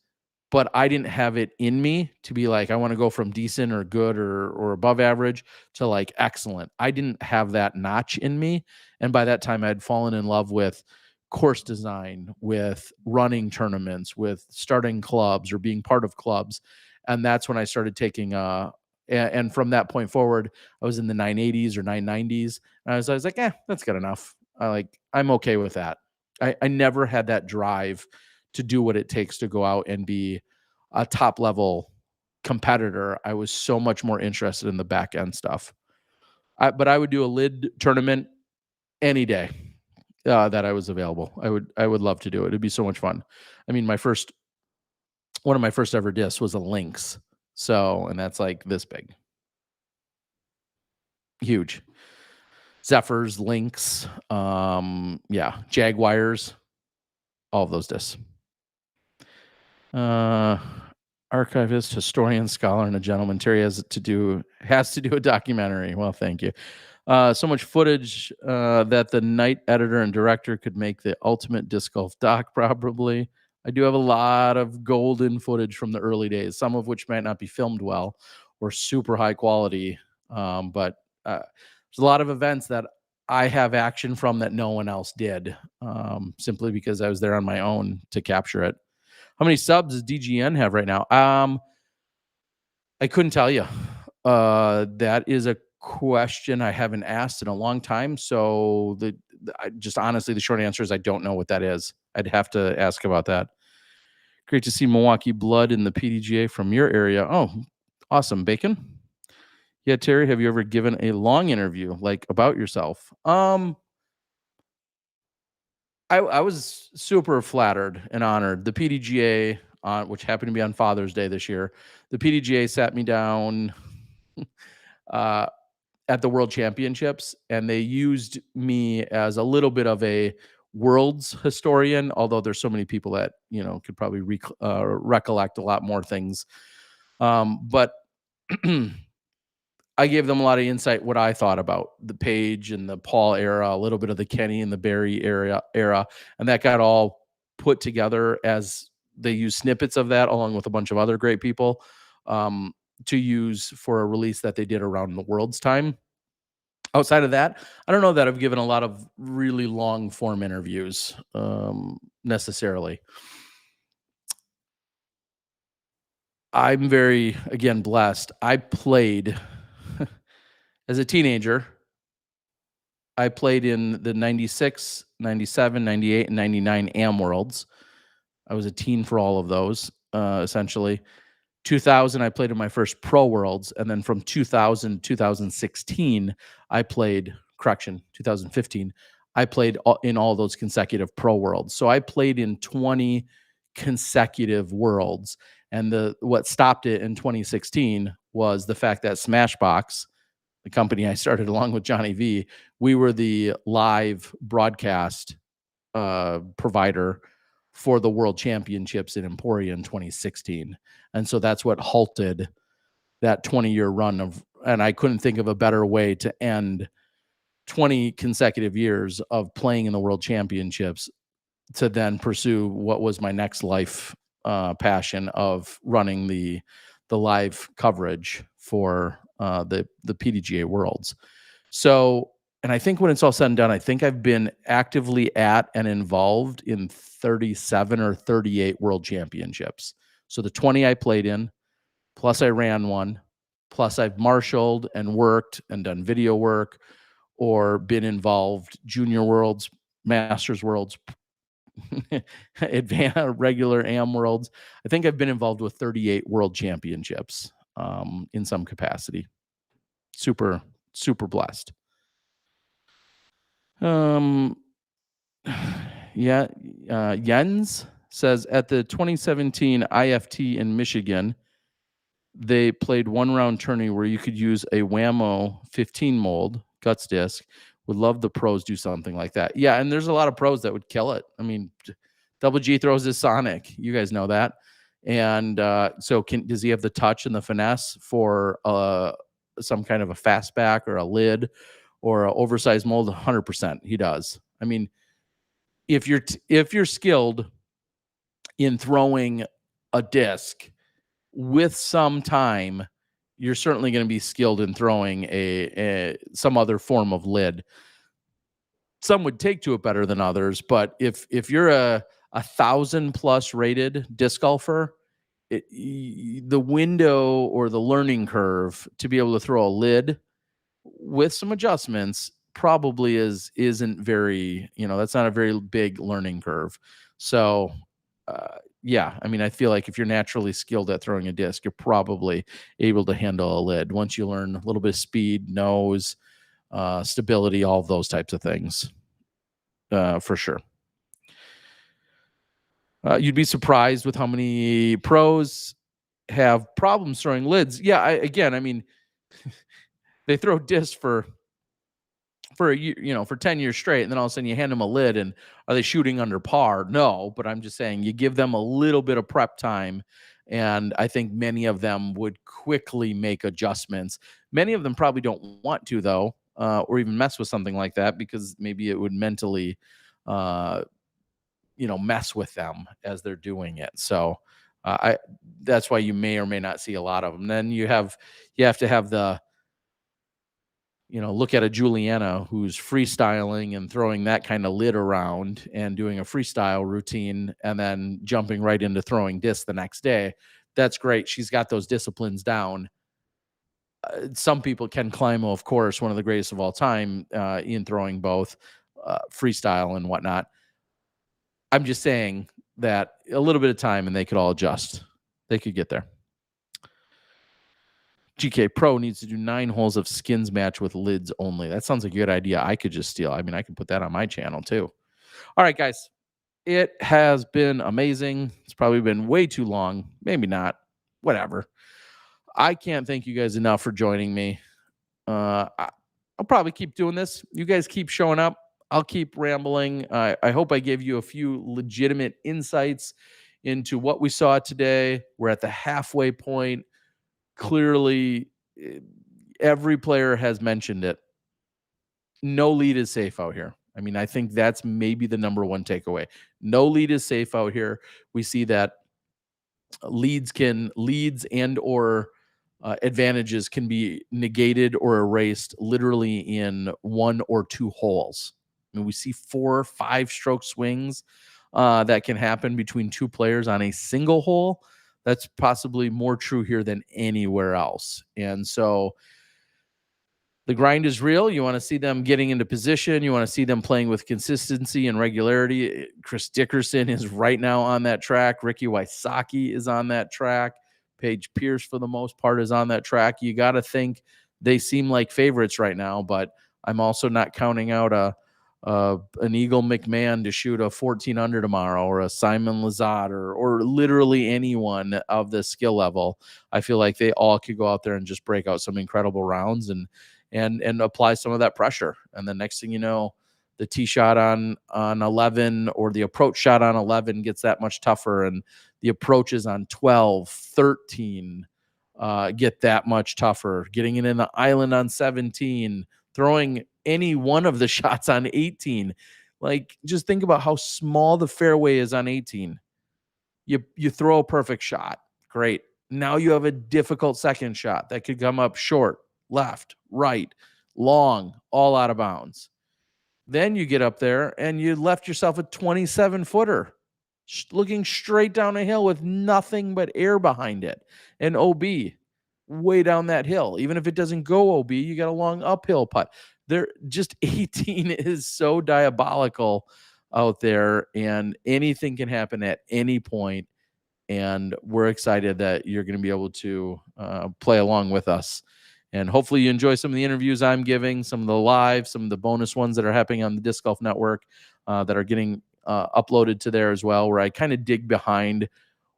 but I didn't have it in me to be like, I want to go from decent or good or above average to like excellent. I didn't have that notch in me. And by that time, I had fallen in love with course design, with running tournaments, with starting clubs or being part of clubs. And that's when I started taking, and from that point forward, I was in the 980s or 990s. And I was like, that's good enough. I'm okay with that. I never had that drive to do what it takes to go out and be a top level competitor. I was so much more interested in the back end stuff. But I would do a lid tournament any day that I was available. I would love to do it. It'd be so much fun. I mean, one of my first ever discs was a Lynx. So, and that's like this big, huge. Zephyrs, Lynx, Jaguars, all of those discs. Archivist, historian, scholar, and a gentleman. Terry has to do a documentary. Well, thank you. So much footage that the night editor and director could make the ultimate disc golf doc, probably. I do have a lot of golden footage from the early days, some of which might not be filmed well or super high quality. But there's a lot of events that I have action from that no one else did, simply because I was there on my own to capture it. How many subs does DGN have right now? I couldn't tell you. That is a question I haven't asked in a long time. So honestly, the short answer is I don't know what that is. I'd have to ask about that. Great to see Milwaukee blood in the PDGA from your area. Oh, awesome. Bacon? Yeah, Terry, have you ever given a long interview, like about yourself? I was super flattered and honored. The PDGA, which happened to be on Father's Day this year, the PDGA sat me down at the World Championships, and they used me as a little bit of a world's historian, although there's so many people that, could probably recollect a lot more things. But I gave them a lot of insight, what I thought about the Paige and the Paul era, a little bit of the Kenny and the Barry era, and that got all put together as they use snippets of that along with a bunch of other great people to use for a release that they did around the World's time. Outside of that, I don't know that I've given a lot of really long form interviews necessarily. I'm very, again, blessed. I played as a teenager. I played in the 96, 97, 98, and 99 AM Worlds. I was a teen for all of those, essentially. 2000, I played in my first Pro Worlds. And then from 2000 to 2016, I played, 2015, I played in all those consecutive Pro Worlds. So I played in 20 consecutive Worlds. And what stopped it in 2016 was the fact that Smashbox, the company I started along with Johnny V, we were the live broadcast provider for the World Championships in Emporia in 2016. And so that's what halted that 20-year run and I couldn't think of a better way to end 20 consecutive years of playing in the World Championships to then pursue what was my next life passion of running the live coverage for the PDGA Worlds. So, and I think when it's all said and done, I think I've been actively at and involved in 37 or 38 World Championships. So the 20 I played in, plus I ran one, plus I've marshaled and worked and done video work or been involved Junior Worlds, Masters Worlds, advanced regular AM Worlds. I think I've been involved with 38 World Championships in some capacity. Super, super blessed. Jens says at the 2017 IFT in Michigan, they played one round tourney where you could use a Whammo 15 mold guts disc. Would love the pros do something like that. Yeah, and there's a lot of pros that would kill it. I mean, Double G throws his Sonic. You guys know that. And so does he have the touch and the finesse for some kind of a fastback or a lid or an oversized mold? 100% he does. I mean, if you're skilled in throwing a disc with some time, you're certainly going to be skilled in throwing some other form of lid. Some would take to it better than others, but if you're a 1,000+ rated disc golfer, the window or the learning curve to be able to throw a lid with some adjustments probably isn't very, that's not a very big learning curve. So yeah, I mean, I feel like if you're naturally skilled at throwing a disc, you're probably able to handle a lid once you learn a little bit of speed, nose, stability, all of those types of things, for sure. You'd be surprised with how many pros have problems throwing lids. Yeah, I mean, they throw discs for a year, for 10 years straight, and then all of a sudden you hand them a lid, and are they shooting under par? No, but I'm just saying you give them a little bit of prep time, and I think many of them would quickly make adjustments. Many of them probably don't want to, though, or even mess with something like that, because maybe it would mentally mess with them as they're doing it. So that's why you may or may not see a lot of them. Then you have to have the look at a Juliana who's freestyling and throwing that kind of lid around and doing a freestyle routine and then jumping right into throwing disc the next day. That's great. She's got those disciplines down. Some people, Ken Climo, of course, one of the greatest of all time, in throwing both freestyle and whatnot. I'm just saying that a little bit of time and they could all adjust. They could get there. GK Pro needs to do 9 holes of skins match with lids only. That sounds like a good idea. I could just steal. I mean, I can put that on my channel too. All right, guys. It has been amazing. It's probably been way too long. Maybe not. Whatever. I can't thank you guys enough for joining me. I'll probably keep doing this. You guys keep showing up. I'll keep rambling. I hope I gave you a few legitimate insights into what we saw today. We're at the halfway point. Clearly, every player has mentioned it. No lead is safe out here. I mean, I think that's maybe the number one takeaway. No lead is safe out here. We see that leads and or advantages can be negated or erased literally in 1 or 2 holes. I mean, we see 4 or 5 stroke swings that can happen between 2 players on a single hole. That's possibly more true here than anywhere else. And so the grind is real. You want to see them getting into position. You want to see them playing with consistency and regularity. Chris Dickerson is right now on that track. Ricky Wysocki is on that track. Paige Pierce, for the most part, is on that track. You got to think they seem like favorites right now, but I'm also not counting out an Eagle McMahon to shoot a 14 under tomorrow, or a Simon Lizotte, or literally anyone of the skill level. I feel like they all could go out there and just break out some incredible rounds and apply some of that pressure. And the next thing you know, the tee shot on 11 or the approach shot on 11 gets that much tougher, and the approaches on 12, 13 get that much tougher. Getting it in the island on 17, throwing any one of the shots on 18. Like, just think about how small the fairway is on 18. You throw a perfect shot. Great. Now you have a difficult second shot that could come up short, left, right, long, all out of bounds. Then you get up there and you left yourself a 27-footer looking straight down a hill with nothing but air behind it. And OB way down that hill. Even if it doesn't go OB, you got a long uphill putt. They're just 18 is so diabolical out there, and anything can happen at any point. And we're excited that you're going to be able to play along with us. And hopefully you enjoy some of the interviews I'm giving, some of the live, some of the bonus ones that are happening on the Disc Golf Network that are getting uploaded to there as well, where I kind of dig behind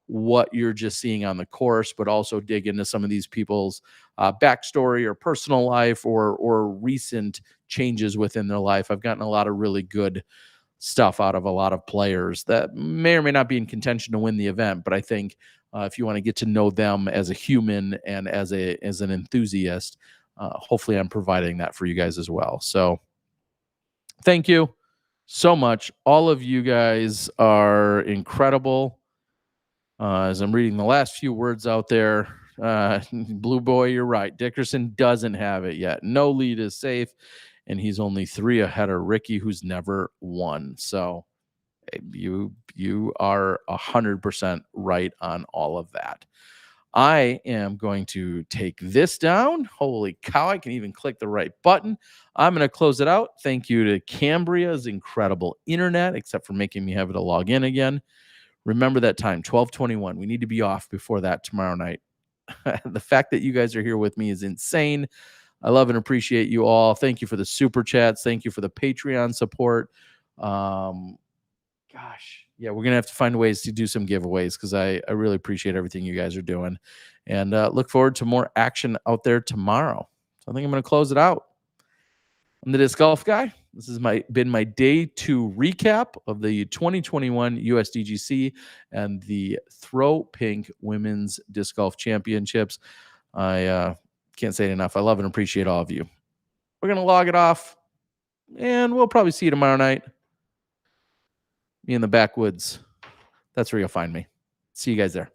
what you're just seeing on the course, but also dig into some of these people's backstory or personal life or recent changes within their life. I've gotten a lot of really good stuff out of a lot of players that may or may not be in contention to win the event, but I think if you want to get to know them as a human and as an enthusiast, hopefully I'm providing that for you guys as well. So thank you. so much. All of you guys are incredible. As I'm reading the last few words out there, Blue Boy, you're right. Dickerson doesn't have it yet. No lead is safe, and he's only 3 ahead of Ricky, who's never won. So you are 100% right on all of that. I am going to take this down. Holy cow, I can even click the right button. I'm going to close it out. Thank you to Cambria's incredible internet, except for making me have to log in again. Remember that time, 12:21. We need to be off before that tomorrow night. The fact that you guys are here with me is insane. I love and appreciate you all. Thank you for the super chats. Thank you for the Patreon support. Gosh, yeah, we're gonna have to find ways to do some giveaways because I really appreciate everything you guys are doing, and look forward to more action out there tomorrow. So I think I'm gonna close it out. I'm the Disc Golf Guy. This has been my day 2 recap of the 2021 USDGC and the Throw Pink Women's Disc Golf Championships. I can't say it enough. I love and appreciate all of you. We're gonna log it off, and we'll probably see you tomorrow night. Me in the backwoods. That's where you'll find me. See you guys there.